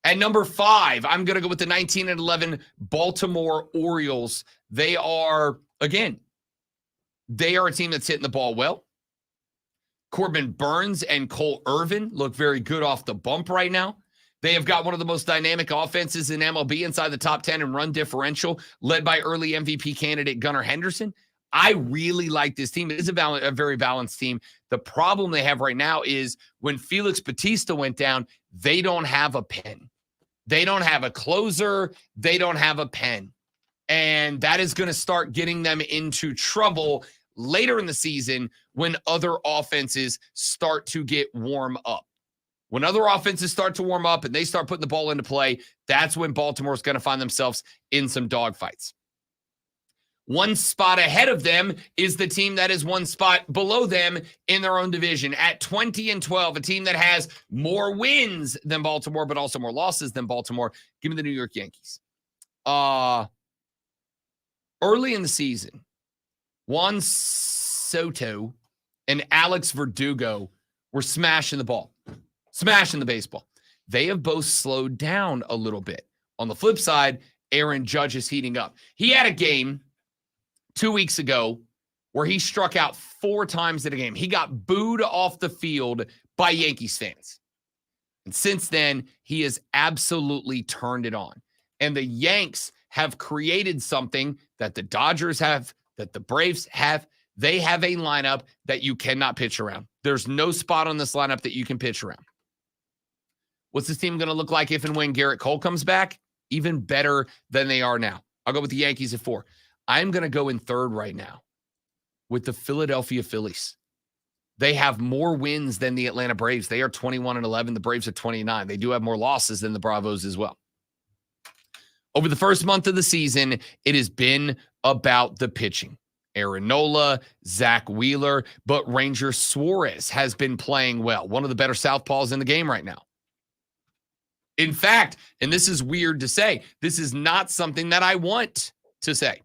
At number 5, I'm going to go with the 19-11 Baltimore Orioles. They are a team that's hitting the ball well. Corbin Burns and Cole Irvin look very good off the bump right now. They have got one of the most dynamic offenses in MLB inside the top 10 in run differential, led by early MVP candidate Gunnar Henderson. I really like this team. It is a very balanced team. The problem they have right now is when Felix Bautista went down, they don't have a pen. They don't have a closer. They don't have a pen. And that is going to start getting them into trouble later in the season when other offenses start to get warm up. When other offenses start to warm up and they start putting the ball into play, that's when Baltimore's going to find themselves in some dogfights. One spot ahead of them is the team that is one spot below them in their own division at 20-12, a team that has more wins than Baltimore, but also more losses than Baltimore. Give me the New York Yankees. Early in the season, Juan Soto and Alex Verdugo were smashing the ball. Smashing the baseball. They have both slowed down a little bit. On the flip side, Aaron Judge is heating up. He had a game 2 weeks ago where he struck out 4 times in a game. He got booed off the field by Yankees fans. And since then, he has absolutely turned it on. And the Yanks have created something that the Dodgers have, that the Braves have. They have a lineup that you cannot pitch around. There's no spot on this lineup that you can pitch around. What's this team going to look like if and when Garrett Cole comes back? Even better than they are now. I'll go with the Yankees at 4. I'm going to go in 3rd right now with the Philadelphia Phillies. They have more wins than the Atlanta Braves. They are 21-11. The Braves are 29. They do have more losses than the Bravos as well. Over the first month of the season, it has been about the pitching. Aaron Nola, Zach Wheeler, but Ranger Suarez has been playing well. One of the better southpaws in the game right now. In fact, and this is weird to say, this is not something that I want to say.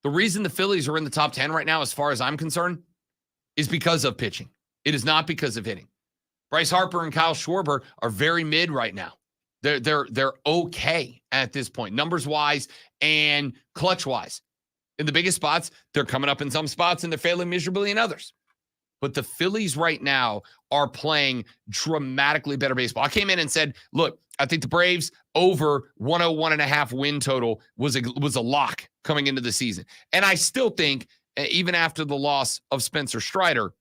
The reason the Phillies are in the top 10 right now, as far as I'm concerned, is because of pitching. It is not because of hitting. Bryce Harper and Kyle Schwarber are very mid right now. They're okay at this point, numbers-wise and clutch-wise. In the biggest spots, they're coming up in some spots and they're failing miserably in others. But the Phillies right now are playing dramatically better baseball. I came in and said, look, I think the Braves over 101.5 win total was a lock coming into the season. And I still think, even after the loss of Spencer Strider,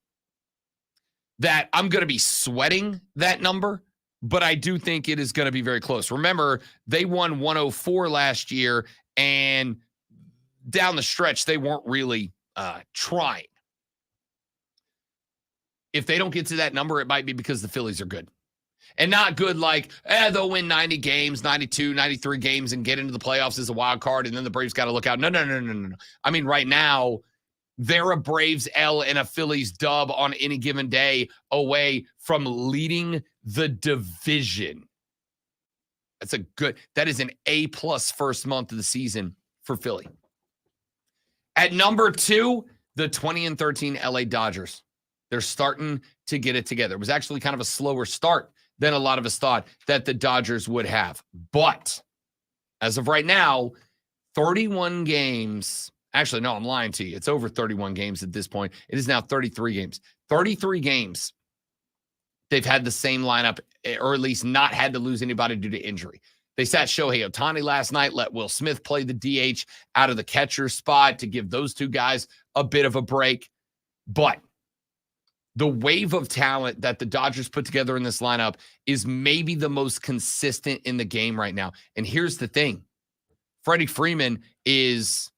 that I'm going to be sweating that number, but I do think it is going to be very close. Remember, they won 104 last year, and down the stretch, they weren't really trying. If they don't get to that number, it might be because the Phillies are good. And not good like, they'll win 90 games, 92, 93 games, and get into the playoffs as a wild card, and then the Braves got to look out. No. I mean, right now, they're a Braves L and a Phillies dub on any given day away from leading the division. That is an A+ first month of the season for Philly. At number 2, the 20-13 LA Dodgers. They're starting to get it together. It was actually kind of a slower start than a lot of us thought that the Dodgers would have. But as of right now, 31 games. Actually, no, I'm lying to you. It's over 31 games at this point. It is now 33 games. 33 games they've had the same lineup, or at least not had to lose anybody due to injury. They sat Shohei Ohtani last night, let Will Smith play the DH out of the catcher spot to give those two guys a bit of a break. But the wave of talent that the Dodgers put together in this lineup is maybe the most consistent in the game right now. And here's the thing. Freddie Freeman is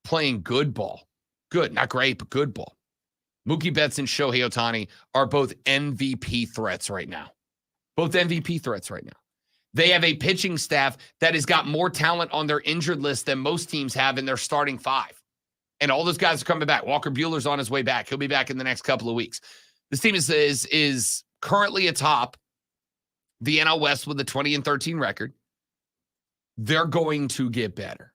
playing good ball. Good, not great, but good ball. Mookie Betts and Shohei Ohtani are both MVP threats right now. Both MVP threats right now. They have a pitching staff that has got more talent on their injured list than most teams have in their starting 5. And all those guys are coming back. Walker Buehler's on his way back. He'll be back in the next couple of weeks. This team is currently atop the NL West with a 20-13 record. They're going to get better.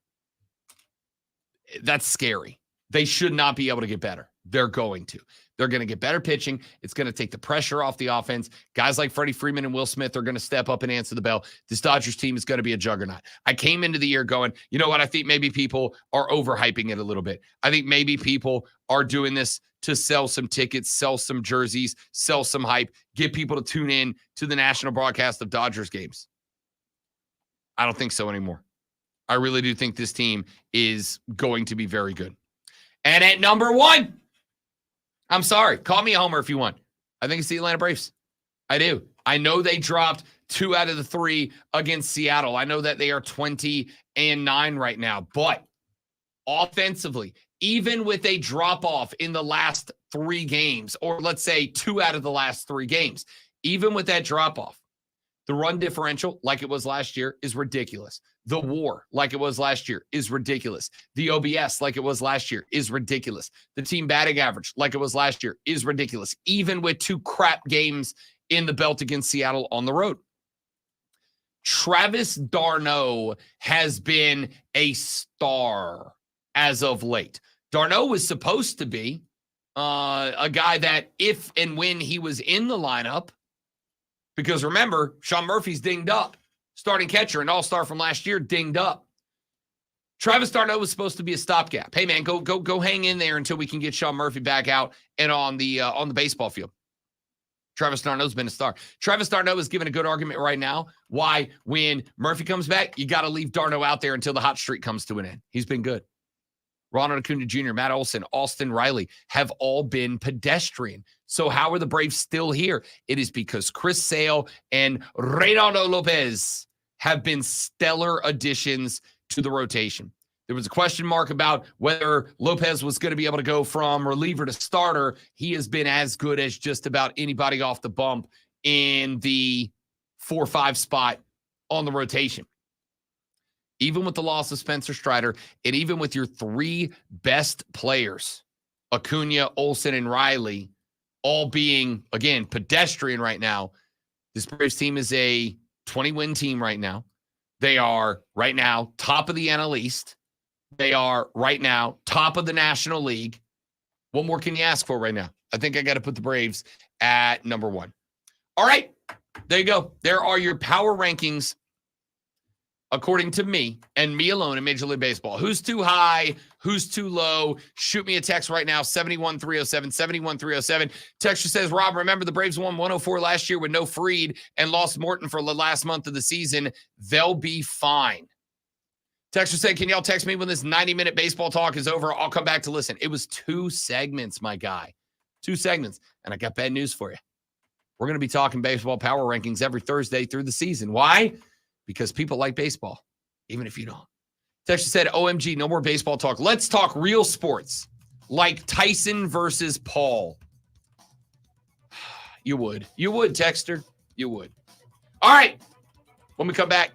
That's scary. They should not be able to get better. They're going to. They're going to get better pitching. It's going to take the pressure off the offense. Guys like Freddie Freeman and Will Smith are going to step up and answer the bell. This Dodgers team is going to be a juggernaut. I came into the year going, you know what? I think maybe people are overhyping it a little bit. I think maybe people are doing this to sell some tickets, sell some jerseys, sell some hype, get people to tune in to the national broadcast of Dodgers games. I don't think so anymore. I really do think this team is going to be very good. And at number 1, I'm sorry, call me a homer if you want. I think it's the Atlanta Braves. I do. I know they dropped 2 out of the 3 against Seattle. I know that they are 20-9 right now. But offensively, even with a drop-off in the last 3 games, or let's say 2 out of the last 3 games, even with that drop-off, the run differential, like it was last year, is ridiculous. The WAR, like it was last year, is ridiculous. The OBS, like it was last year, is ridiculous. The team batting average, like it was last year, is ridiculous, even with 2 crap games in the belt against Seattle on the road. Travis d'Arnaud has been a star as of late. d'Arnaud was supposed to be a guy that if and when he was in the lineup, because remember, Sean Murphy's dinged up. Starting catcher, an all-star from last year, dinged up. Travis d'Arnaud was supposed to be a stopgap. Hey, man, go hang in there until we can get Sean Murphy back out and on the baseball field. Travis d'Arnaud's been a star. Travis d'Arnaud is giving a good argument right now why when Murphy comes back, you got to leave d'Arnaud out there until the hot streak comes to an end. He's been good. Ronald Acuna Jr., Matt Olson, Austin Riley have all been pedestrian. So how are the Braves still here? It is because Chris Sale and Reynaldo Lopez have been stellar additions to the rotation. There was a question mark about whether Lopez was going to be able to go from reliever to starter. He has been as good as just about anybody off the bump in the 4-5 spot on the rotation. Even with the loss of Spencer Strider, and even with your 3 best players, Acuna, Olsen, and Riley, all being, again, pedestrian right now, this Braves team is a 20-win team right now. They are, right now, top of the NL East. They are, right now, top of the National League. What more can you ask for right now? I think I got to put the Braves at number 1. All right, there you go. There are your power rankings according to me and me alone in Major League Baseball. Who's too high? Who's too low? Shoot me a text right now, 71307, 71307. Texture says, Rob, remember the Braves won 104 last year with no Fried and lost Morton for the last month of the season. They'll be fine. Texture said, can y'all text me when this 90-minute baseball talk is over? I'll come back to listen. It was 2 segments, my guy. 2 segments. And I got bad news for you. We're going to be talking baseball power rankings every Thursday through the season. Why? Because people like baseball, even if you don't. Texture said, OMG, no more baseball talk. Let's talk real sports, like Tyson versus Paul. You would. You would, Texter. You would. All right. When we come back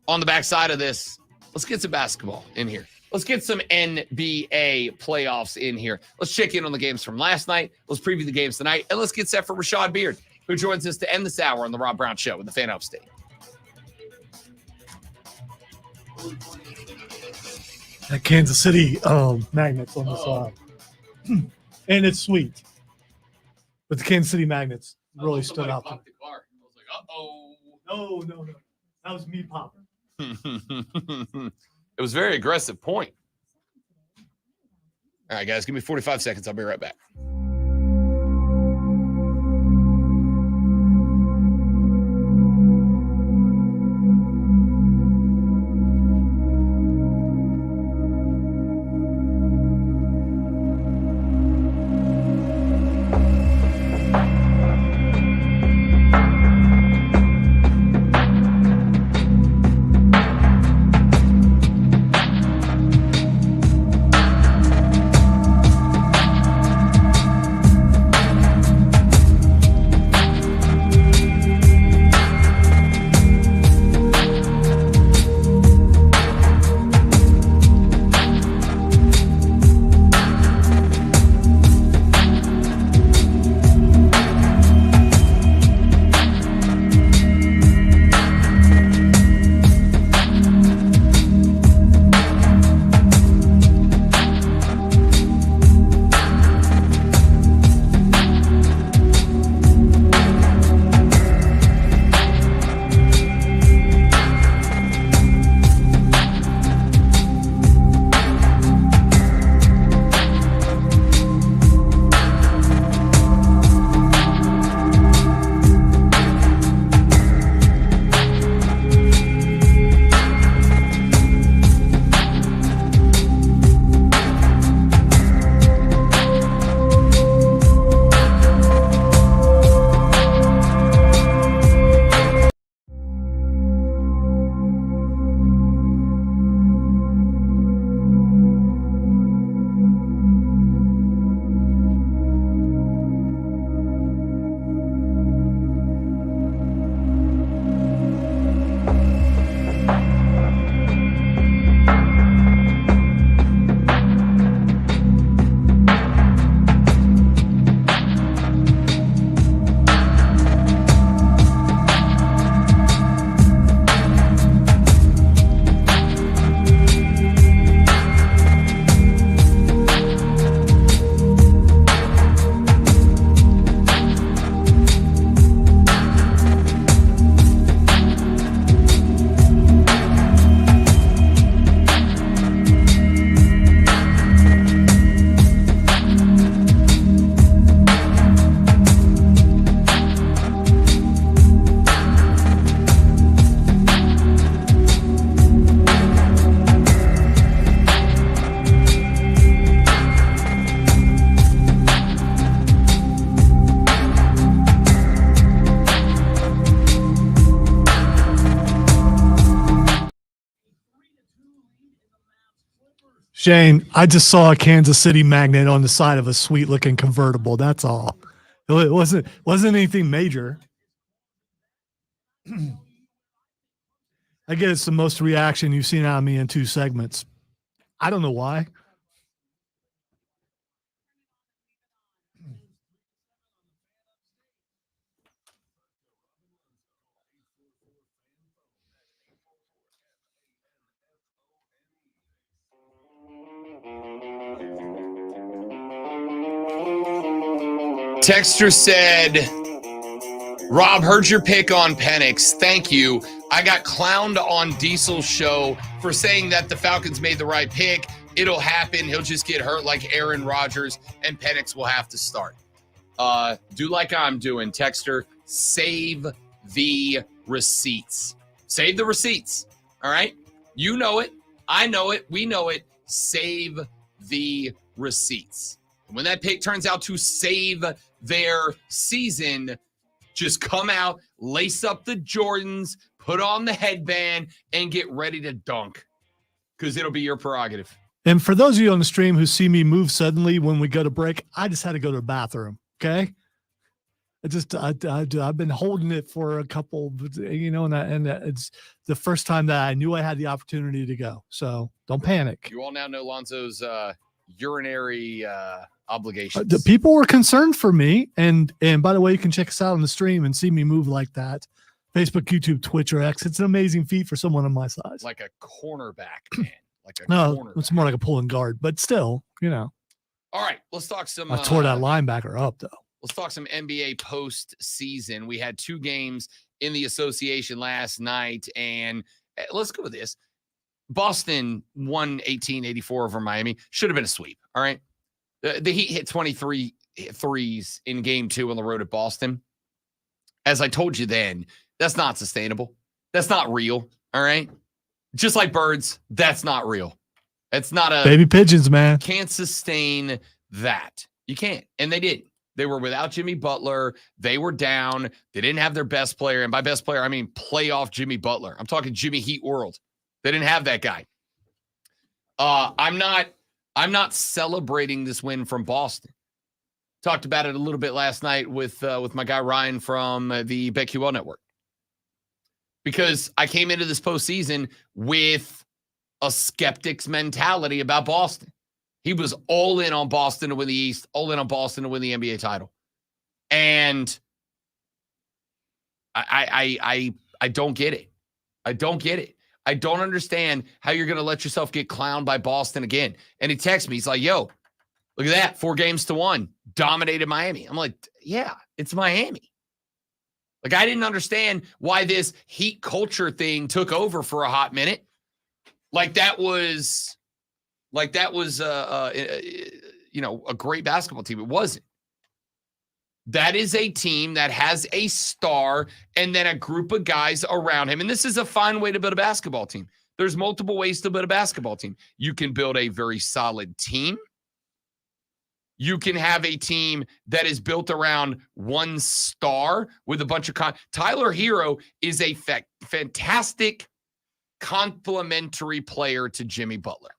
on the backside of this, let's get some basketball in here. Let's get some NBA playoffs in here. Let's check in on the games from last night. Let's preview the games tonight. And let's get set for Rashad Beard, who joins us to end this hour on the Rob Brown Show with the Fan Upstate. That Kansas City Magnets on the side. And it's sweet. But the Kansas City Magnets really stood out. The car. I was like, uh-oh. No. That was me popping. It was a very aggressive point. All right, guys, give me 45 seconds. I'll be right back. Shane, I just saw a Kansas City magnet on the side of a sweet-looking convertible. That's all. It wasn't anything major. I get it's the most reaction you've seen out of me in 2 segments. I don't know why. Texter said, Rob, heard your pick on Penix. Thank you. I got clowned on Diesel's show for saying that the Falcons made the right pick. It'll happen. He'll just get hurt like Aaron Rodgers, and Penix will have to start. Do like I'm doing, Texter. Save the receipts. Save the receipts. All right? You know it. I know it. We know it. Save the receipts. And when that pick turns out to save their season, just come out, lace up the Jordans, put on the headband, and get ready to dunk, because it'll be your prerogative. And for those of you on the stream who see me move suddenly when we go to break, I just had to go to the bathroom. Okay. I've been holding it for a couple, and it's the first time that I knew I had the opportunity to go. So don't panic. You all now know Lonzo's urinary obligations. The people were concerned for me. And by the way, you can check us out on the stream and see me move like that. Facebook, YouTube, Twitch, or X. It's an amazing feat for someone of my size. Like a cornerback, man. No, it's more like a pulling guard, but still, All right, let's talk some. I tore that linebacker up, though. Let's talk some NBA postseason. We had 2 games in the association last night, and let's go with this. Boston won 18-84 over Miami. Should have been a sweep, all right? The Heat hit 23 threes in game 2 on the road at Boston. As I told you then, that's not sustainable. That's not real, all right? Just like birds, that's not real. It's not a... Baby pigeons, man. Can't sustain that. You can't. And they didn't. They were without Jimmy Butler. They were down. They didn't have their best player. And by best player, I mean playoff Jimmy Butler. I'm talking Jimmy Heat World. They didn't have that guy. I'm not celebrating this win from Boston. Talked about it a little bit last night with my guy Ryan from the BetQL Network. Because I came into this postseason with a skeptic's mentality about Boston. He was all in on Boston to win the East, all in on Boston to win the NBA title. And I don't get it. I don't get it. I don't understand how you're going to let yourself get clowned by Boston again. And he texts me. He's like, yo, look at that. 4-1. Dominated Miami. I'm like, yeah, it's Miami. Like, I didn't understand why this Heat culture thing took over for a hot minute. That was a great basketball team. It wasn't. That is a team that has a star and then a group of guys around him. And this is a fine way to build a basketball team. There's multiple ways to build a basketball team. You can build a very solid team. You can have a team that is built around one star with a bunch of Tyler Hero is a fantastic complementary player to Jimmy Butler.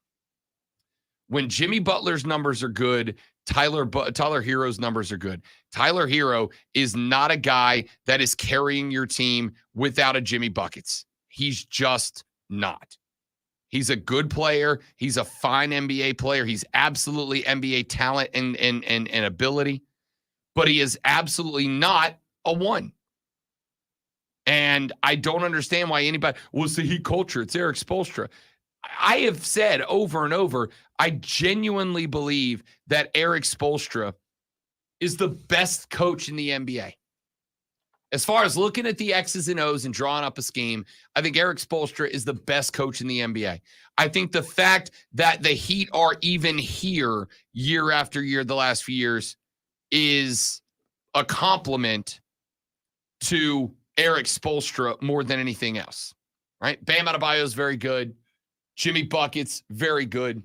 When Jimmy Butler's numbers are good, Tyler Hero's numbers are good. Tyler Hero is not a guy that is carrying your team without a Jimmy Buckets. He's just not. He's a good player. He's a fine NBA player. He's absolutely NBA talent and ability, but he is absolutely not a 1. And I don't understand why anybody, it's the Heat culture. It's Eric Spoelstra. I have said over and over, I genuinely believe that Eric Spoelstra is the best coach in the NBA. As far as looking at the X's and O's and drawing up a scheme, I think Eric Spoelstra is the best coach in the NBA. I think the fact that the Heat are even here year after year the last few years is a compliment to Eric Spoelstra more than anything else, right? Bam Adebayo is very good. Jimmy Buckets, very good.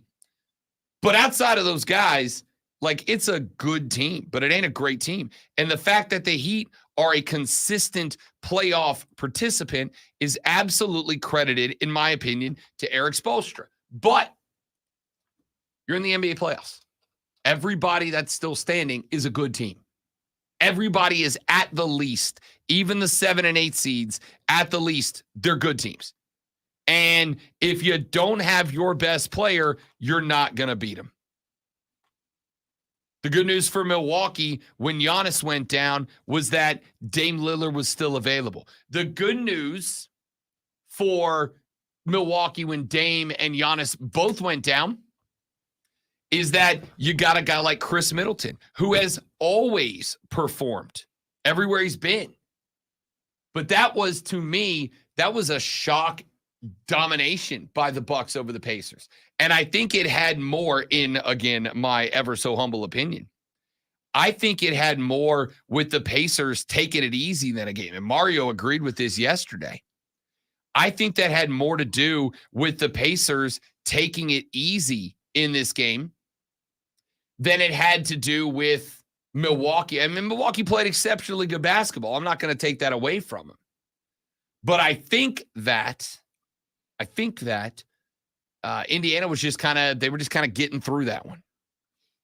But outside of those guys, it's a good team, but it ain't a great team. And the fact that the Heat are a consistent playoff participant is absolutely credited, in my opinion, to Eric Spoelstra. But You're in the NBA playoffs. Everybody that's still standing is a good team. Everybody is at the least, even the 7 and 8 seeds, at the least, they're good teams. And if you don't have your best player, you're not going to beat them. The good news for Milwaukee when Giannis went down was that Dame Lillard was still available. The good news for Milwaukee when Dame and Giannis both went down is that you got a guy like Chris Middleton, who has always performed everywhere he's been. But that was, to me, that was a shock domination by the Bucks over the Pacers. And I think it had more, in, again, my ever so humble opinion, I think it had more with the Pacers taking it easy than a game. And Mario agreed with this yesterday. I think that had more to do with the Pacers taking it easy in this game than it had to do with Milwaukee. I mean, Milwaukee played exceptionally good basketball. I'm not going to take that away from them. But I think that Indiana was just they were just kind of getting through that one.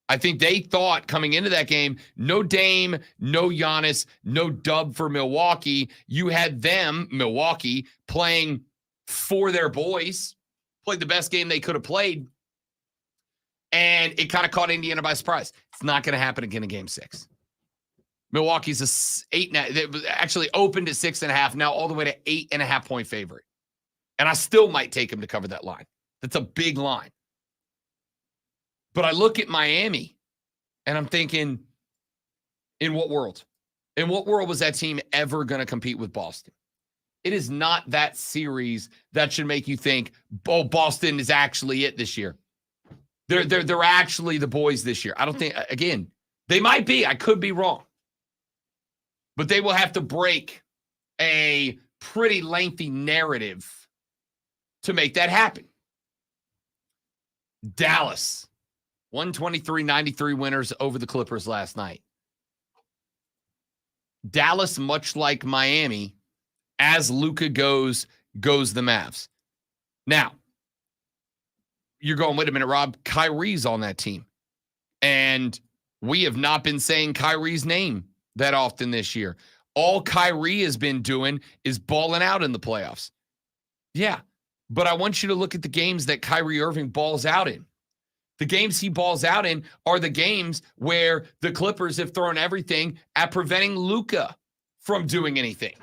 I think they thought coming into that game, no Dame, no Giannis, no dub for Milwaukee. You had them, Milwaukee, playing for their boys, played the best game they could have played. And it kind of caught Indiana by surprise. It's not going to happen again in Game 6. Milwaukee's it was actually opened at 6.5, now all the way to 8.5 point favorite. And I still might take them to cover that line. That's a big line. But I look at Miami and I'm thinking, in what world? In what world was that team ever going to compete with Boston? It is not that series that should make you think, oh, Boston is actually it this year. They're actually the boys this year. I don't think, again, they might be. I could be wrong. But they will have to break a pretty lengthy narrative to make that happen. Dallas, 123-93 winners over the Clippers last night. Dallas, much like Miami, as Luka goes the Mavs. Now, you're going, wait a minute, Rob, Kyrie's on that team. And we have not been saying Kyrie's name that often this year. All Kyrie has been doing is balling out in the playoffs. Yeah, but I want you to look at the games that Kyrie Irving balls out in. The games he balls out in are the games where the Clippers have thrown everything at preventing Luka from doing anything.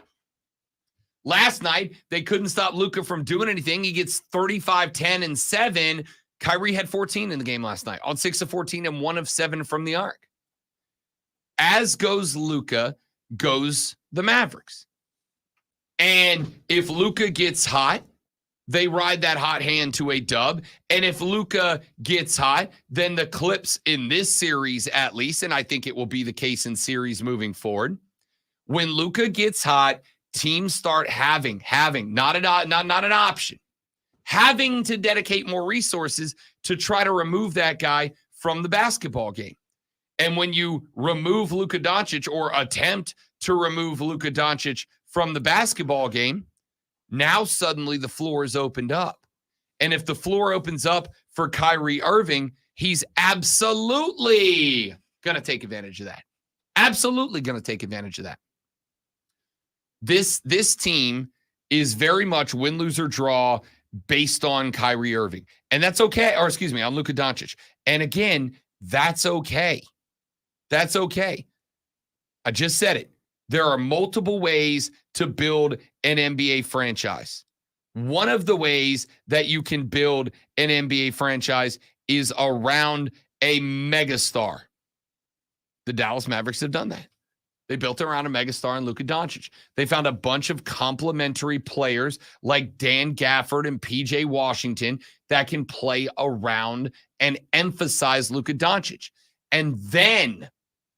Last night, they couldn't stop Luka from doing anything. He gets 35, 10, and 7. Kyrie had 14 in the game last night, on 6 of 14 and 1 of 7 from the arc. As goes Luka, goes the Mavericks. And if Luka gets hot, they ride that hot hand to a dub. And if Luka gets hot, then the Clips in this series at least, and I think it will be the case in series moving forward, when Luka gets hot, teams start having not an option, having to dedicate more resources to try to remove that guy from the basketball game. And when you remove Luka Doncic or attempt to remove Luka Doncic from the basketball game, now suddenly the floor is opened up. And if the floor opens up for Kyrie Irving, he's absolutely going to take advantage of that. Absolutely going to take advantage of that. This team is very much win, lose, or draw based on Kyrie Irving. And that's okay. Or excuse me, on Luka Doncic. And again, that's okay. That's okay. I just said it. There are multiple ways to build an NBA franchise. One of the ways that you can build an NBA franchise is around a megastar. The Dallas Mavericks have done that. They built around a megastar in Luka Doncic. They found a bunch of complementary players like Dan Gafford and PJ Washington that can play around and emphasize Luka Doncic. And then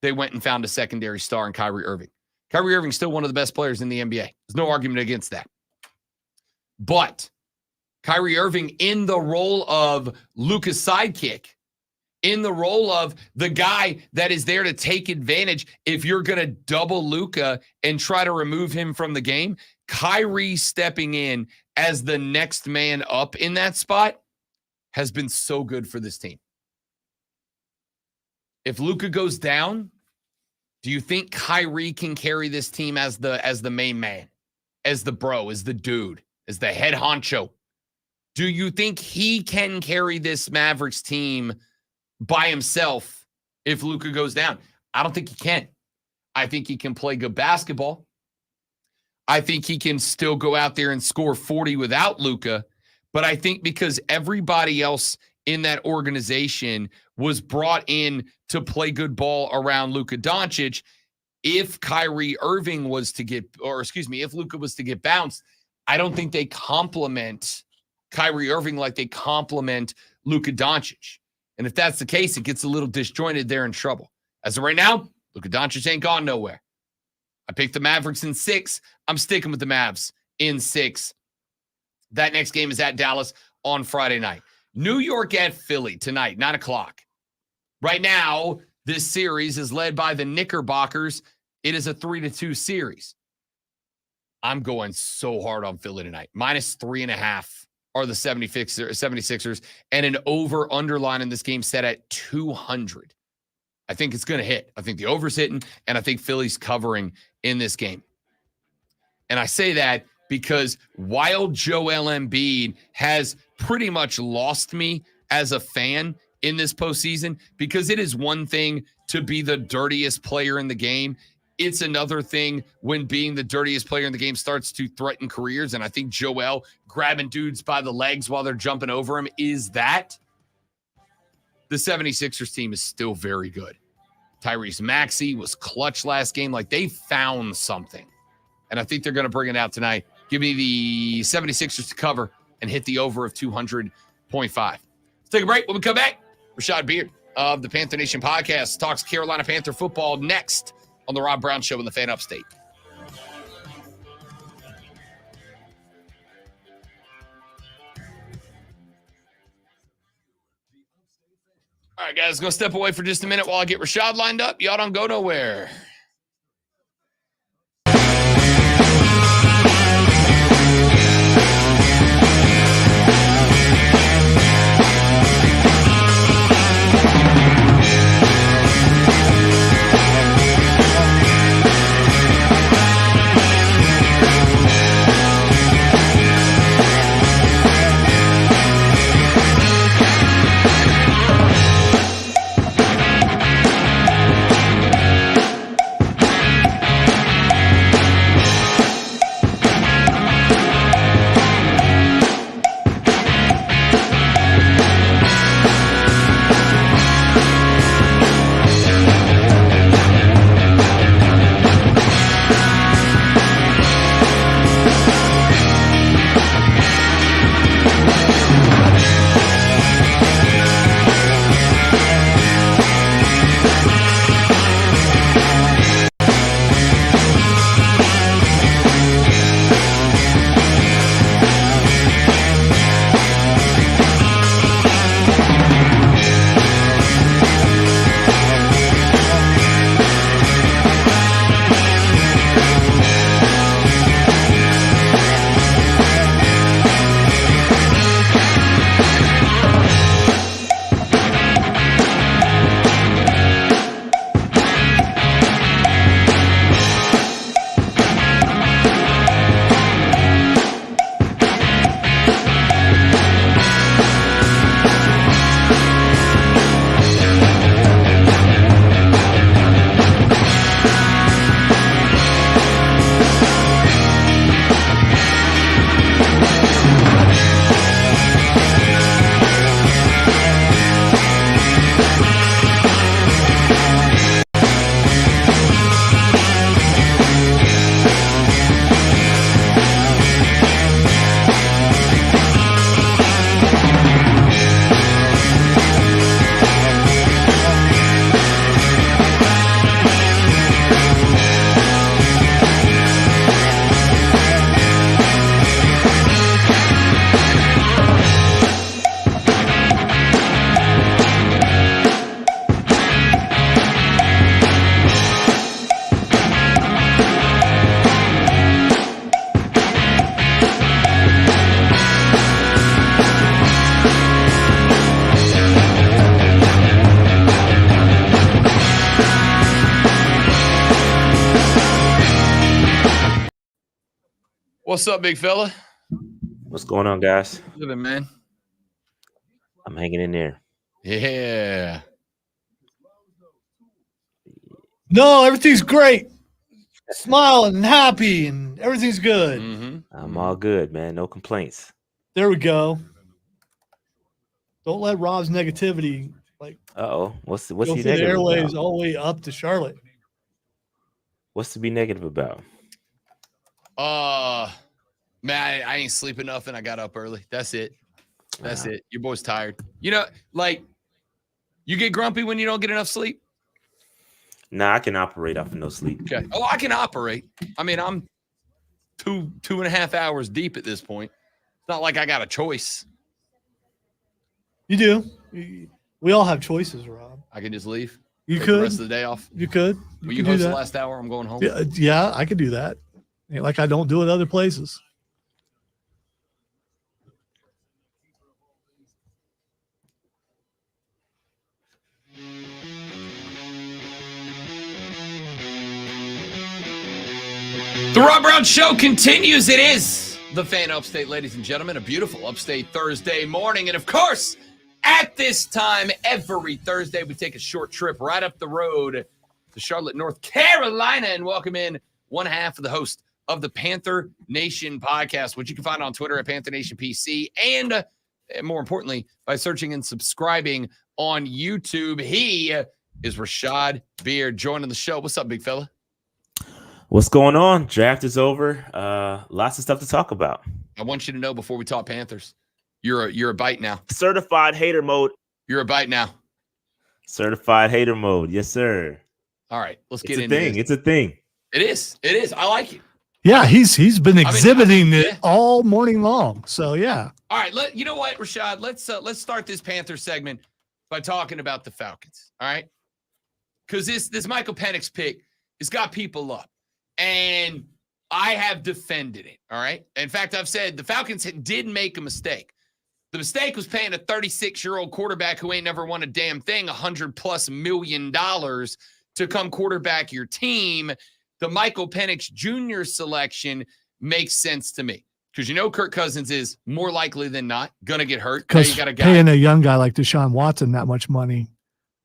they went and found a secondary star in Kyrie Irving. Kyrie Irving's still one of the best players in the NBA. There's no argument against that. But Kyrie Irving in the role of Luka's sidekick, in the role of the guy that is there to take advantage if you're going to double Luka and try to remove him from the game, Kyrie stepping in as the next man up in that spot has been so good for this team. If Luka goes down, do you think Kyrie can carry this team as the main man, as the bro, as the dude, as the head honcho? Do you think he can carry this Mavericks team by himself if Luka goes down? I don't think he can. I think he can play good basketball. I think he can still go out there and score 40 without Luka. But I think because everybody else in that organization was brought in to play good ball around Luka Doncic, if Kyrie Irving was to get, or excuse me, if Luka was to get bounced, I don't think they complement Kyrie Irving like they complement Luka Doncic. And if that's the case, it gets a little disjointed. They're in trouble. As of right now, Luka Doncic ain't gone nowhere. I picked the Mavericks in 6. I'm sticking with the Mavs in 6. That next game is at Dallas on Friday night. New York at Philly tonight, 9 o'clock. Right now, this series is led by the Knickerbockers. It is a 3-2 series. I'm going so hard on Philly tonight. -3.5 are the 76ers, and an over-underline in this game set at 200. I think it's going to hit. I think the over's hitting, and I think Philly's covering in this game. And I say that because while Joel Embiid has pretty much lost me as a fan in this postseason, because it is one thing to be the dirtiest player in the game. It's another thing when being the dirtiest player in the game starts to threaten careers. And I think Joel grabbing dudes by the legs while they're jumping over him is that. The 76ers team is still very good. Tyrese Maxey was clutch last game. Like, they found something. And I think they're going to bring it out tonight. Give me the 76ers to cover and hit the over of 200.5. Let's take a break. When we come back, Rashad Beard of the Panther Nation podcast talks Carolina Panther football next on the Rob Brown Show in the Fan Upstate. All right, guys, going to step away for just a minute while I get Rashad lined up. Y'all don't go nowhere. What's up, big fella? What's going on, guys? Living, man. I'm hanging in there. Yeah. No, everything's great. Smiling and happy and everything's good. Mm-hmm. I'm all good, man. No complaints. There we go. Don't let Rob's negativity What's go he through the negative airwaves about? all the way up to Charlotte. What's to be negative about? Man, I ain't sleep enough and I got up early. That's it. That's it. Your boy's tired. You know, like, you get grumpy when you don't get enough sleep? Nah, I can operate off of no sleep. Okay. Oh, I can operate. I mean, I'm 2.5 hours deep at this point. It's not like I got a choice. You do. We all have choices, Rob. I can just leave. You Take could. the rest of the day off. You could. Will You you could do host the that. last hour? I'm going home. Yeah, I could do that. Ain't like I don't do it other places. The Rob Brown Show continues. It is the Fan Upstate, ladies and gentlemen. A beautiful Upstate Thursday morning. And of course, at this time, every Thursday, we take a short trip right up the road to Charlotte, North Carolina, and welcome in one half of the host of the Panther Nation podcast, which you can find on Twitter at Panther Nation PC, and more importantly, by searching and subscribing on YouTube. He is Rashad Beard joining the show. What's up, big fella? What's going on? Draft is over. Lots of stuff to talk about. I want you to know before we talk Panthers, you're a bite now. Certified hater mode. You're a bite now. Certified hater mode. Yes, sir. All right, let's It's get a into thing. this. It's a thing. It is. It is. I like it. Yeah, he's been exhibiting yeah. it all morning long. So yeah. All right, you know what, Rashad? Let's start this Panther segment by talking about the Falcons. All right, because this Michael Penix pick has got people up, and I have defended it. All right. In fact, I've said the Falcons did make a mistake. The mistake was paying a 36-year-old quarterback who ain't never won a damn thing $100+ million to come quarterback your team. The Michael Penix Jr. selection makes sense to me because Kirk Cousins is more likely than not going to get hurt. Now Because you got a guy. paying a young guy like Deshaun Watson that much money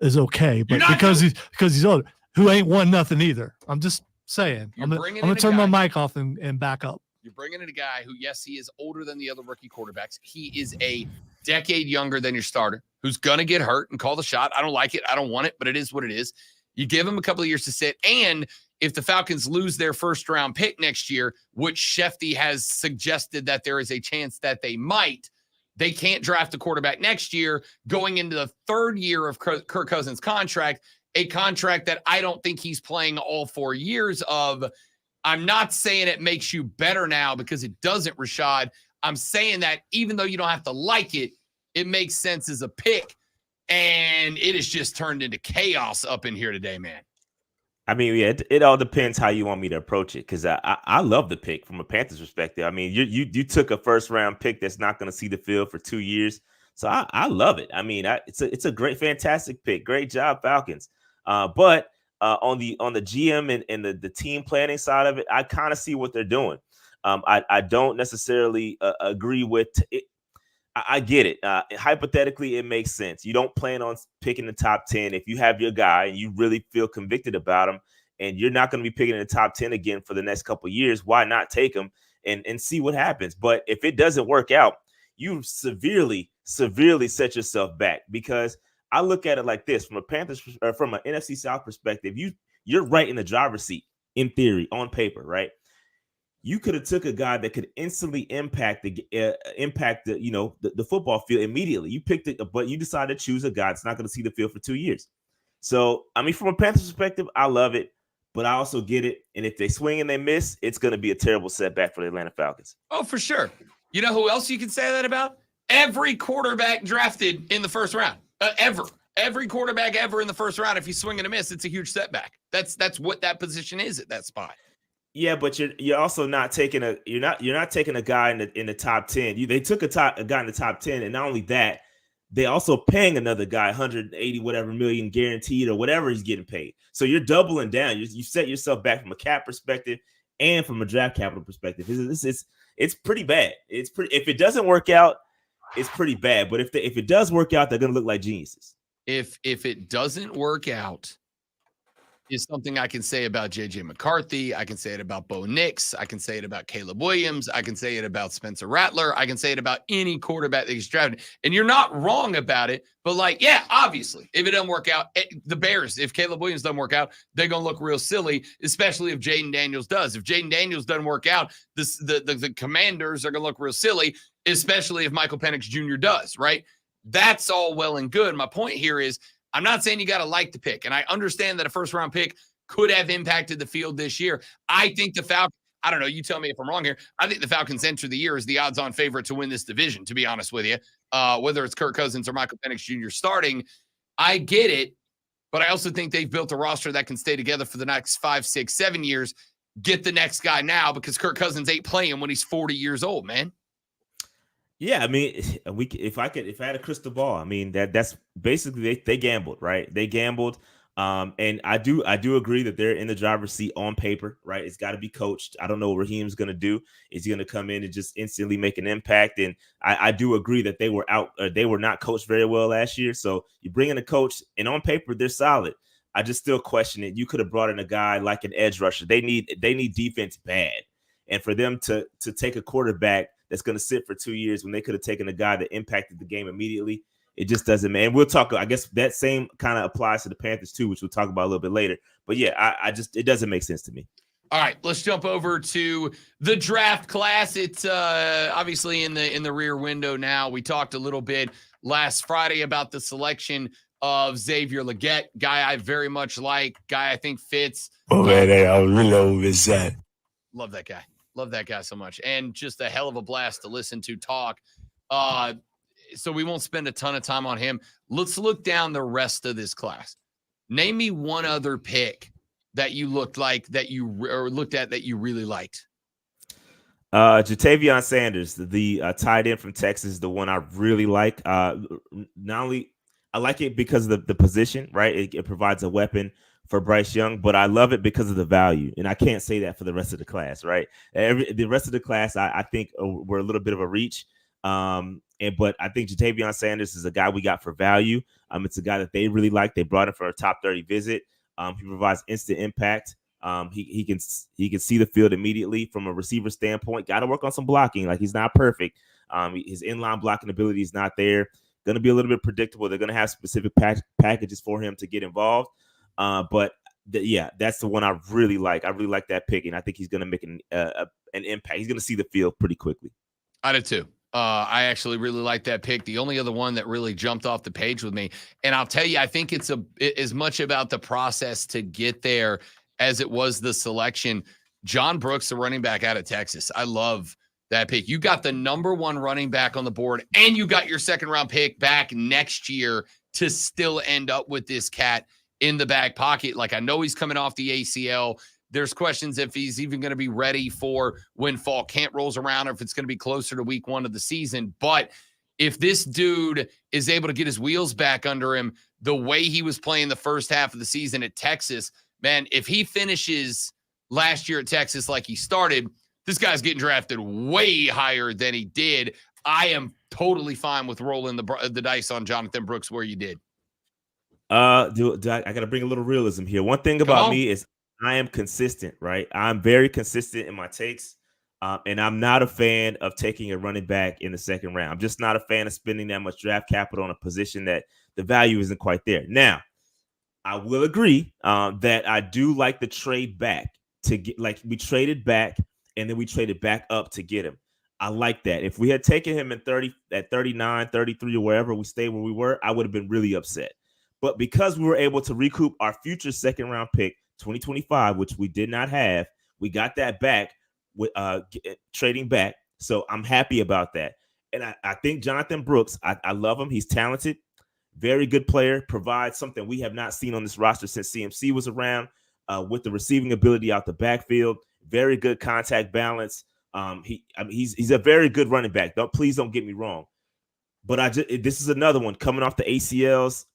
is okay, but because he's old, who ain't won nothing either. I'm just saying. I'm gonna turn my mic off and back up. You're bringing in a guy who, yes, he is older than the other rookie quarterbacks. He is a decade younger than your starter who's going to get hurt and call the shot. I don't like it. I don't want it, but it is what it is. You give him a couple of years to sit. And if the Falcons lose their first-round pick next year, which Shefty has suggested that there is a chance that they might, they can't draft a quarterback next year going into the third year of Kirk Cousins' contract, a contract that I don't think he's playing all 4 years of. I'm not saying it makes you better now because it doesn't, Rashad. I'm saying that even though you don't have to like it, it makes sense as a pick. And it has just turned into chaos up in here today, man. I mean, yeah, it all depends how you want me to approach it because I love the pick from a Panthers perspective. I mean, you took a first-round pick that's not going to see the field for 2 years. So I love it. I mean, it's a great, fantastic pick. Great job, Falcons. But on the GM and the team planning side of it, I kind of see what they're doing. I don't necessarily agree with it. I get it. Hypothetically, it makes sense. You don't plan on picking the top 10 if you have your guy and you really feel convicted about him, and you're not going to be picking in the top 10 again for the next couple of years. Why not take him and see what happens? But if it doesn't work out, you severely set yourself back because I look at it like this from a Panthers or from an NFC South perspective. You're right in the driver's seat in theory, on paper, right? You could have took a guy that could instantly impact the football field immediately. You picked it, but you decided to choose a guy that's not going to see the field for 2 years. So, I mean, from a Panthers perspective, I love it, but I also get it. And if they swing and they miss, it's going to be a terrible setback for the Atlanta Falcons. Oh, for sure. You know who else you can say that about? Every quarterback drafted in the first round, ever. Every quarterback ever in the first round. If you swing and a miss, it's a huge setback. That's what that position is at that spot. Yeah, but you're also not taking you're not taking a guy in the top 10. They took a guy in the top 10, and not only that, they also paying another guy 180 whatever million guaranteed or whatever he's getting paid. So you're doubling down. You set yourself back from a cap perspective, and from a draft capital perspective. It's pretty bad. If it doesn't work out, it's pretty bad. But if it does work out, they're gonna look like geniuses. If it doesn't work out, is something I can say about JJ McCarthy. I can say it about Bo Nix. I can say it about Caleb Williams. I can say it about Spencer Rattler. I can say it about any quarterback that gets drafted. And you're not wrong about it, but like, yeah, obviously, if it doesn't work out, the Bears, if Caleb Williams doesn't work out, they're going to look real silly, especially if Jaden Daniels does. If Jaden Daniels doesn't work out, the Commanders are going to look real silly, especially if Michael Penix Jr. does, right? That's all well and good. My point here is, I'm not saying you got to like the pick, and I understand that a first-round pick could have impacted the field this year. I think the Falcons, I don't know, you tell me if I'm wrong here, I think the Falcons enter the year as the odds-on favorite to win this division, to be honest with you, whether it's Kirk Cousins or Michael Penix Jr. starting. I get it, but I also think they've built a roster that can stay together for the next 5, 6, 7 years. Get the next guy now because Kirk Cousins ain't playing when he's 40 years old, man. Yeah, I mean, if I had a crystal ball, I mean that's basically they gambled, right? They gambled, and I do agree that they're in the driver's seat on paper, right? It's got to be coached. I don't know what Raheem's going to do. Is he going to come in and just instantly make an impact? And I do agree that they were not coached very well last year. So you bring in a coach, and on paper they're solid. I just still question it. You could have brought in a guy like an edge rusher. They need defense bad, and for them to take a quarterback that's going to sit for 2 years when they could have taken a guy that impacted the game immediately. It just doesn't, man. We'll talk. I guess that same kind of applies to the Panthers too, which we'll talk about a little bit later. But yeah, it doesn't make sense to me. All right, let's jump over to the draft class. It's obviously in the rear window now. We talked a little bit last Friday about the selection of Xavier Legette, guy I very much like, guy I think fits. Oh man, I really miss that. Love that guy. Love that guy so much. And just a hell of a blast to listen to talk. So we won't spend a ton of time on him. Let's look down the rest of this class. Name me one other pick that you looked at that you really liked. Jatavion Sanders, the tight end from Texas, the one I really like. Not only I like it because of the position, right? It provides a weapon for Bryce Young, but I love it because of the value. And I can't say that for the rest of the class, right? The rest of the class, I think we're a little bit of a reach. But I think Jatavion Sanders is a guy we got for value. It's a guy that they really like. They brought him for a top 30 visit. He provides instant impact. He can see the field immediately from a receiver standpoint. Got to work on some blocking. Like, he's not perfect. His inline blocking ability is not there. Going to be a little bit predictable. They're going to have specific packages for him to get involved. But that's the one I really like. I really like that pick, and I think he's going to make an impact. He's going to see the field pretty quickly. I did too. I actually really like that pick. The only other one that really jumped off the page with me, and I'll tell you, I think it's as much about the process to get there as it was the selection. John Brooks, the running back out of Texas. I love that pick. You got the number one running back on the board, and you got your second round pick back next year to still end up with this cat in the back pocket. Like, I know he's coming off the ACL. There's questions if he's even going to be ready for when fall camp rolls around, or if it's going to be closer to week 1 of the season. But if this dude is able to get his wheels back under him the way he was playing the first half of the season at Texas, man, if he finishes last year at Texas like he started, this guy's getting drafted way higher than he did. I am totally fine with rolling the dice on Jonathan Brooks where you did. I got to bring a little realism here. One thing about me is I am consistent, right? I'm very consistent in my takes, and I'm not a fan of taking a running back in the second round. I'm just not a fan of spending that much draft capital on a position that the value isn't quite there. Now, I will agree that I do like the trade back to get, like, we traded back and then we traded back up to get him. I like that. If we had taken him at 39, 33, or wherever we stayed where we were, I would have been really upset. But because we were able to recoup our future second round pick, 2025, which we did not have, we got that back with trading back. So I'm happy about that. And I think Jonathan Brooks, I love him. He's talented, very good player, provides something we have not seen on this roster since CMC was around, with the receiving ability out the backfield, very good contact balance. He's a very good running back. Please don't get me wrong. But this is another one coming off the ACLs.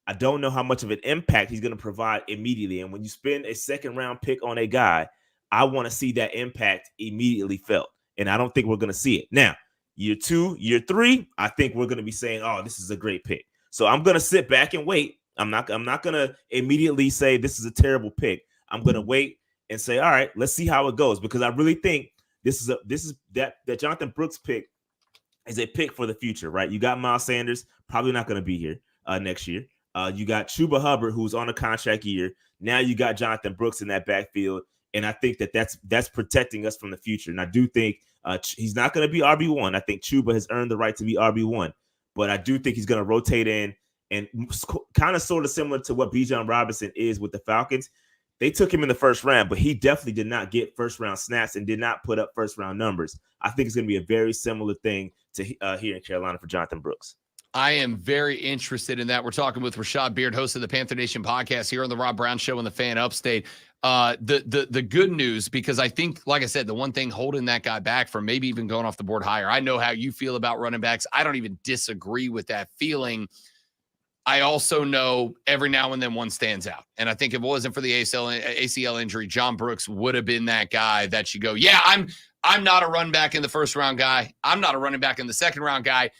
I don't know how much of an impact he's going to provide immediately. And when you spend a second round pick on a guy, I want to see that impact immediately felt. And I don't think we're going to see it. Now, year 2, year 3, I think we're going to be saying, oh, this is a great pick. So I'm going to sit back and wait. I'm not going to immediately say this is a terrible pick. I'm going to wait and say, all right, let's see how it goes, because I really think that Jonathan Brooks pick is a pick for the future, right? You got Miles Sanders, probably not going to be here next year. You got Chuba Hubbard, who's on a contract year. Now you got Jonathan Brooks in that backfield. And I think that's protecting us from the future. And I do think he's not going to be RB1. I think Chuba has earned the right to be RB1. But I do think he's going to rotate in, and kind of sort of similar to what Bijan Robinson is with the Falcons. They took him in the first round, but he definitely did not get first-round snaps and did not put up first-round numbers. I think it's going to be a very similar thing to here in Carolina for Jonathan Brooks. I am very interested in that. We're talking with Rashad Beard, host of the Panther Nation podcast here on the Rob Brown Show on the Fan Upstate. The good news, because I think, like I said, the one thing holding that guy back from maybe even going off the board higher, I know how you feel about running backs. I don't even disagree with that feeling. I also know every now and then one stands out. And I think if it wasn't for the ACL injury, John Brooks would have been that guy that you go, yeah, I'm not a run back in the first round guy. I'm not a running back in the second round guy.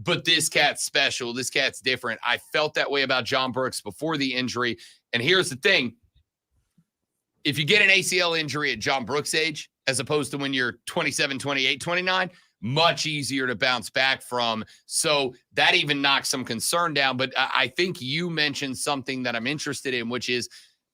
But this cat's special. This cat's different. I felt that way about John Brooks before the injury. And here's the thing. If you get an ACL injury at John Brooks' age, as opposed to when you're 27, 28, 29, much easier to bounce back from. So that even knocks some concern down. But I think you mentioned something that I'm interested in, which is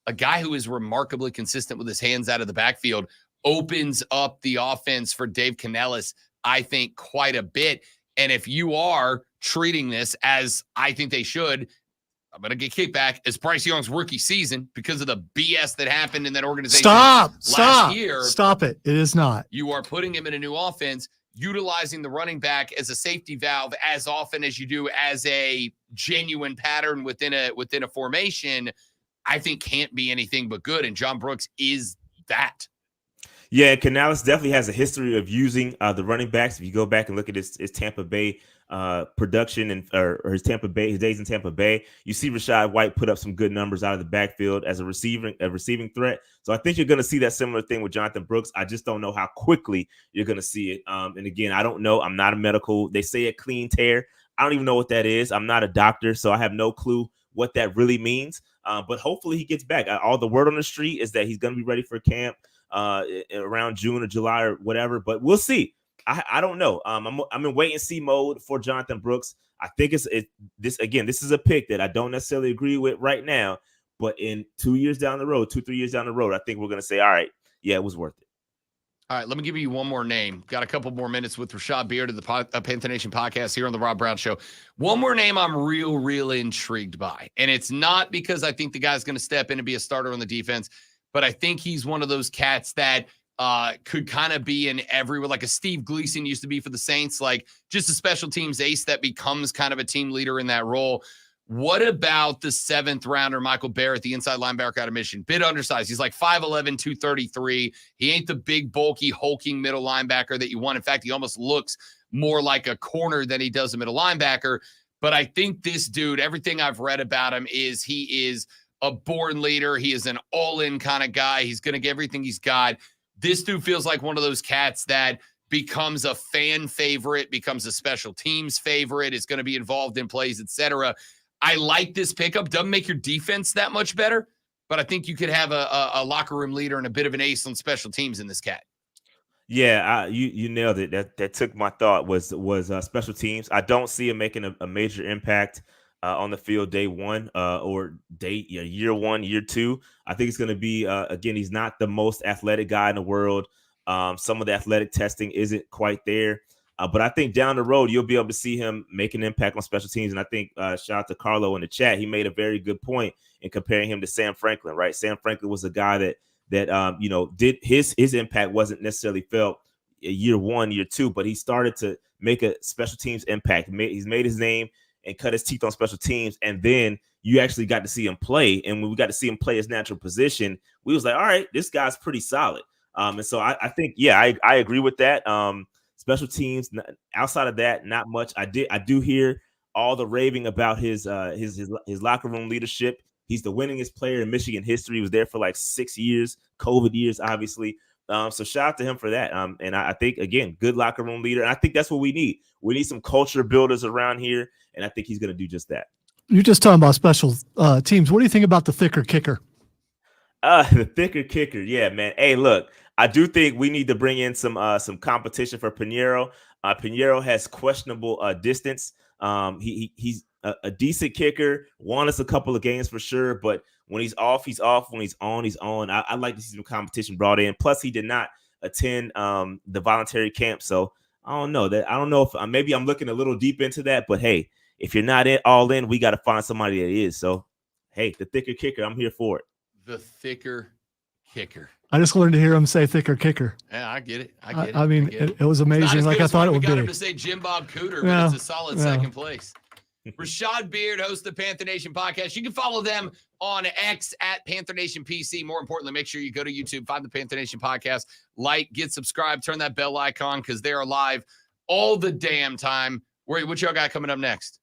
a guy who is remarkably consistent with his hands out of the backfield opens up the offense for Dave Canellis, I think, quite a bit. And if you are treating this as I think they should, I'm going to get kickback as Bryce Young's rookie season because of the BS that happened in that organization last year. Stop it. It is not. You are putting him in a new offense, utilizing the running back as a safety valve as often as you do as a genuine pattern within a formation, I think can't be anything but good. And John Brooks is that. Yeah, Canales definitely has a history of using the running backs. If you go back and look at his Tampa Bay production and or his days in Tampa Bay, you see Rashad White put up some good numbers out of the backfield as a receiving threat. So I think you're going to see that similar thing with Jonathan Brooks. I just don't know how quickly you're going to see it. And again, I don't know. I'm not a medical. They say a clean tear. I don't even know what that is. I'm not a doctor, so I have no clue what that really means. But hopefully he gets back. All the word on the street is that he's going to be ready for camp around June or July or whatever, but we'll see. I don't know. I'm in wait and see mode for Jonathan Brooks. I think this is a pick that I don't necessarily agree with right now, but in 2 years down the road, 2-3 years down the road, I think we're going to say, all right, yeah, it was worth it. All right, let me give you one more name. Got a couple more minutes with Rashad Beard of the Panther Nation podcast here on the Rob Brown Show. One more name I'm real intrigued by, and it's not because I think the guy's going to step in and be a starter on the defense, but I think he's one of those cats that could kind of be in everywhere, like a Steve Gleason used to be for the Saints, like just a special teams ace that becomes kind of a team leader in that role. What about the 7th rounder, Michael Barrett, the inside linebacker out of Michigan? Bit undersized. He's like 5'11", 233. He ain't the big, bulky, hulking middle linebacker that you want. In fact, he almost looks more like a corner than he does a middle linebacker. But I think this dude, everything I've read about him is he is a born leader. He is an all-in kind of guy. He's going to get everything he's got. This dude feels like one of those cats that becomes a fan favorite, becomes a special teams favorite, is going to be involved in plays, etc. I like this pickup. Doesn't make your defense that much better, but I think you could have a locker room leader and a bit of an ace on special teams in this cat. Yeah, you nailed it. That took my thought was special teams. I don't see him making a major impact on the field day one or year one, year two. I think it's going to be, again, he's not the most athletic guy in the world. Some of the athletic testing isn't quite there. But I think down the road, you'll be able to see him make an impact on special teams. And I think shout out to Carlo in the chat. He made a very good point in comparing him to Sam Franklin, right? Sam Franklin was a guy that did his impact wasn't necessarily felt year one, year two, but he started to make a special teams impact. He's made his name and cut his teeth on special teams. And then you actually got to see him play. And when we got to see him play his natural position, we was like, all right, this guy's pretty solid. And so I think, yeah, I agree with that. Special teams, outside of that, not much. I do hear all the raving about his locker room leadership. He's the winningest player in Michigan history. He was there for like 6 years, COVID years, obviously. So shout out to him for that. And I think, again, good locker room leader. And I think that's what we need. We need some culture builders around here. And I think he's going to do just that. You're just talking about special teams. What do you think about the thicker kicker? The thicker kicker. Yeah, man. Hey, look, I do think we need to bring in some competition for Pinheiro. Pinheiro has questionable distance. He's a decent kicker. Won us a couple of games for sure, but when he's off, he's off. When he's on, he's on. I'd like to see some competition brought in. Plus, he did not attend the voluntary camp, so I don't know if maybe I'm looking a little deep into that. But hey, if you're not all in, we got to find somebody that is. So hey, the thicker kicker, I'm here for it. The thicker kicker. I just learned to hear him say thicker kicker. Yeah, I get it. I mean, it was amazing, like I thought it would be. Got him to say Jim Bob Cooter, but it's a solid second place. Rashad Beard, host of the Panther Nation podcast. You can follow them on X at Panther Nation PC. More importantly, make sure you go to YouTube, find the Panther Nation podcast, like, get subscribed, turn that bell icon because they are live all the damn time. What y'all got coming up next?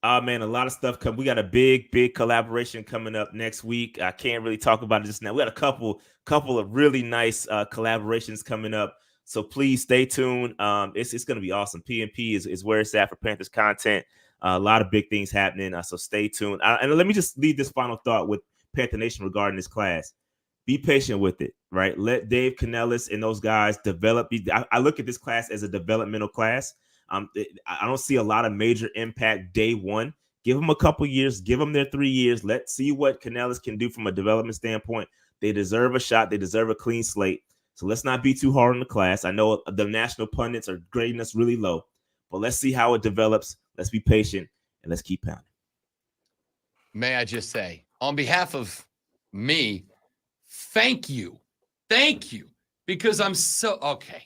Man, a lot of stuff coming. We got a big collaboration coming up next week. I can't really talk about it just now. We got a couple of really nice collaborations coming up. So please stay tuned. It's going to be awesome. PNP is where it's at for Panthers content. A lot of big things happening. So stay tuned. And let me just leave this final thought with Panther Nation regarding this class. Be patient with it, right? Let Dave Canellis and those guys develop. I look at this class as a developmental class. I don't see a lot of major impact day one. Give them a couple years. Give them their 3 years. Let's see what Canellis can do from a development standpoint. They deserve a shot. They deserve a clean slate. So let's not be too hard on the class. I know the national pundits are grading us really low, but let's see how it develops. Let's be patient and let's keep pounding. May I just say, on behalf of me, thank you. Thank you. Because I'm so okay.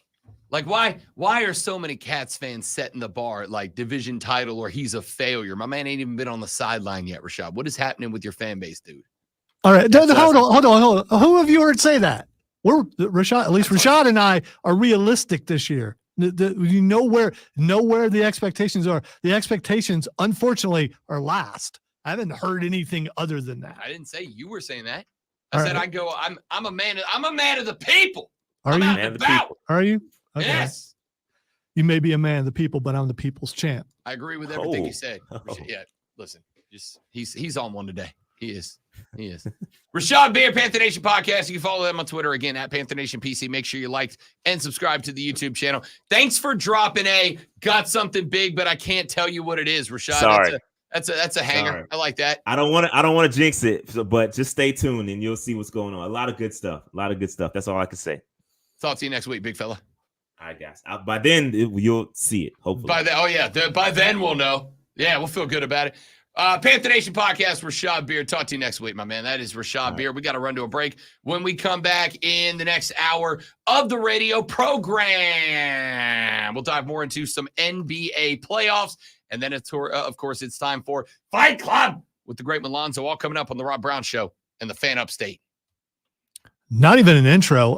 Like, why are so many Cats fans setting the bar at like division title or he's a failure? My man ain't even been on the sideline yet, Rashad. What is happening with your fan base, dude? All right. Hold on. Who have you heard say that? We're Rashad, at least Rashad and I are realistic this year. You know where the expectations are. The expectations, unfortunately, are last. I haven't heard anything other than that. I didn't say you were saying that. I said I'm a man of the people. Are I'm you? out and about. Are you? Okay. Yes. You may be a man of the people, but I'm the people's champ. I agree with everything you said. Yeah, listen, he's on one today. He is. Rashad Beard, Panther Nation podcast. You can follow them on Twitter again at Panther Nation PC. Make sure you like and subscribe to the YouTube channel. Thanks for dropping got something big, but I can't tell you what it is, Rashad. Sorry. That's a hanger. Sorry. I like that. I don't want to jinx it, but just stay tuned and you'll see what's going on. A lot of good stuff. That's all I can say. Talk to you next week, big fella. All right, guys. By then you'll see it. Hopefully. By then we'll know. Yeah, we'll feel good about it. Panther Nation podcast, Rashad Beard. Talk to you next week, my man. That is Rashad Beard. We got to run to a break. When we come back in the next hour of the radio program, we'll dive more into some NBA playoffs. And then, of course, it's time for Fight Club with the great Lonzo, all coming up on the Rob Brown Show and the Fan Upstate. Not even an intro,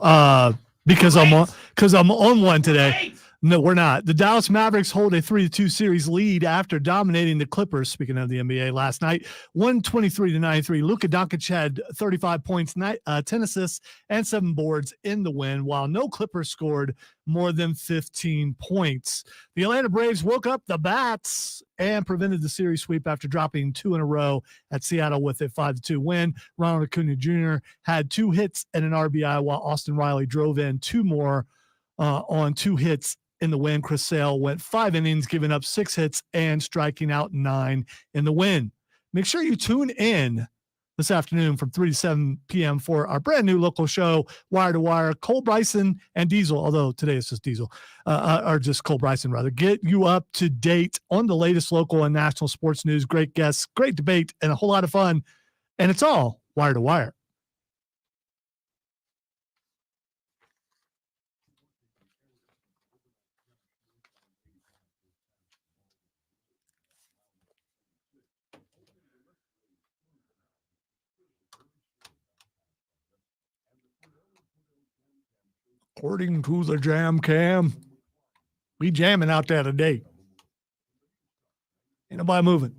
because I'm on one today. Great. No, we're not. The Dallas Mavericks hold a 3-2 series lead after dominating the Clippers, speaking of the NBA, last night, 123-93. Luka Doncic had 35 points, 10 assists, and 7 boards in the win, while no Clippers scored more than 15 points. The Atlanta Braves woke up the bats and prevented the series sweep after dropping 2 in a row at Seattle with a 5-2 win. Ronald Acuna Jr. had 2 hits and an RBI, while Austin Riley drove in 2 more on 2 hits in the win. Chris Sale went 5 innings, giving up 6 hits and striking out 9 in the win. Make sure you tune in this afternoon from 3 to 7 p.m. for our brand new local show, Wire to Wire. Cole Bryson and Diesel, although today it's just Diesel, or just Cole Bryson rather, get you up to date on the latest local and national sports news. Great guests, great debate, and a whole lot of fun. And it's all Wire to Wire. According to the jam cam, we jamming out there today. Ain't nobody moving.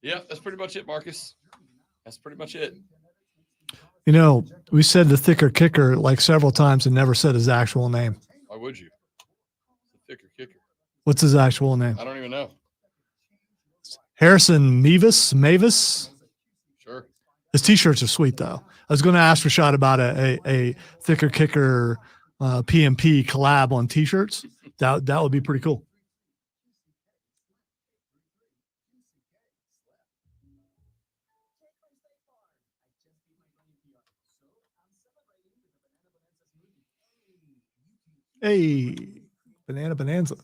Yeah, that's pretty much it, Marcus. That's pretty much it. You know, we said the thicker kicker like several times and never said his actual name. Why would you? The thicker kicker. What's his actual name? I don't even know. Harrison Mavis. Sure. His t-shirts are sweet though. I was going to ask Rashad about a thicker kicker PMP collab on t-shirts. That would be pretty cool. Hey, Banana Bonanza.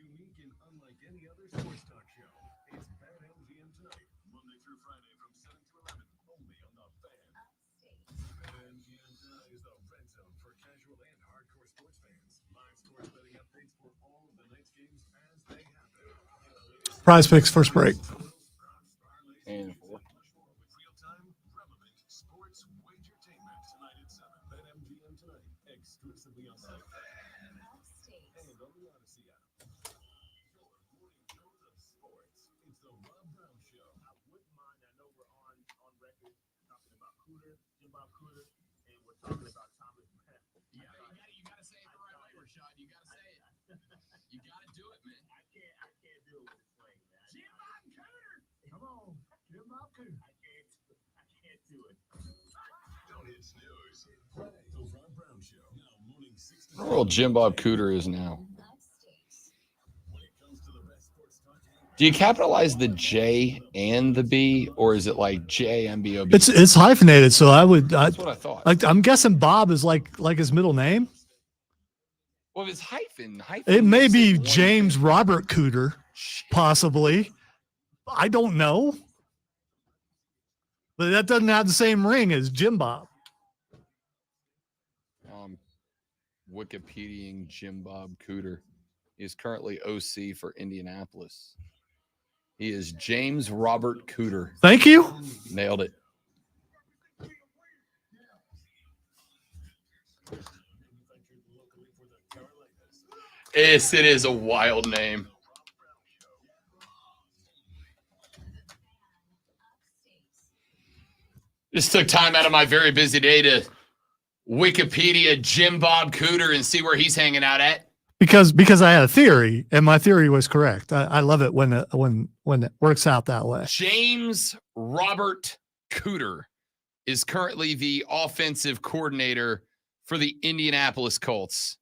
Unique and unlike any other sports talk show, it's Bad MGM Tonight, Monday through Friday from 7 to 11, only on The Fan. Bad MGM Tonight is the red zone for casual and hardcore sports fans. Live sports betting updates for all of the night's games as they happen. Prize Picks first break. And 4. Real-time, relevant sports wagertainment tonight at 7. Bad MGM Tonight, exclusively on The Fan. And on the Odyssey app. It's the Rob Brown Show. I wouldn't mind. I know we're on record talking about Cooter, Jim Bob Cooter, and we're talking about Thomas. You gotta say it the right way, Rashad. You gotta say it. You gotta do it, man. I can't do it with the slang, man. Jim Bob Cooter. Come on, Jim Bob Cooter. I can't do it. Don't hit snooze. Play the Rob Brown Show. Now morning 6 to 7. Where old Jim Bob Cooter is now. Do you capitalize the J and the B, or is it like JMBOB? It's hyphenated, so That's what I thought. like I'm guessing Bob is like his middle name. Well, if it's hyphen. It may makes be one James thing. Robert Cooter, possibly. I don't know. But that doesn't have the same ring as Jim Bob. Wikipediaing Jim Bob Cooter. He is currently OC for Indianapolis. He is James Robert Cooter. Thank you. Nailed it. Yes, it is a wild name. Just took time out of my very busy day to Wikipedia Jim Bob Cooter and see where he's hanging out at. Because I had a theory, and my theory was correct. I love it when it works out that way. James Robert Cooter is currently the offensive coordinator for the Indianapolis Colts.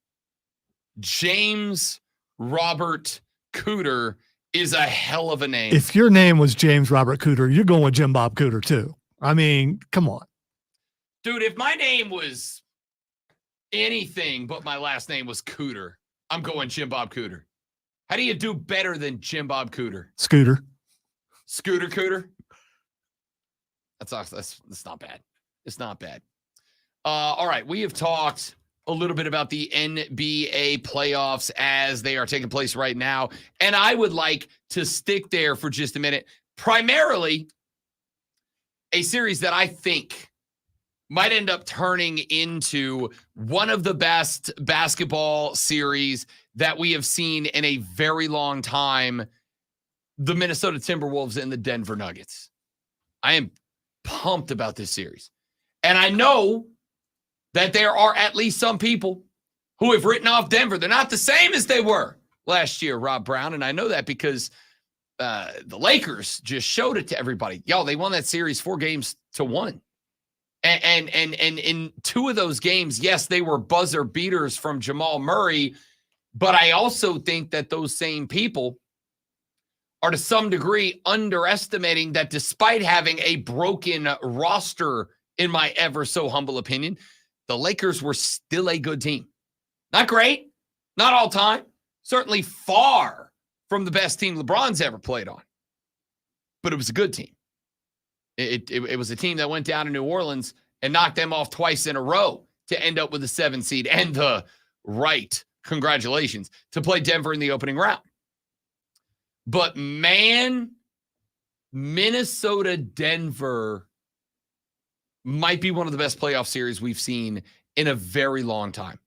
James Robert Cooter is a hell of a name. If your name was James Robert Cooter, you're going with Jim Bob Cooter too. I mean, come on. Dude, if my name was anything but my last name was Cooter, I'm going Jim Bob Cooter. How do you do better than Jim Bob Cooter? Scooter Cooter? That's not bad. It's not bad. All right, we have talked a little bit about the NBA playoffs as they are taking place right now, and I would like to stick there for just a minute. Primarily, a series that I think might end up turning into one of the best basketball series that we have seen in a very long time, the Minnesota Timberwolves and the Denver Nuggets. I am pumped about this series. And I know that there are at least some people who have written off Denver. They're not the same as they were last year, Rob Brown. And I know that because the Lakers just showed it to everybody. Yo, they won that series 4-1. And in two of those games, yes, they were buzzer beaters from Jamal Murray, but I also think that those same people are to some degree underestimating that despite having a broken roster, in my ever so humble opinion, the Lakers were still a good team. Not great, not all time, certainly far from the best team LeBron's ever played on, but it was a good team. It was a team that went down to New Orleans and knocked them off twice in a row to end up with a 7 seed and the right, congratulations, to play Denver in the opening round. But man, Minnesota-Denver might be one of the best playoff series we've seen in a very long time.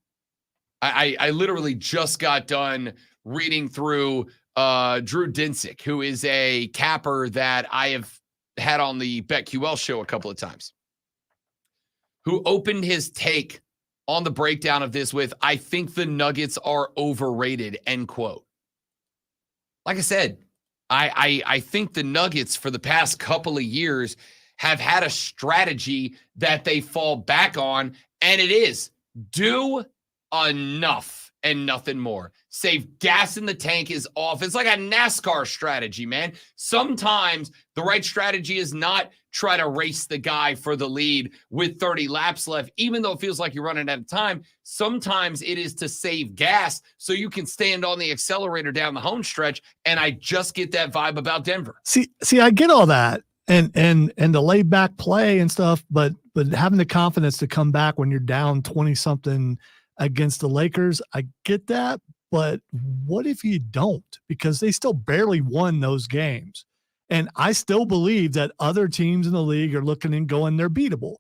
I literally just got done reading through Drew Dinsick, who is a capper that I have had on the BetQL show a couple of times, who opened his take on the breakdown of this with, "I think the Nuggets are overrated," end quote. Like I said, I think the Nuggets for the past couple of years have had a strategy that they fall back on, and it is do enough and nothing more. Save gas in the tank is off. It's like a NASCAR strategy, man. Sometimes the right strategy is not try to race the guy for the lead with 30 laps left, even though it feels like you're running out of time. Sometimes it is to save gas so you can stand on the accelerator down the home stretch, and I just get that vibe about Denver. See, I get all that and the laid back play and stuff, but having the confidence to come back when you're down 20 something against the Lakers, I get that. But what if you don't? Because they still barely won those games. And I still believe that other teams in the league are looking and going, they're beatable.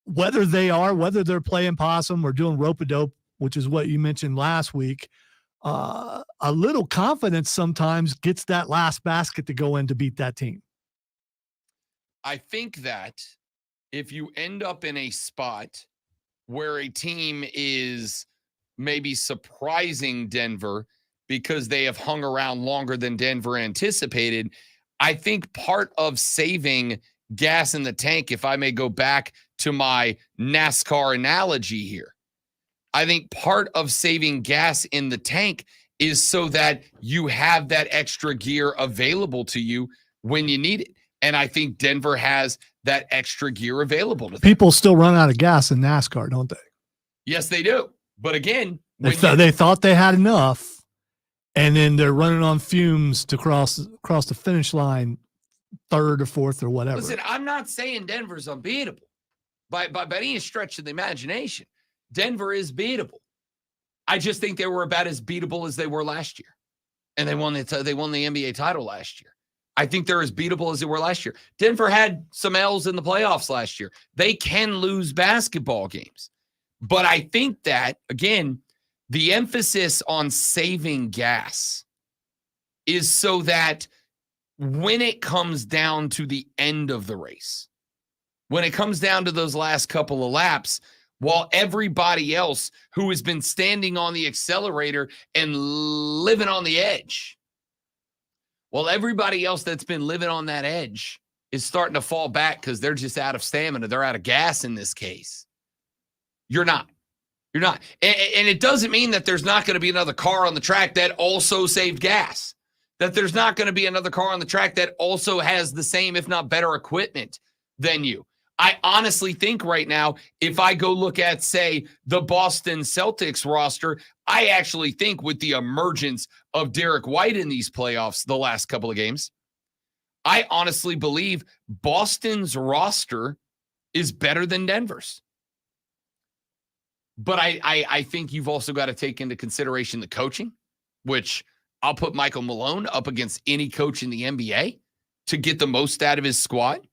Whether they're playing possum or doing rope-a-dope, which is what you mentioned last week, a little confidence sometimes gets that last basket to go in to beat that team. I think that if you end up in a spot where a team is maybe surprising Denver because they have hung around longer than Denver anticipated, I think part of saving gas in the tank, if I may go back to my NASCAR analogy here, I think part of saving gas in the tank is so that you have that extra gear available to you when you need it. And I think Denver has that extra gear available to them. People still run out of gas in NASCAR, don't they? Yes, they do. But again, they thought they had enough, and then they're running on fumes to cross the finish line, third or fourth or whatever. Listen, I'm not saying Denver's unbeatable by any stretch of the imagination. Denver is beatable. I just think they were about as beatable as they were last year, and they won the NBA title last year. I think they're as beatable as they were last year. Denver had some L's in the playoffs last year. They can lose basketball games. But I think that, again, the emphasis on saving gas is so that when it comes down to the end of the race, when it comes down to those last couple of laps, while everybody else who has been standing on the accelerator and living on the edge, while everybody else that's been living on that edge is starting to fall back because they're just out of stamina, they're out of gas in this case, you're not. You're not. And it doesn't mean that there's not going to be another car on the track that also saved gas, that there's not going to be another car on the track that also has the same, if not better, equipment than you. I honestly think right now, if I go look at, say, the Boston Celtics roster, I actually think with the emergence of Derek White in these playoffs the last couple of games, I honestly believe Boston's roster is better than Denver's. But I think you've also got to take into consideration the coaching, which I'll put Michael Malone up against any coach in the NBA to get the most out of his squad.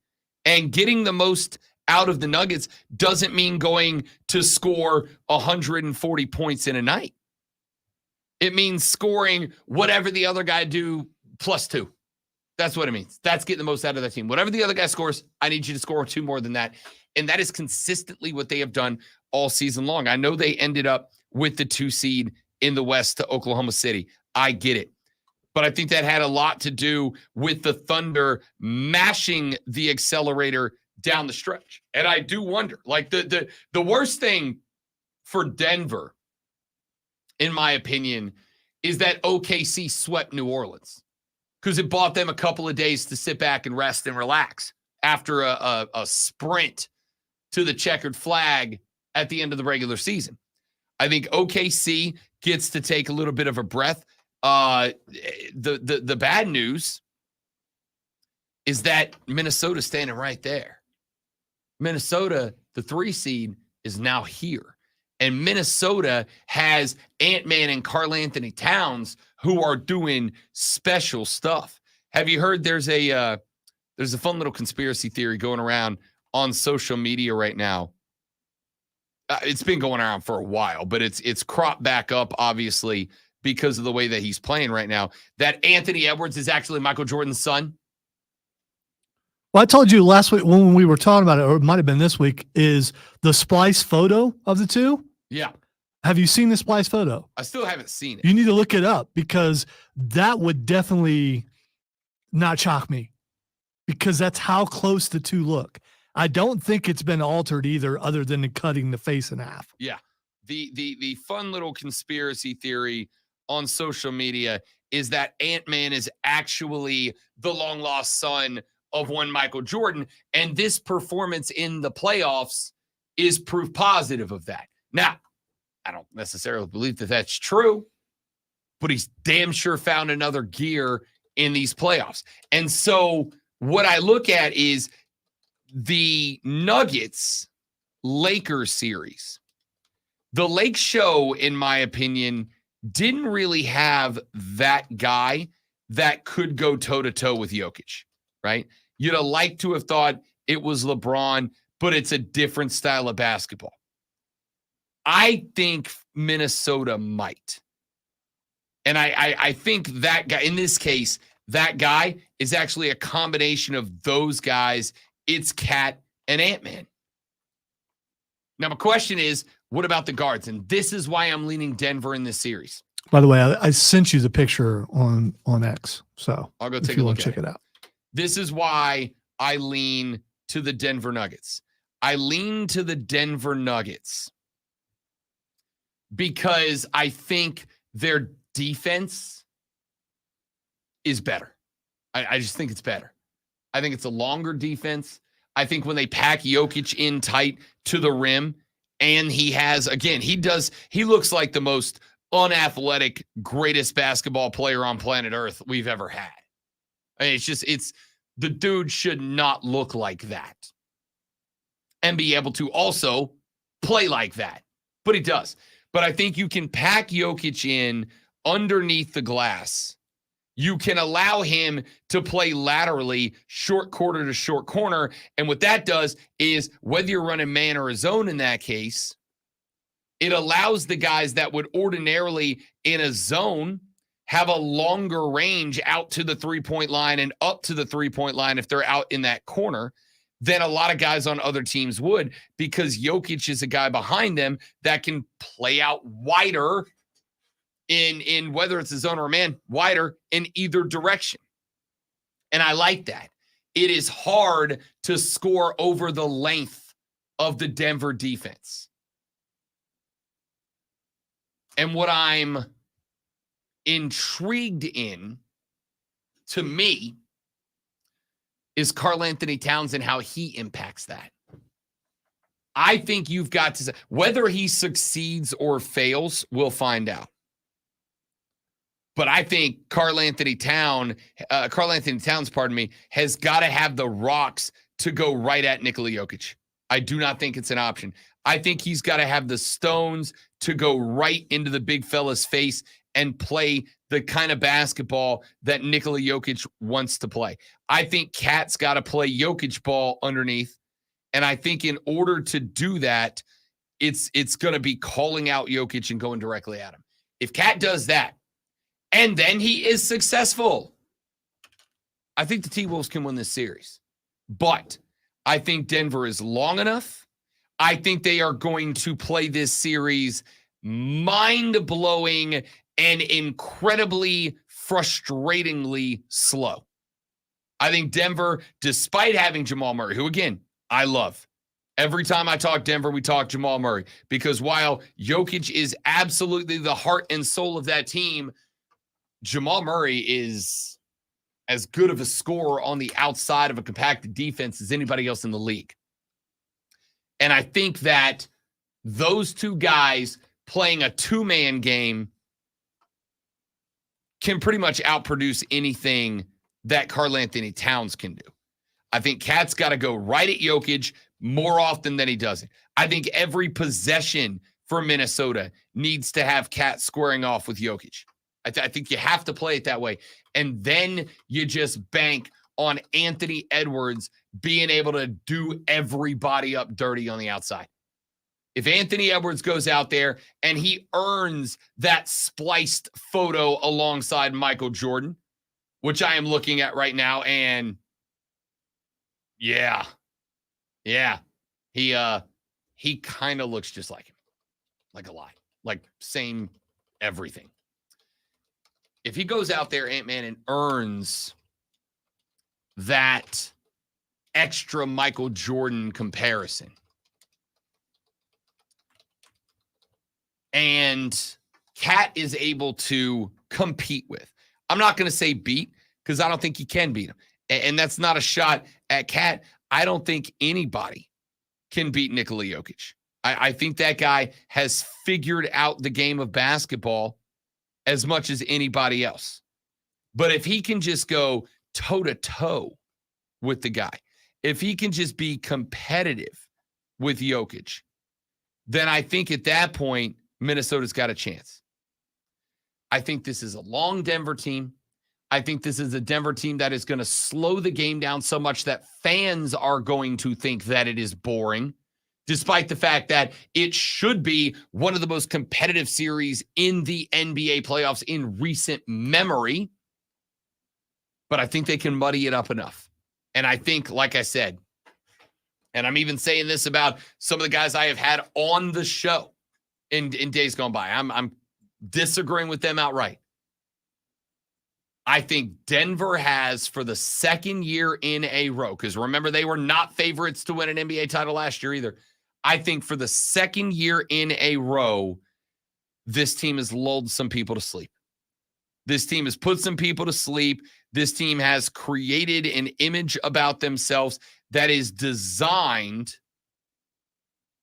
And getting the most out of the Nuggets doesn't mean going to score 140 points in a night. It means scoring whatever the other guy do +2. That's what it means. That's getting the most out of that team. Whatever the other guy scores, I need you to score 2 more than that. And that is consistently what they have done all season long. I know they ended up with the 2 seed in the West to Oklahoma City. I get it. But I think that had a lot to do with the Thunder mashing the accelerator down the stretch. And I do wonder, like the worst thing for Denver, in my opinion, is that OKC swept New Orleans because it bought them a couple of days to sit back and rest and relax after a sprint to the checkered flag at the end of the regular season. I think OKC gets to take a little bit of a breath. The bad news is that Minnesota's standing right there. Minnesota, the 3 seed, is now here. And Minnesota has Ant-Man and Karl Anthony Towns who are doing special stuff. Have you heard there's a fun little conspiracy theory going around on social media right now? It's been going around for a while, but it's cropped back up, obviously, because of the way that he's playing right now, that Anthony Edwards is actually Michael Jordan's son. Well, I told you last week when we were talking about it, or it might have been this week, is the splice photo of the two. Yeah. Have you seen the splice photo? I still haven't seen it. You need to look it up because that would definitely not shock me because that's how close the two look. I don't think it's been altered either other than cutting the face in half. Yeah. The fun little conspiracy theory on social media is that Ant-Man is actually the long-lost son of one Michael Jordan, and this performance in the playoffs is proof positive of that. Now, I don't necessarily believe that that's true, but he's damn sure found another gear in these playoffs. And so what I look at is the Nuggets-Lakers series. The Lake Show, in my opinion, didn't really have that guy that could go toe-to-toe with Jokic, right? You'd have liked to have thought it was LeBron, but it's a different style of basketball. I think Minnesota might. And I think that guy, in this case, that guy is actually a combination of those guys. It's Cat and Ant-Man. Now, my question is, what about the guards? And this is why I'm leaning Denver in this series. By the way, I sent you the picture on X. So I'll go take a look at check it out. This is why I lean to the Denver Nuggets. I lean to the Denver Nuggets because I think their defense is better. I just think it's better. I think it's a longer defense. I think when they pack Jokic in tight to the rim, and he has, again, he looks like the most unathletic, greatest basketball player on planet Earth we've ever had. I mean, the dude should not look like that and be able to also play like that, but he does. But I think you can pack Jokic in underneath the glass. You can allow him to play laterally, short quarter to short corner. And what that does is, whether you're running man or a zone in that case, it allows the guys that would ordinarily in a zone have a longer range out to the three-point line and up to the three-point line if they're out in that corner than a lot of guys on other teams would, because Jokic is a guy behind them that can play out wider in whether it's a zone or a man, wider in either direction. And I like that. It is hard to score over the length of the Denver defense. And what I'm intrigued in, to me, is Karl Anthony Towns and how he impacts that. I think you've got to, whether he succeeds or fails, we'll find out. But I think Karl Anthony Towns, has got to have the rocks to go right at Nikola Jokic. I do not think it's an option. I think he's got to have the stones to go right into the big fella's face and play the kind of basketball that Nikola Jokic wants to play. I think Cat's got to play Jokic ball underneath. And I think in order to do that, it's going to be calling out Jokic and going directly at him. If Cat does that, and then he is successful, I think the T-Wolves can win this series. But I think Denver is long enough. I think they are going to play this series mind-blowing and incredibly frustratingly slow. I think Denver, despite having Jamal Murray, who, again, I love. Every time I talk Denver, we talk Jamal Murray, because while Jokic is absolutely the heart and soul of that team, Jamal Murray is as good of a scorer on the outside of a compacted defense as anybody else in the league. And I think that those two guys playing a two-man game can pretty much outproduce anything that Karl-Anthony Towns can do. I think Cat's got to go right at Jokic more often than he doesn't. I think every possession for Minnesota needs to have Cat squaring off with Jokic. I think you have to play it that way. And then you just bank on Anthony Edwards being able to do everybody up dirty on the outside. If Anthony Edwards goes out there and he earns that spliced photo alongside Michael Jordan, which I am looking at right now, and yeah, he kind of looks just like him, like a lot, like same everything. If he goes out there, Ant-Man, and earns that extra Michael Jordan comparison, and Cat is able to compete with, I'm not going to say beat, because I don't think he can beat him. And that's not a shot at Cat. I don't think anybody can beat Nikola Jokic. I think that guy has figured out the game of basketball as much as anybody else. But if he can just go toe-to-toe with the guy, if he can just be competitive with Jokic, then I think at that point, Minnesota's got a chance. I think this is a long Denver team. I think this is a Denver team that is going to slow the game down so much that fans are going to think that it is boring, despite the fact that it should be one of the most competitive series in the NBA playoffs in recent memory. But I think they can muddy it up enough. And I think, like I said, and I'm even saying this about some of the guys I have had on the show in days gone by, I'm disagreeing with them outright. I think Denver has, for the second year in a row, because remember, they were not favorites to win an NBA title last year either. I think for the second year in a row, this team has lulled some people to sleep. This team has put some people to sleep. This team has created an image about themselves that is designed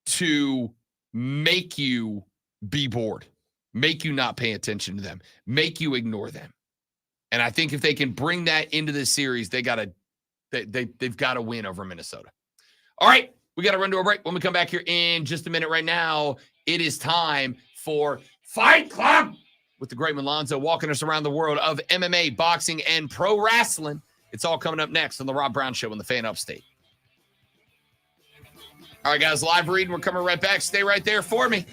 to make you be bored, make you not pay attention to them, make you ignore them. And I think if they can bring that into this series, they've got to win over Minnesota. All right, we got to run to a break. When we come back here in just a minute, right now, it is time for Fight Club with the great Lonzo, walking us around the world of MMA, boxing, and pro wrestling. It's all coming up next on the Rob Brown Show on the Fan Upstate. All right, guys, live reading. We're coming right back. Stay right there for me.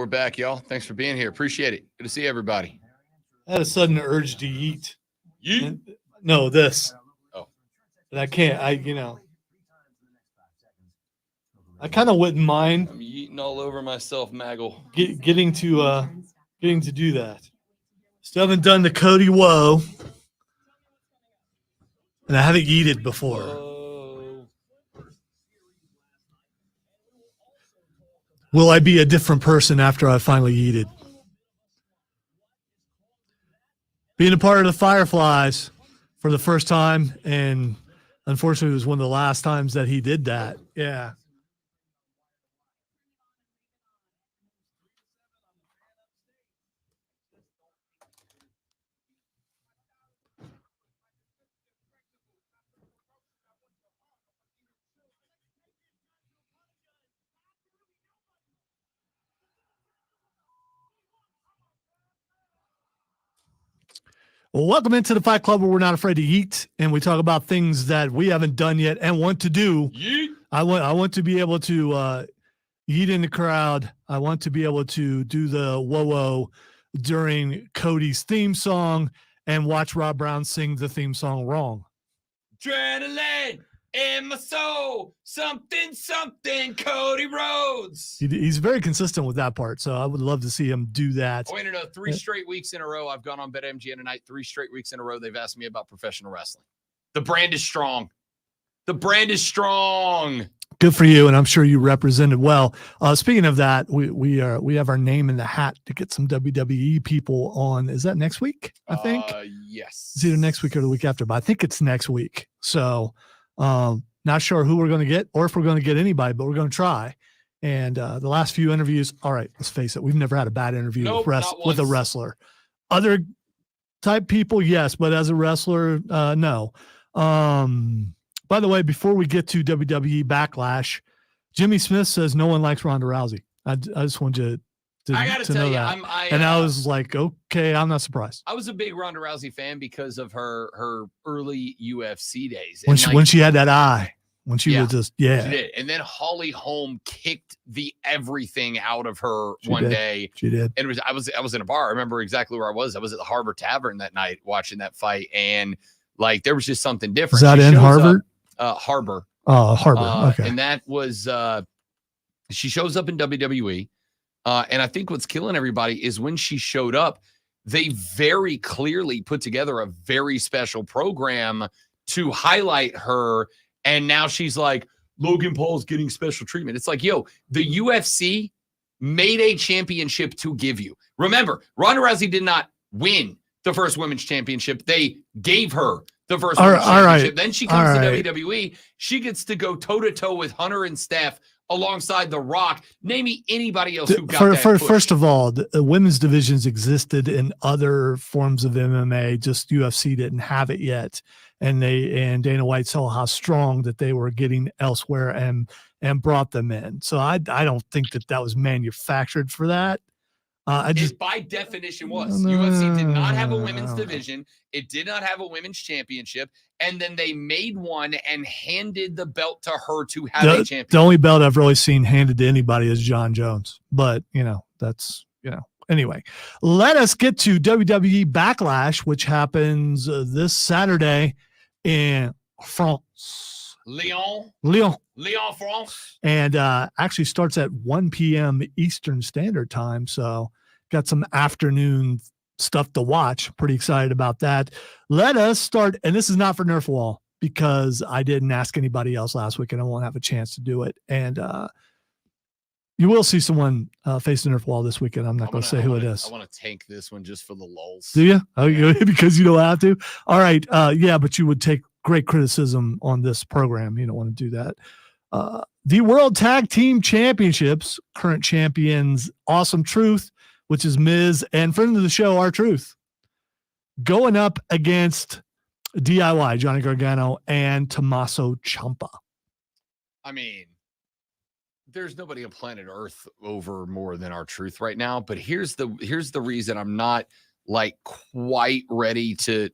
we're back, y'all. Thanks for being here. Appreciate it. Good to see everybody. I had a sudden urge to eat. Yeet. No, this. Oh. But I can't. I kind of wouldn't mind. I'm eating all over myself, Maggle. Getting to do that. Still haven't done the Cody Woe, and I haven't eaten before. Whoa. Will I be a different person after I finally eat it? Being a part of the Fireflies for the first time, and unfortunately, it was one of the last times that he did that. Yeah. Well, welcome into the Fight Club, where we're not afraid to eat, and we talk about things that we haven't done yet and want to do. Yeet. I want to be able to eat in the crowd. I want to be able to do the whoa during Cody's theme song and watch Rob Brown sing the theme song wrong. Adrenaline in my soul. Something, Cody Rhodes. He's very consistent with that part, so I would love to see him do that. I want to know 3 straight weeks in a row. I've gone on BetMGM tonight. 3 straight weeks in a row. They've asked me about professional wrestling. The brand is strong. The brand is strong. Good for you, and I'm sure you represented well. Speaking of that, we have our name in the hat to get some WWE people on. Is that next week? I think. Yes. It's either next week or the week after, but I think it's next week. So, not sure who we're going to get or if we're going to get anybody, but we're going to try. And the last few interviews, all right, let's face it, we've never had a bad interview with a wrestler. Other type people, yes, but as a wrestler, no. By the way, before we get to WWE Backlash, Jimmy Smith says no one likes Ronda Rousey. I just want you to I got to tell know you, that. I was like, okay, I'm not surprised. I was a big Ronda Rousey fan because of her early UFC days. When she had that eye, when she was just, she did. And then Holly Holm kicked the everything out of her one day. She did. And I was in a bar. I remember exactly where I was. I was at the Harbor Tavern that night watching that fight, and like there was just something different. Is that in Harvard? Harbor. Oh, Harbor. Okay. And that was she shows up in WWE. And I think what's killing everybody is when she showed up, they very clearly put together a very special program to highlight her. And now she's like, Logan Paul's getting special treatment. It's like, yo, the UFC made a championship to give you. Remember, Ronda Rousey did not win the first women's championship. They gave her the first women's championship. Right. Then she comes to WWE. She gets to go toe-to-toe with Hunter and Steph alongside The Rock. Name me anybody else who got that push. First of all, the women's divisions existed in other forms of MMA. Just UFC didn't have it yet, and Dana White saw how strong that they were getting elsewhere and brought them in. So I don't think that was manufactured for that. It by definition was. UFC did not have a women's division. It did not have a women's championship. And then they made one and handed the belt to her to have a championship. The only belt I've really seen handed to anybody is John Jones. But, anyway, let us get to WWE Backlash, which happens this Saturday in France. Lyon, France. And actually starts at 1 p.m. Eastern Standard Time. So got some afternoon stuff to watch. Pretty excited about that. Let us start. And this is not for Nerf Wall because I didn't ask anybody else last week and I won't have a chance to do it. And you will see someone face the Nerf Wall this weekend. I'm not going to say who it is. I want to tank this one just for the lulz. Do you? Okay, because you don't have to. All right. Yeah, but you would take great criticism on this program. You don't want to do that. The World Tag Team Championships, current champions, Awesome Truth, which is Miz, and friend of the show, R-Truth, going up against DIY, Johnny Gargano, and Tommaso Ciampa. I mean, there's nobody on planet Earth over more than R-Truth right now. But here's the reason I'm not like quite ready to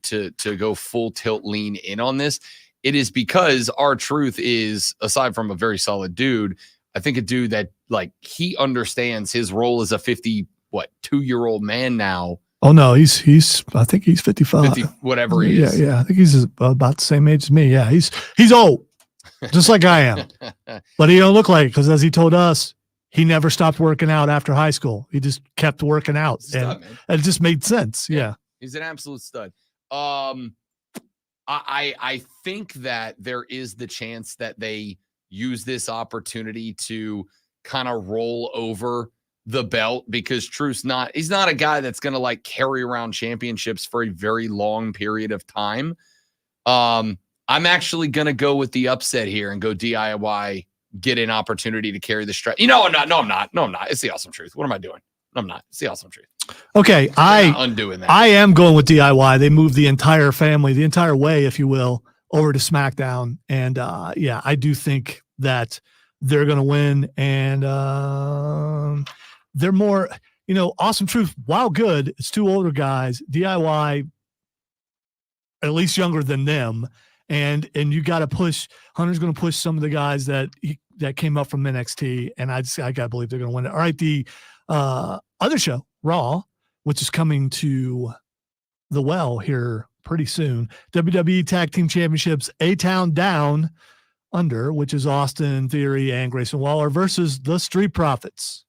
go full tilt lean in on this. It is because R-Truth is, aside from a very solid dude, I think a dude that like he understands his role as a 2-year-old man now. Oh no, he's I think he's 55. 50, whatever he is. Yeah. I think he's about the same age as me. Yeah, he's old, just like I am. But he don't look like it because, as he told us, he never stopped working out after high school. He just kept working out, and it just made sense. Yeah. He's an absolute stud. I think that there is the chance that they use this opportunity to kind of roll over the belt, because he's not a guy that's going to like carry around championships for a very long period of time. I'm actually going to go with the upset here and go DIY, get an opportunity to carry the strap. I'm not. It's the awesome truth. What am I doing? I'm not. It's the awesome truth. Okay. Undoing that. I am going with DIY. They moved the entire family, the entire way, if you will, over to SmackDown. And I do think that they're going to win. And they're more, awesome truth. While good, it's two older guys. DIY, at least younger than them. And you got to push. Hunter's going to push some of the guys that came up from NXT. And I got to believe they're going to win it. All right. The other show, Raw, which is coming to the well here pretty soon. WWE Tag Team Championships, A-Town Down Under, which is Austin Theory and Grayson Waller versus the Street Profits.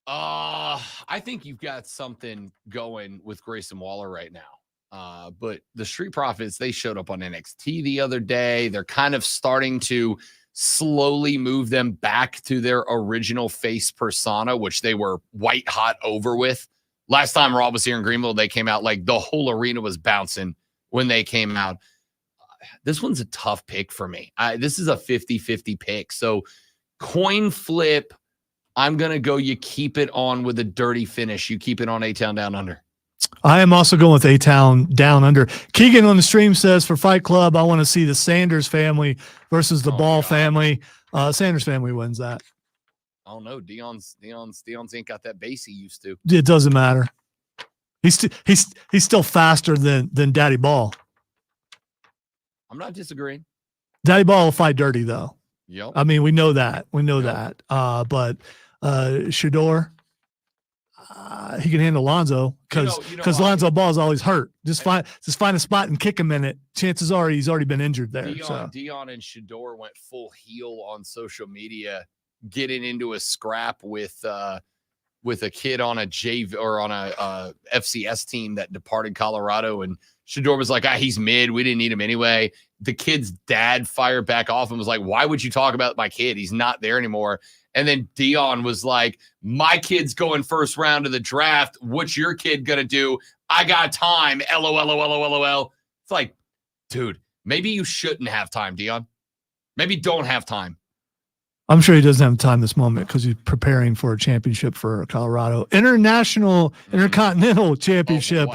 I think you've got something going with Grayson Waller right now. But the Street Profits, they showed up on NXT the other day. They're kind of starting to slowly move them back to their original face persona, which they were white hot over with. Last time Raw was here in Greenville, they came out like the whole arena was bouncing when they came out. This one's a tough pick for me. This is a 50-50 pick. So coin flip, I'm going to go you keep it on with a dirty finish. You keep it on A-Town Down Under. I am also going with A-Town Down Under. Keegan on the stream says, for Fight Club, I want to see the Sanders family versus the Ball family. Sanders family wins that. I don't know. Dion's ain't got that base he used to. It doesn't matter. He's still faster than Daddy Ball. I'm not disagreeing. Daddy Ball will fight dirty though. Yep. I mean, we know that. But Shador, he can handle Lonzo because Lonzo Ball is always hurt. Just find a spot and kick him in it. Chances are he's already been injured there. Dion and Shador went full heel on social media, getting into a scrap with a kid on a JV or on a FCS team that departed Colorado, and Shador was like, he's mid. We didn't need him anyway. The kid's dad fired back off and was like, why would you talk about my kid? He's not there anymore. And then Dion was like, my kid's going first round of the draft. What's your kid going to do? I got time. LOL. It's like, dude, maybe you shouldn't have time, Dion. Maybe don't have time. I'm sure he doesn't have time this moment because he's preparing for a championship for Colorado. Intercontinental Championship.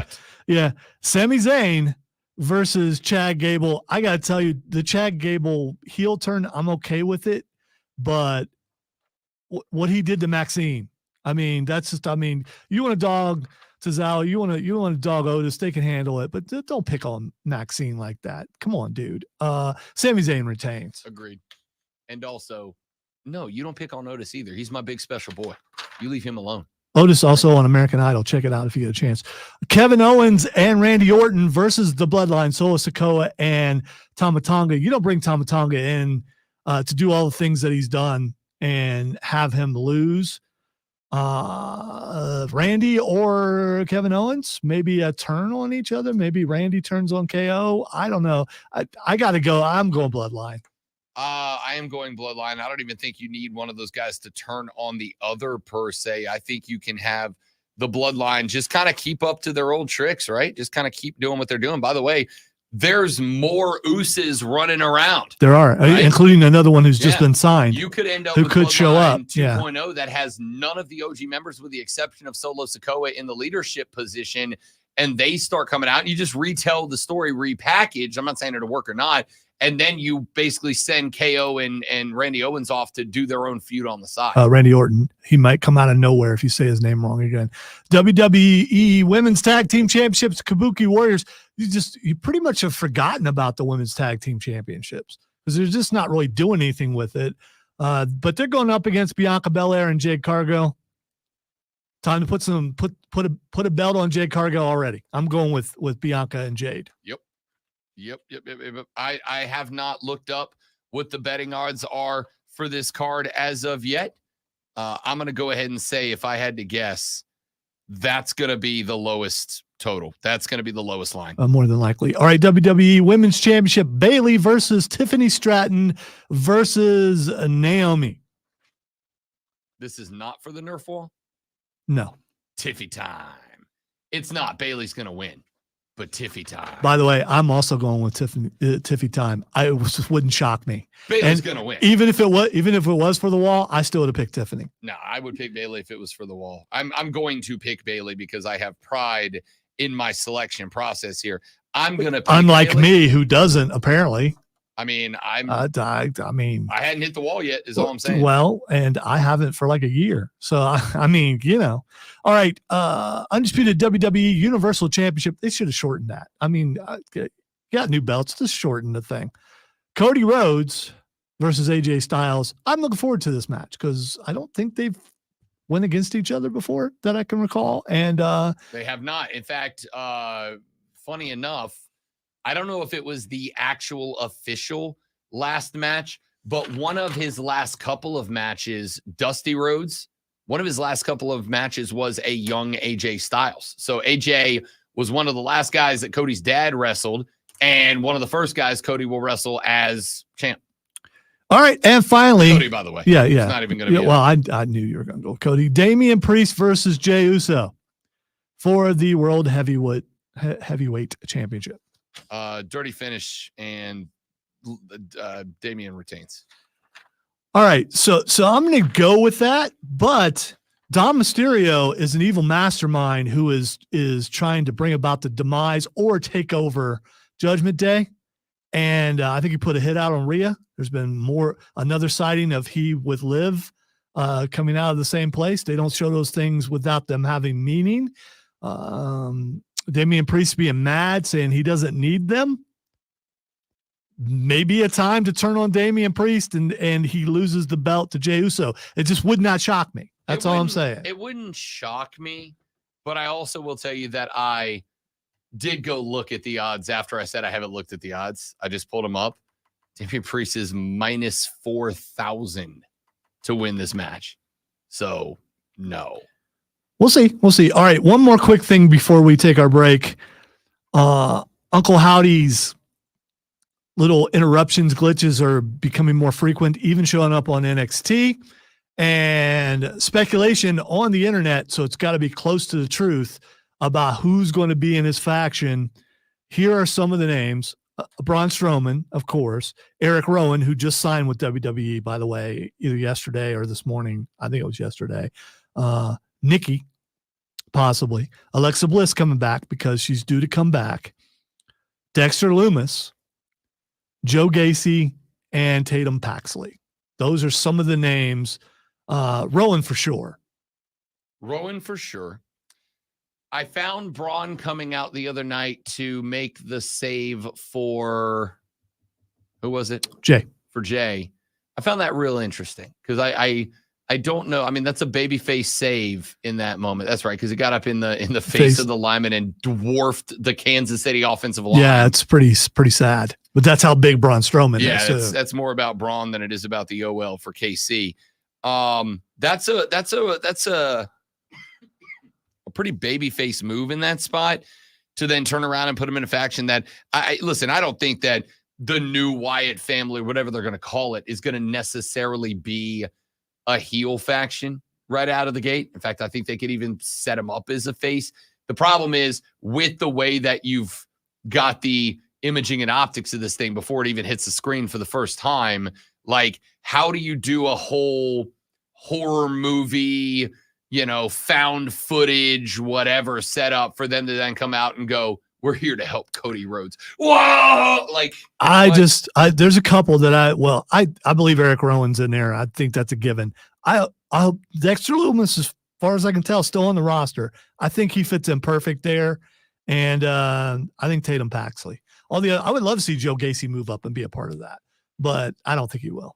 Yeah. Sami Zayn versus Chad Gable. I got to tell you, the Chad Gable heel turn, I'm okay with it. But what he did to Maxine, you want to dog Cesaro, you want to dog Otis, they can handle it, but don't pick on Maxine like that. Come on, dude. Sami Zayn retains. Agreed. And also, no, you don't pick on Otis either. He's my big special boy. You leave him alone. Otis also on American Idol. Check it out if you get a chance. Kevin Owens and Randy Orton versus the Bloodline, Solo Sikoa and Tama Tonga. You don't bring Tama Tonga in to do all the things that he's done and have him lose. Randy or Kevin Owens, maybe a turn on each other. Maybe Randy turns on KO. I don't know. I got to go. I'm going Bloodline. I am going Bloodline. I don't even think you need one of those guys to turn on the other per se. I think you can have the Bloodline just kind of keep up to their old tricks, right? Just kind of keep doing what they're doing. By the way, there's more Usos running around. There are, right? Including another one who's just been signed. You could end up who with could show up 2.0 that has none of the OG members with the exception of Solo Sikoa in the leadership position, and they start coming out and you just retell the story, repackage. I'm not saying it'll work or not. And then you basically send KO and Randy Owens off to do their own feud on the side. Randy Orton. He might come out of nowhere if you say his name wrong again. WWE Women's Tag Team Championships, Kabuki Warriors. You pretty much have forgotten about the Women's Tag Team Championships because they're just not really doing anything with it. But they're going up against Bianca Belair and Jade Cargill. Time to put a belt on Jade Cargill already. I'm going with Bianca and Jade. Yep. I have not looked up what the betting odds are for this card as of yet. I'm going to go ahead and say, if I had to guess, that's going to be the lowest total. That's going to be the lowest line. More than likely. All right, WWE Women's Championship, Bayley versus Tiffany Stratton versus Naomi. This is not for the Nerf wall? No. Tiffy time. It's not. Bayley's going to win, but Tiffy time. By the way, I'm also going with Tiffy time. Wouldn't shock me. Bayley's going to win. Even if it was for the wall, I still would have picked Tiffany. No, I would pick Bayley if it was for the wall. I'm going to pick Bayley because I have pride in my selection process here. I'm going to pick Unlike Bayley. me, who doesn't, apparently. I mean, I hadn't hit the wall yet, is all I'm saying. Well, and I haven't for like a year. So, I mean, All right. Undisputed WWE Universal Championship. They should have shortened that. I mean, got new belts. Just shorten the thing. Cody Rhodes versus AJ Styles. I'm looking forward to this match because I don't think they've went against each other before that I can recall. And they have not. In fact, funny enough, I don't know if it was the actual official last match, but one of his last couple of matches, Dusty Rhodes, one of his last couple of matches was a young AJ Styles. So AJ was one of the last guys that Cody's dad wrestled, and one of the first guys Cody will wrestle as champ. All right, and finally, Cody, by the way. Yeah. It's not even going to be. Well, I knew you were going to go Cody. Damian Priest versus Jey Uso for the World Heavyweight Championship. Dirty finish, and Damian retains. All right, so I'm going to go with that, but Dom Mysterio is an evil mastermind who is trying to bring about the demise or take over Judgment Day, and I think he put a hit out on Rhea. There's been another sighting of he with Liv coming out of the same place. They don't show those things without them having meaning. Damian Priest being mad, saying he doesn't need them. Maybe a time to turn on Damian Priest and he loses the belt to Jey Uso. It just would not shock me. That's all I'm saying. It wouldn't shock me, but I also will tell you that I did go look at the odds after I said I haven't looked at the odds. I just pulled them up. Damian Priest is minus 4,000 to win this match. So, no. We'll see. All right, one more quick thing before we take our break. Uncle Howdy's little interruptions, glitches are becoming more frequent, even showing up on NXT, and speculation on the internet, so it's got to be close to the truth about who's going to be in his faction. Here are some of the names. Braun Strowman, of course. Eric Rowan, who just signed with WWE, by the way, either yesterday or this morning. I think it was yesterday. Nikki, possibly. Alexa Bliss coming back because she's due to come back. Dexter Lumis, Joe Gacy, and Tatum Paxley. Those are some of the names. Rowan for sure. I found Braun coming out the other night to make the save for, who was it? Jay. For Jay. I found that real interesting because I don't know. I mean, that's a babyface save in that moment. That's right, because he got up in the face of the lineman and dwarfed the Kansas City offensive line. Yeah, it's pretty sad. But that's how big Braun Strowman is. Yeah, that's more about Braun than it is about the OL for KC. That's a pretty babyface move in that spot to then turn around and put him in a faction that I don't think that the new Wyatt family, whatever they're going to call it, is going to necessarily be a heel faction right out of the gate. In fact, I think they could even set him up as a face. The problem is with the way that you've got the imaging and optics of this thing before it even hits the screen for the first time, like, how do you do a whole horror movie, found footage, whatever setup for them to then come out and go, we're here to help Cody Rhodes. Whoa! Like, there's a couple that I believe Eric Rowan's in there. I think that's a given. Dexter Lumis, as far as I can tell, still on the roster. I think he fits in perfect there. And I think Tatum Paxley. I would love to see Joe Gacy move up and be a part of that, but I don't think he will.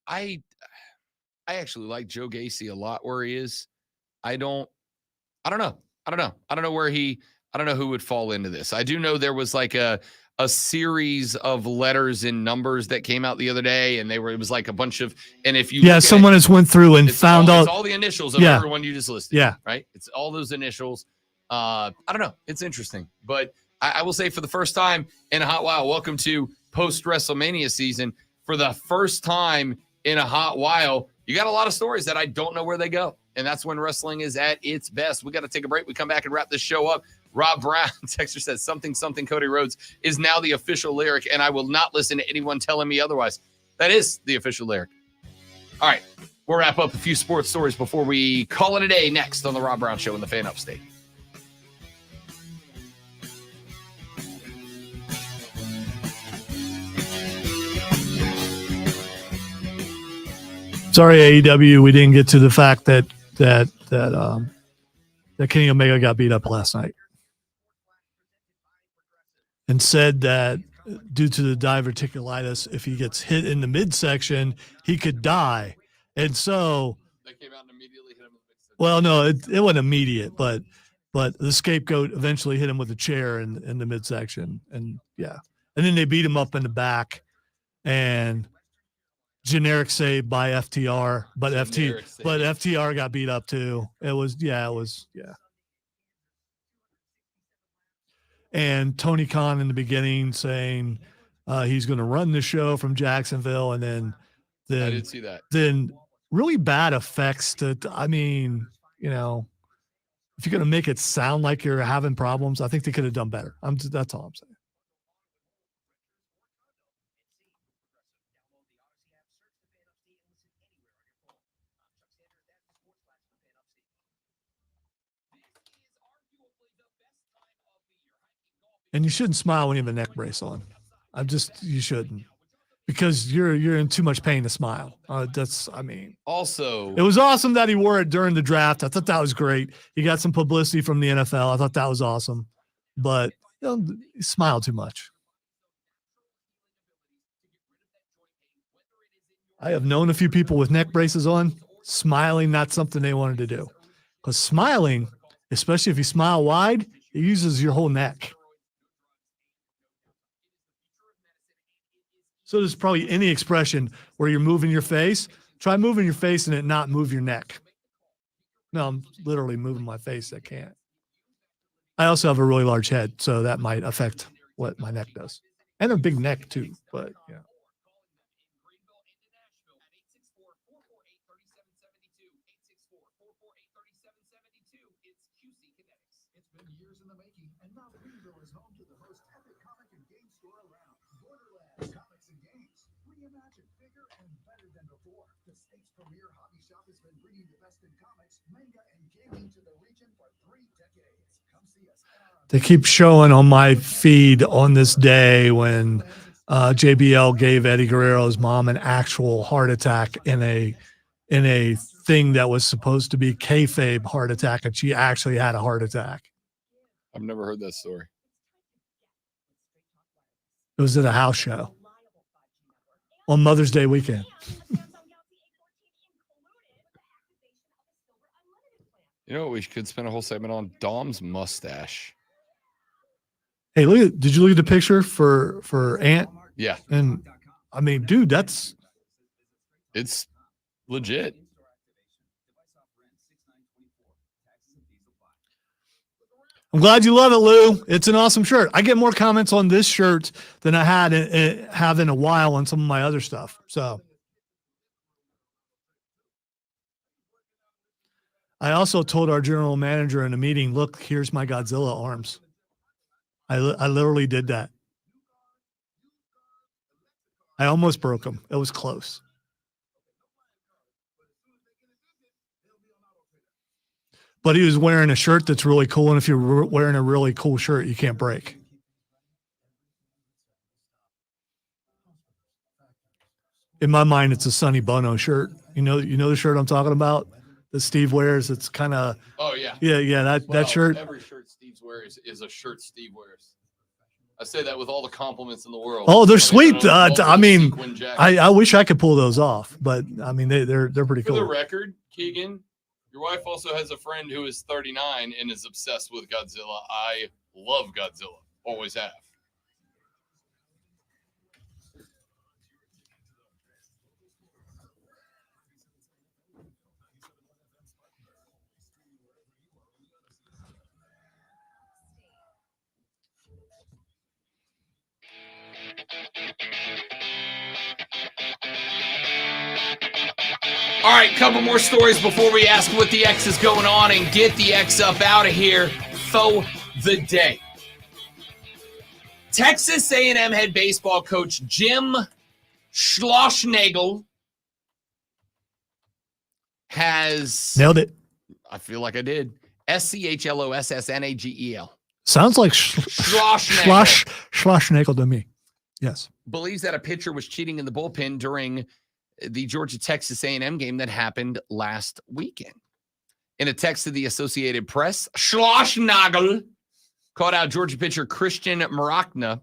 I actually like Joe Gacy a lot where he is. I don't know. I don't know who would fall into this. I do know there was like a series of letters and numbers that came out the other day, and it was like a bunch of, and if you someone has went through and found out it's all the initials of everyone you just listed. Yeah. Right. It's all those initials. I don't know. It's interesting, but I will say for the first time in a hot while, welcome to post WrestleMania season. For the first time in a hot while, you got a lot of stories that I don't know where they go. And that's when wrestling is at its best. We got to take a break. We come back and wrap this show up. Rob Brown, Texter says, something, Cody Rhodes is now the official lyric, and I will not listen to anyone telling me otherwise. That is the official lyric. All right. We'll wrap up a few sports stories before we call it a day next on the Rob Brown Show in the Fan Upstate. Sorry, AEW, we didn't get to the fact that Kenny Omega got beat up last night, and said that due to the diverticulitis, if he gets hit in the midsection, he could die. And so, They came out and immediately hit him with a big stick. well, no, it wasn't immediate, but the scapegoat eventually hit him with a chair in the midsection, and then they beat him up in the back, and generic save by FTR, but FTR got beat up too. It was. And Tony Khan in the beginning saying he's going to run the show from Jacksonville, and then I did see that. Then really bad effects to. I mean, if you're going to make it sound like you're having problems, I think they could have done better. That's all I'm saying. And you shouldn't smile when you have a neck brace on. You shouldn't, because you're in too much pain to smile. Also, it was awesome that he wore it during the draft. I thought that was great. He got some publicity from the NFL. I thought that was awesome, but he smiled too much. I have known a few people with neck braces on, smiling, not something they wanted to do, because smiling, especially if you smile wide, it uses your whole neck. So there's probably any expression where you're moving your face. Try moving your face and it not move your neck. No, I'm literally moving my face. I can't. I also have a really large head, so that might affect what my neck does. And a big neck too, but yeah. They keep showing on my feed on this day when JBL gave Eddie Guerrero's mom an actual heart attack in a thing that was supposed to be kayfabe heart attack, and she actually had a heart attack. I've never heard that story. It was at a house show on Mother's Day weekend. You know what? We could spend a whole segment on Dom's mustache. Hey, did you look at the picture for Ant? Yeah. And I mean, dude, it's legit. I'm glad you love it, Lou. It's an awesome shirt. I get more comments on this shirt than I have in a while on some of my other stuff. So I also told our general manager in a meeting, look, here's my Godzilla arms. I literally did that. I almost broke them. It was close. But he was wearing a shirt that's really cool, and if you're wearing a really cool shirt, you can't break. In my mind, it's a Sonny Bono shirt. You know the shirt I'm talking about that Steve wears. It's kind of oh yeah that shirt. Every shirt Steve wears is a shirt Steve wears. I say that with all the compliments in the world. Oh, they're I sweet. don't love I those mean, sequin jackets. I wish I could pull those off, but I mean, they're pretty For the cool. record, Keegan, your wife also has a friend who is 39 and is obsessed with Godzilla. I love Godzilla. Always have. All right, couple more stories before we ask what the X is going on and get the X up out of here for the day. Texas A&M head baseball coach Jim Schlossnagle has... Nailed it. I feel like I did. Schlossnagel. Sounds like Schlossnagle. Schlossnagle to me. Yes. Believes that a pitcher was cheating in the bullpen during the Georgia-Texas A&M game that happened last weekend. In a text to the Associated Press, Schlossnagle called out Georgia pitcher Christian Maracna,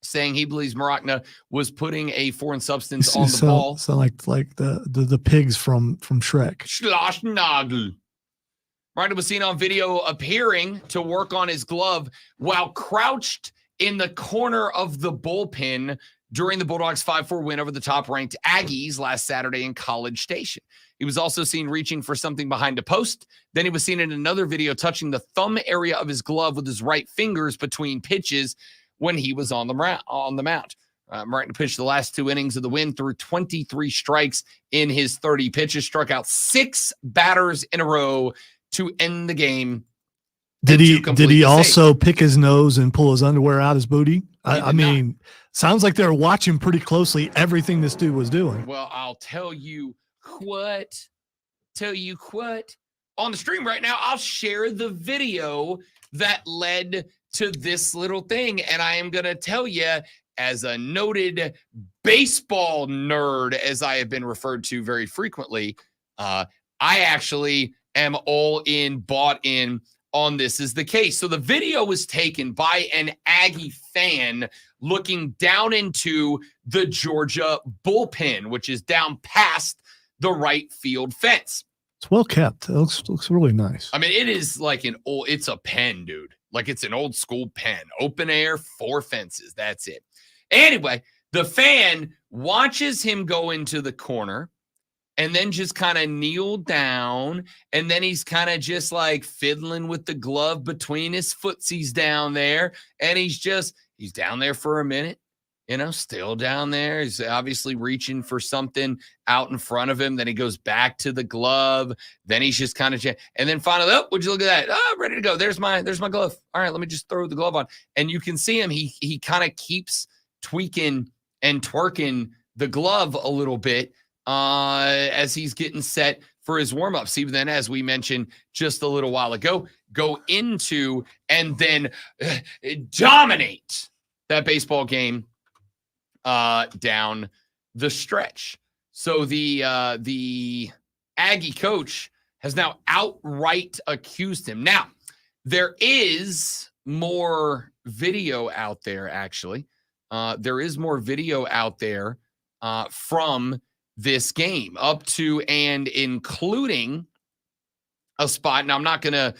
saying he believes Maracna was putting a foreign substance on the ball. Sound like the pigs from Shrek. Schlossnagle. Maracna was seen on video appearing to work on his glove while crouched in the corner of the bullpen during the Bulldogs' 5-4 win over the top-ranked Aggies last Saturday in College Station. He was also seen reaching for something behind a post. Then he was seen in another video touching the thumb area of his glove with his right fingers between pitches when he was on the mound. Martin pitched the last 2 innings of the win through 23 strikes in his 30 pitches, struck out 6 batters in a row to end the game. Did he also pick his nose and pull his underwear out his booty? I mean, sounds like they're watching pretty closely everything this dude was doing. Well, I'll tell you what. On the stream right now, I'll share the video that led to this little thing. And I am going to tell you, as a noted baseball nerd, as I have been referred to very frequently, I actually am all in, bought in on this is the case. So the video was taken by an Aggie fan looking down into the Georgia bullpen, which is down past the right field fence. It's well kept. It looks really nice. I mean, it is like it's a pen, dude. Like it's an old school pen, open air, 4 fences. That's it. Anyway, the fan watches him go into the corner and then just kind of kneel down. And then he's kind of just like fiddling with the glove between his footsies down there. And he's down there for a minute, still down there. He's obviously reaching for something out in front of him. Then he goes back to the glove. Then he's just kind of, and then finally, would you look at that? Oh, ready to go. There's my glove. All right, let me just throw the glove on. And you can see him. He kind of keeps tweaking and twerking the glove a little bit as he's getting set for his warm-up. See, then as we mentioned just a little while ago, go into and then dominate that baseball game down the stretch. So the Aggie coach has now outright accused him. Now, there is more video out there, actually. There is more video out there from this game, up to and including a spot. Now, I'm not gonna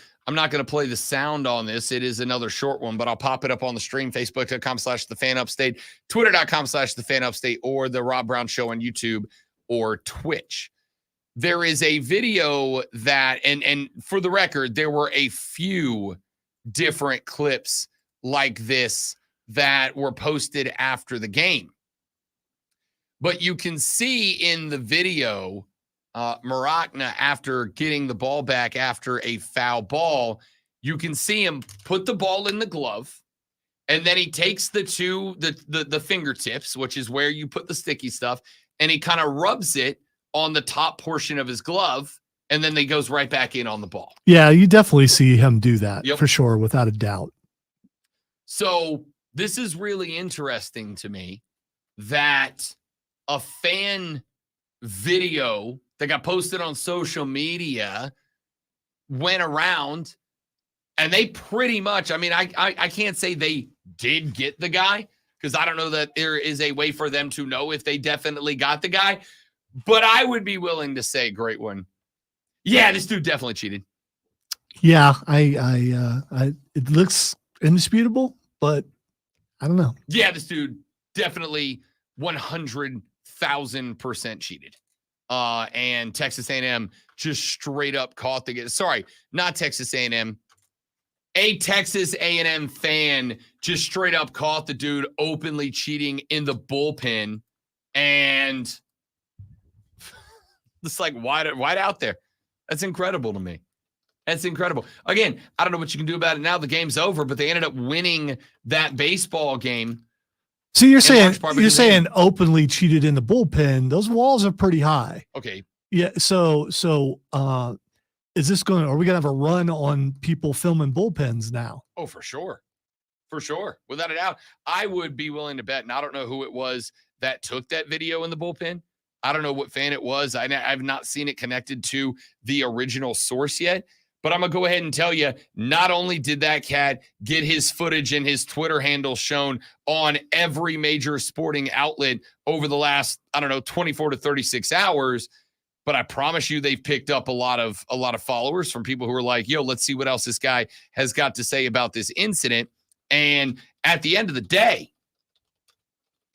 play the sound on this. It is another short one, but I'll pop it up on the stream, facebook.com/thefanupstate, twitter.com/thefanupstate, or the Rob Brown Show on YouTube or Twitch. There is a video that, and for the record, there were a few different clips like this that were posted after the game. But you can see in the video, Maracna, after getting the ball back after a foul ball, you can see him put the ball in the glove, and then he takes the fingertips, which is where you put the sticky stuff, and he kind of rubs it on the top portion of his glove, and then he goes right back in on the ball. Yeah, you definitely see him do that, Yep. for sure, without a doubt. So this is really interesting to me that a fan video that got posted on social media went around, and they pretty much, I mean, I can't say they did get the guy, because I don't know that there is a way for them to know if they definitely got the guy. But I would be willing to say, great one. Yeah, this dude definitely cheated. Yeah, it looks indisputable, but I don't know. Yeah, this dude definitely 100,000% cheated. And Texas A&M just straight up caught the. Sorry, not Texas A&M. A Texas A&M fan just straight up caught the dude openly cheating in the bullpen, and it's like wide out there. That's incredible to me. That's incredible. Again, I don't know what you can do about it now. The game's over, but they ended up winning that baseball game. So you're saying openly cheated in the bullpen. Those walls are pretty high. Okay. Yeah. So are we going to have a run on people filming bullpens now? Oh, for sure. For sure. Without a doubt. I would be willing to bet, and I don't know who it was that took that video in the bullpen. I don't know what fan it was. I've not seen it connected to the original source yet. But I'm going to go ahead and tell you, not only did that cat get his footage and his Twitter handle shown on every major sporting outlet over the last, 24 to 36 hours, but I promise you they've picked up a lot of followers from people who are like, yo, let's see what else this guy has got to say about this incident. And at the end of the day,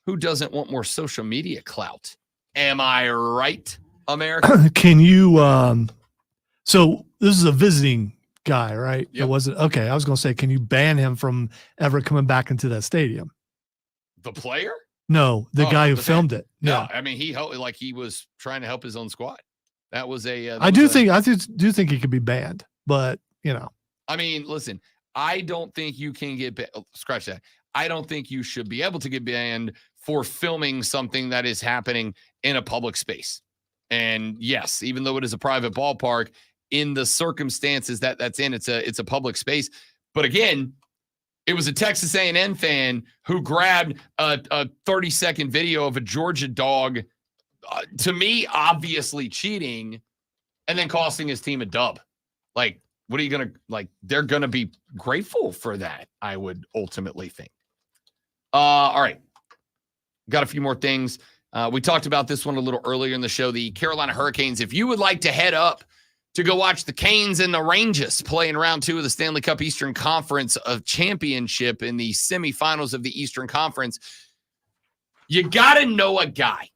who doesn't want more social media clout? Am I right, America? Can you so this is a visiting guy, right? Yep. It wasn't okay. I was going to say, can you ban him from ever coming back into that stadium? The player? No, the guy who filmed it. No, Yeah. I mean he helped, like he was trying to help his own squad. That was a. I do think he could be banned, but I mean, listen, I don't think you can get scratch that. I don't think you should be able to get banned for filming something that is happening in a public space. And yes, even though it is a private ballpark, in the circumstances that's in, it's a public space. But again, it was a Texas A&M fan who grabbed a 30-second video of a Georgia dog, to me, obviously cheating, and then costing his team a dub. Like, what are you going to, like, they're going to be grateful for that, I would ultimately think. All right. Got a few more things. We talked about this one a little earlier in the show, the Carolina Hurricanes. If you would like to head up to go watch the Canes and the Rangers play in round 2 of the Stanley Cup Eastern Conference of Championship in the semifinals of the Eastern Conference, you got to know a guy,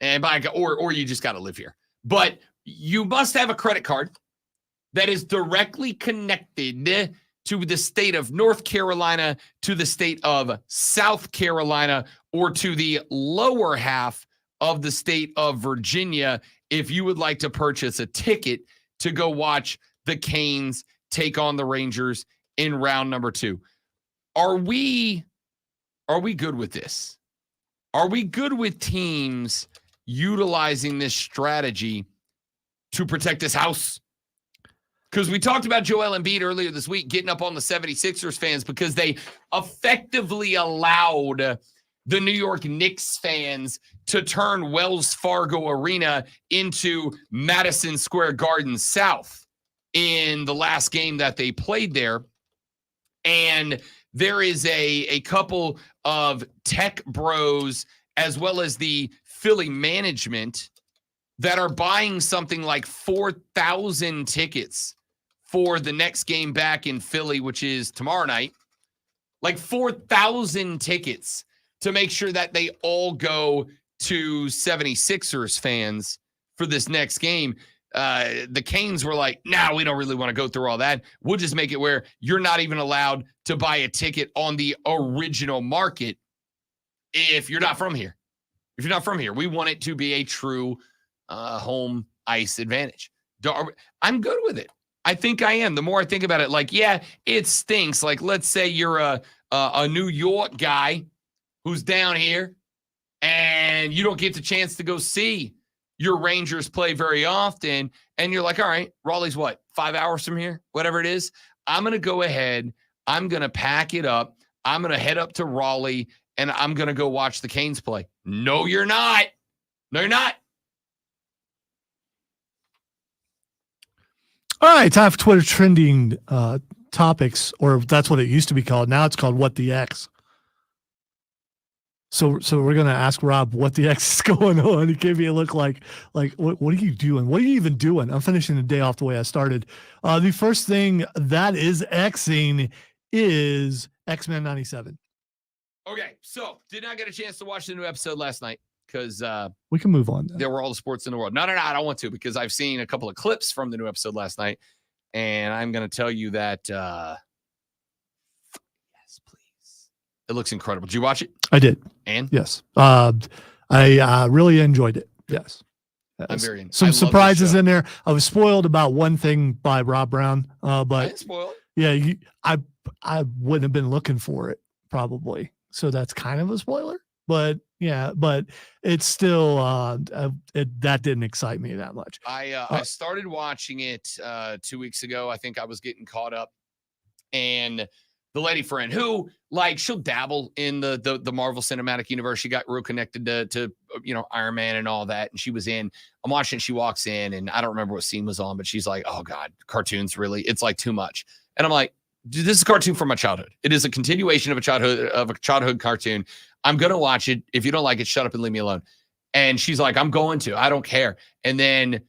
and or you just got to live here. But you must have a credit card that is directly connected to the state of North Carolina, to the state of South Carolina, or to the lower half of the state of Virginia if you would like to purchase a ticket to go watch the Canes take on the Rangers in round number 2. Are we good with this? Are we good with teams utilizing this strategy to protect this house? Because we talked about Joel Embiid earlier this week getting up on the 76ers fans because they effectively allowed the New York Knicks fans to turn Wells Fargo Arena into Madison Square Garden South in the last game that they played there. And there is a couple of tech bros as well as the Philly management that are buying something like 4,000 tickets for the next game back in Philly, which is tomorrow night. Like 4,000 tickets to make sure that they all go to 76ers fans for this next game. The Canes were like, nah, we don't really want to go through all that. We'll just make it where you're not even allowed to buy a ticket on the original market if you're not from here. If you're not from here, we want it to be a true home ice advantage. I'm good with it. I think I am. The more I think about it, like, yeah, it stinks. Like, let's say you're a New York guy who's down here and you don't get the chance to go see your Rangers play very often. And you're like, all right, Raleigh's what, 5 hours from here, whatever it is. I'm going to go ahead. I'm going to pack it up. I'm going to head up to Raleigh and I'm going to go watch the Canes play. No, you're not. No, you're not. All right, time for Twitter trending topics, or that's what it used to be called. Now it's called What the X. So we're gonna ask Rob what the X is going on. He gave me a look like what are you doing? What are you even doing? I'm finishing the day off the way I started. The first thing that is Xing is X-Men 97. Okay, so did not get a chance to watch the new episode last night because We can move on. there were all the sports in the world. No, I don't want to because I've seen a couple of clips from the new episode last night, and I'm going to tell you that yes, please. It looks incredible. Did you watch it? I did. And Yes. I really enjoyed it. Yes. I'm very in. I Some love this surprises show. in there. I was spoiled about one thing by Rob Brown, I but didn't spoil it. yeah, I wouldn't have been looking for it probably. So that's kind of a spoiler. But yeah, but it's still that didn't excite me that much. I started watching it 2 weeks ago. I think I was getting caught up, and the lady friend who she'll dabble in the Marvel Cinematic Universe. She got real connected to Iron Man and all that, and she was in. I'm watching. She walks in, and I don't remember what scene was on, but she's like, "Oh God, cartoons really? It's like too much." And I'm like, "Dude, this is a cartoon from my childhood. It is a continuation of a childhood cartoon. I'm gonna watch it. If you don't like it, shut up and leave me alone." And she's like, "I'm going to. I don't care." And then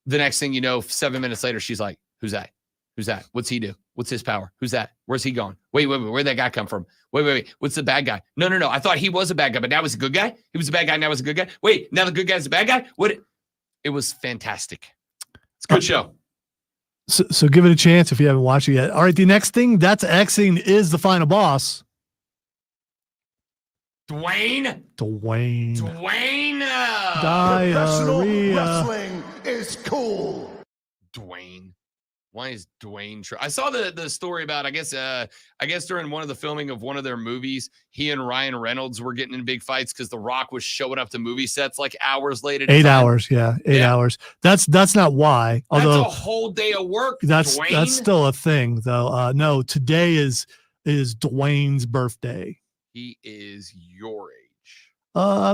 the next thing you know, 7 minutes later, she's like, "Who's that? Who's that? What's he do? What's his power? Who's that? Where's he going? Wait. Where'd that guy come from? Wait. What's the bad guy? No. I thought he was a bad guy, but now he's a good guy. He was a bad guy. Now he's a good guy. Wait, now the good guy's a bad guy. What? It was fantastic. It's a good show. So give it a chance if you haven't watched it yet. All right, the next thing that's Xing is the final boss. Dwayne. Diarrhea. is cool. Dwayne. Why is Dwayne? I saw the story about. I guess during one of the filming of one of their movies, he and Ryan Reynolds were getting in big fights because The Rock was showing up to movie sets like hours late at 8 time. hours, yeah, 8 hours. That's not why. Although That's a whole day of work. that's Dwayne. still a thing though. No, today is Dwayne's birthday. He is your age.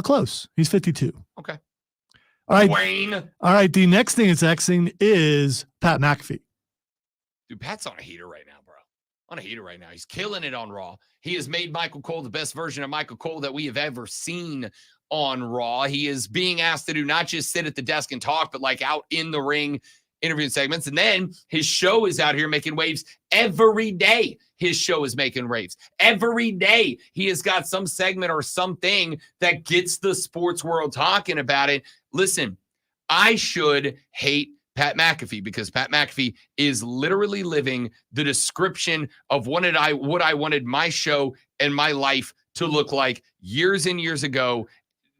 Close. He's 52. Okay. All right. Dwayne. All right. The next thing it's Xing is Pat McAfee. Dude, Pat's on a heater right now, bro. On a heater right now. He's killing it on Raw. He has made Michael Cole the best version of Michael Cole that we have ever seen on Raw. He is being asked to do not just sit at the desk and talk, but out in the ring interviewing segments. And then his show is out here making waves every day. His show is making waves every day. He has got some segment or something that gets the sports world talking about it. Listen, I should hate Pat McAfee because Pat McAfee is literally living the description of what I wanted my show and my life to look like years and years ago,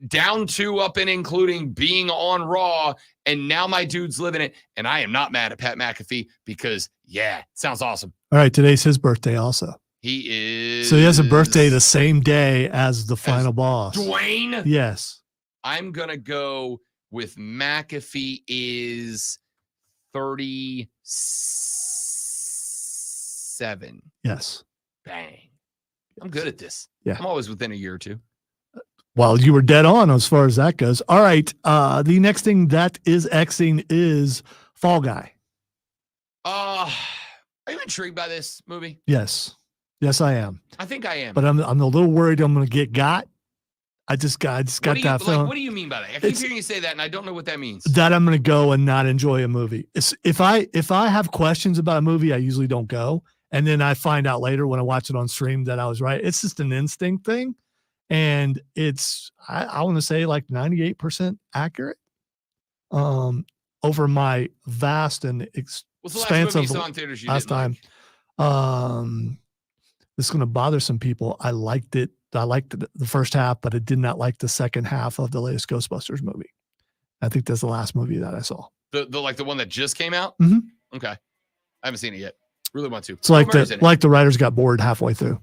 down to up and including being on Raw. And now my dude's living it. And I am not mad at Pat McAfee because, yeah, it sounds awesome. All right. Today's his birthday also. He is. So he has a birthday the same day as the final boss. Dwayne? Yes. I'm going to go with McAfee is 37. Yes. Bang. I'm good at this. Yeah. I'm always within a year or two. Well, you were dead on as far as that goes. All right. The next thing that is Xing is Fall Guy. Are you intrigued by this movie? Yes. Yes, I am. I think I am. But I'm a little worried I'm going to get got. I just got that feeling. What do you mean by that? I keep hearing you say that, and I don't know what that means. That I'm going to go and not enjoy a movie. If I have questions about a movie, I usually don't go. And then I find out later when I watch it on stream that I was right. It's just an instinct thing. And it's, I want to say 98% accurate over my vast and expansive last time. This is going to bother some people. I liked it. I liked the first half, but I did not like the second half of the latest Ghostbusters movie. I think that's the last movie that I saw. The one that just came out? Mm-hmm. Okay. I haven't seen it yet. Really want to. It's like the writers got bored halfway through.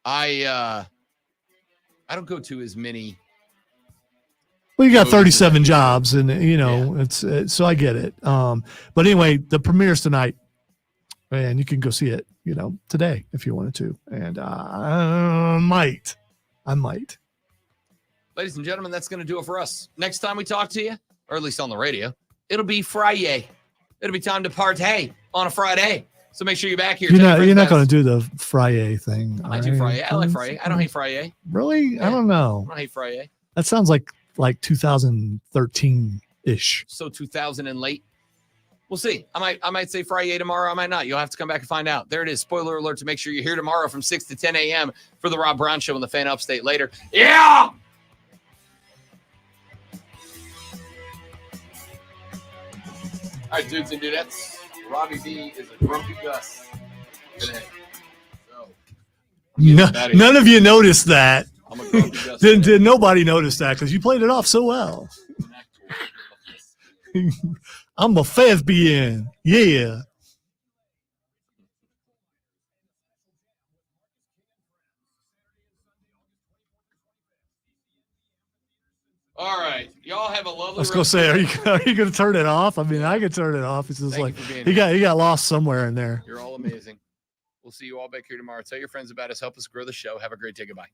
I don't go to as many. Well, you got 37 jobs, and it's so I get it. But anyway, the premiere's tonight, and you can go see it, today if you wanted to. And I might. Ladies and gentlemen, that's going to do it for us. Next time we talk to you, or at least on the radio, it'll be Friday. It'll be time to partay on a Friday. So make sure you're back here. You're not going to do the Friday thing. I might do Friday. I like Friday. I don't hate Friday. Really? Yeah. I don't know. I don't hate Friday. That sounds like 2013 ish. So 2000 and late. We'll see. I might say Friday tomorrow. I might not. You'll have to come back and find out. There it is. Spoiler alert to make sure you're here tomorrow from 6 to 10 a.m. for the Rob Brown Show on the Fan Upstate later. Yeah! All right, dudes and dudettes. Robbie B is a grumpy Gus today. So, None of you noticed that. I'm a grumpy Gus. Did nobody notice that because you played it off so well. I'm a thespian. Yeah. All right. Y'all have a lovely I was going to say, are you going to turn it off? I mean, I could turn it off. It's just Thank like you for being he here. got lost somewhere in there. You're all amazing. We'll see you all back here tomorrow. Tell your friends about us. Help us grow the show. Have a great day. Goodbye.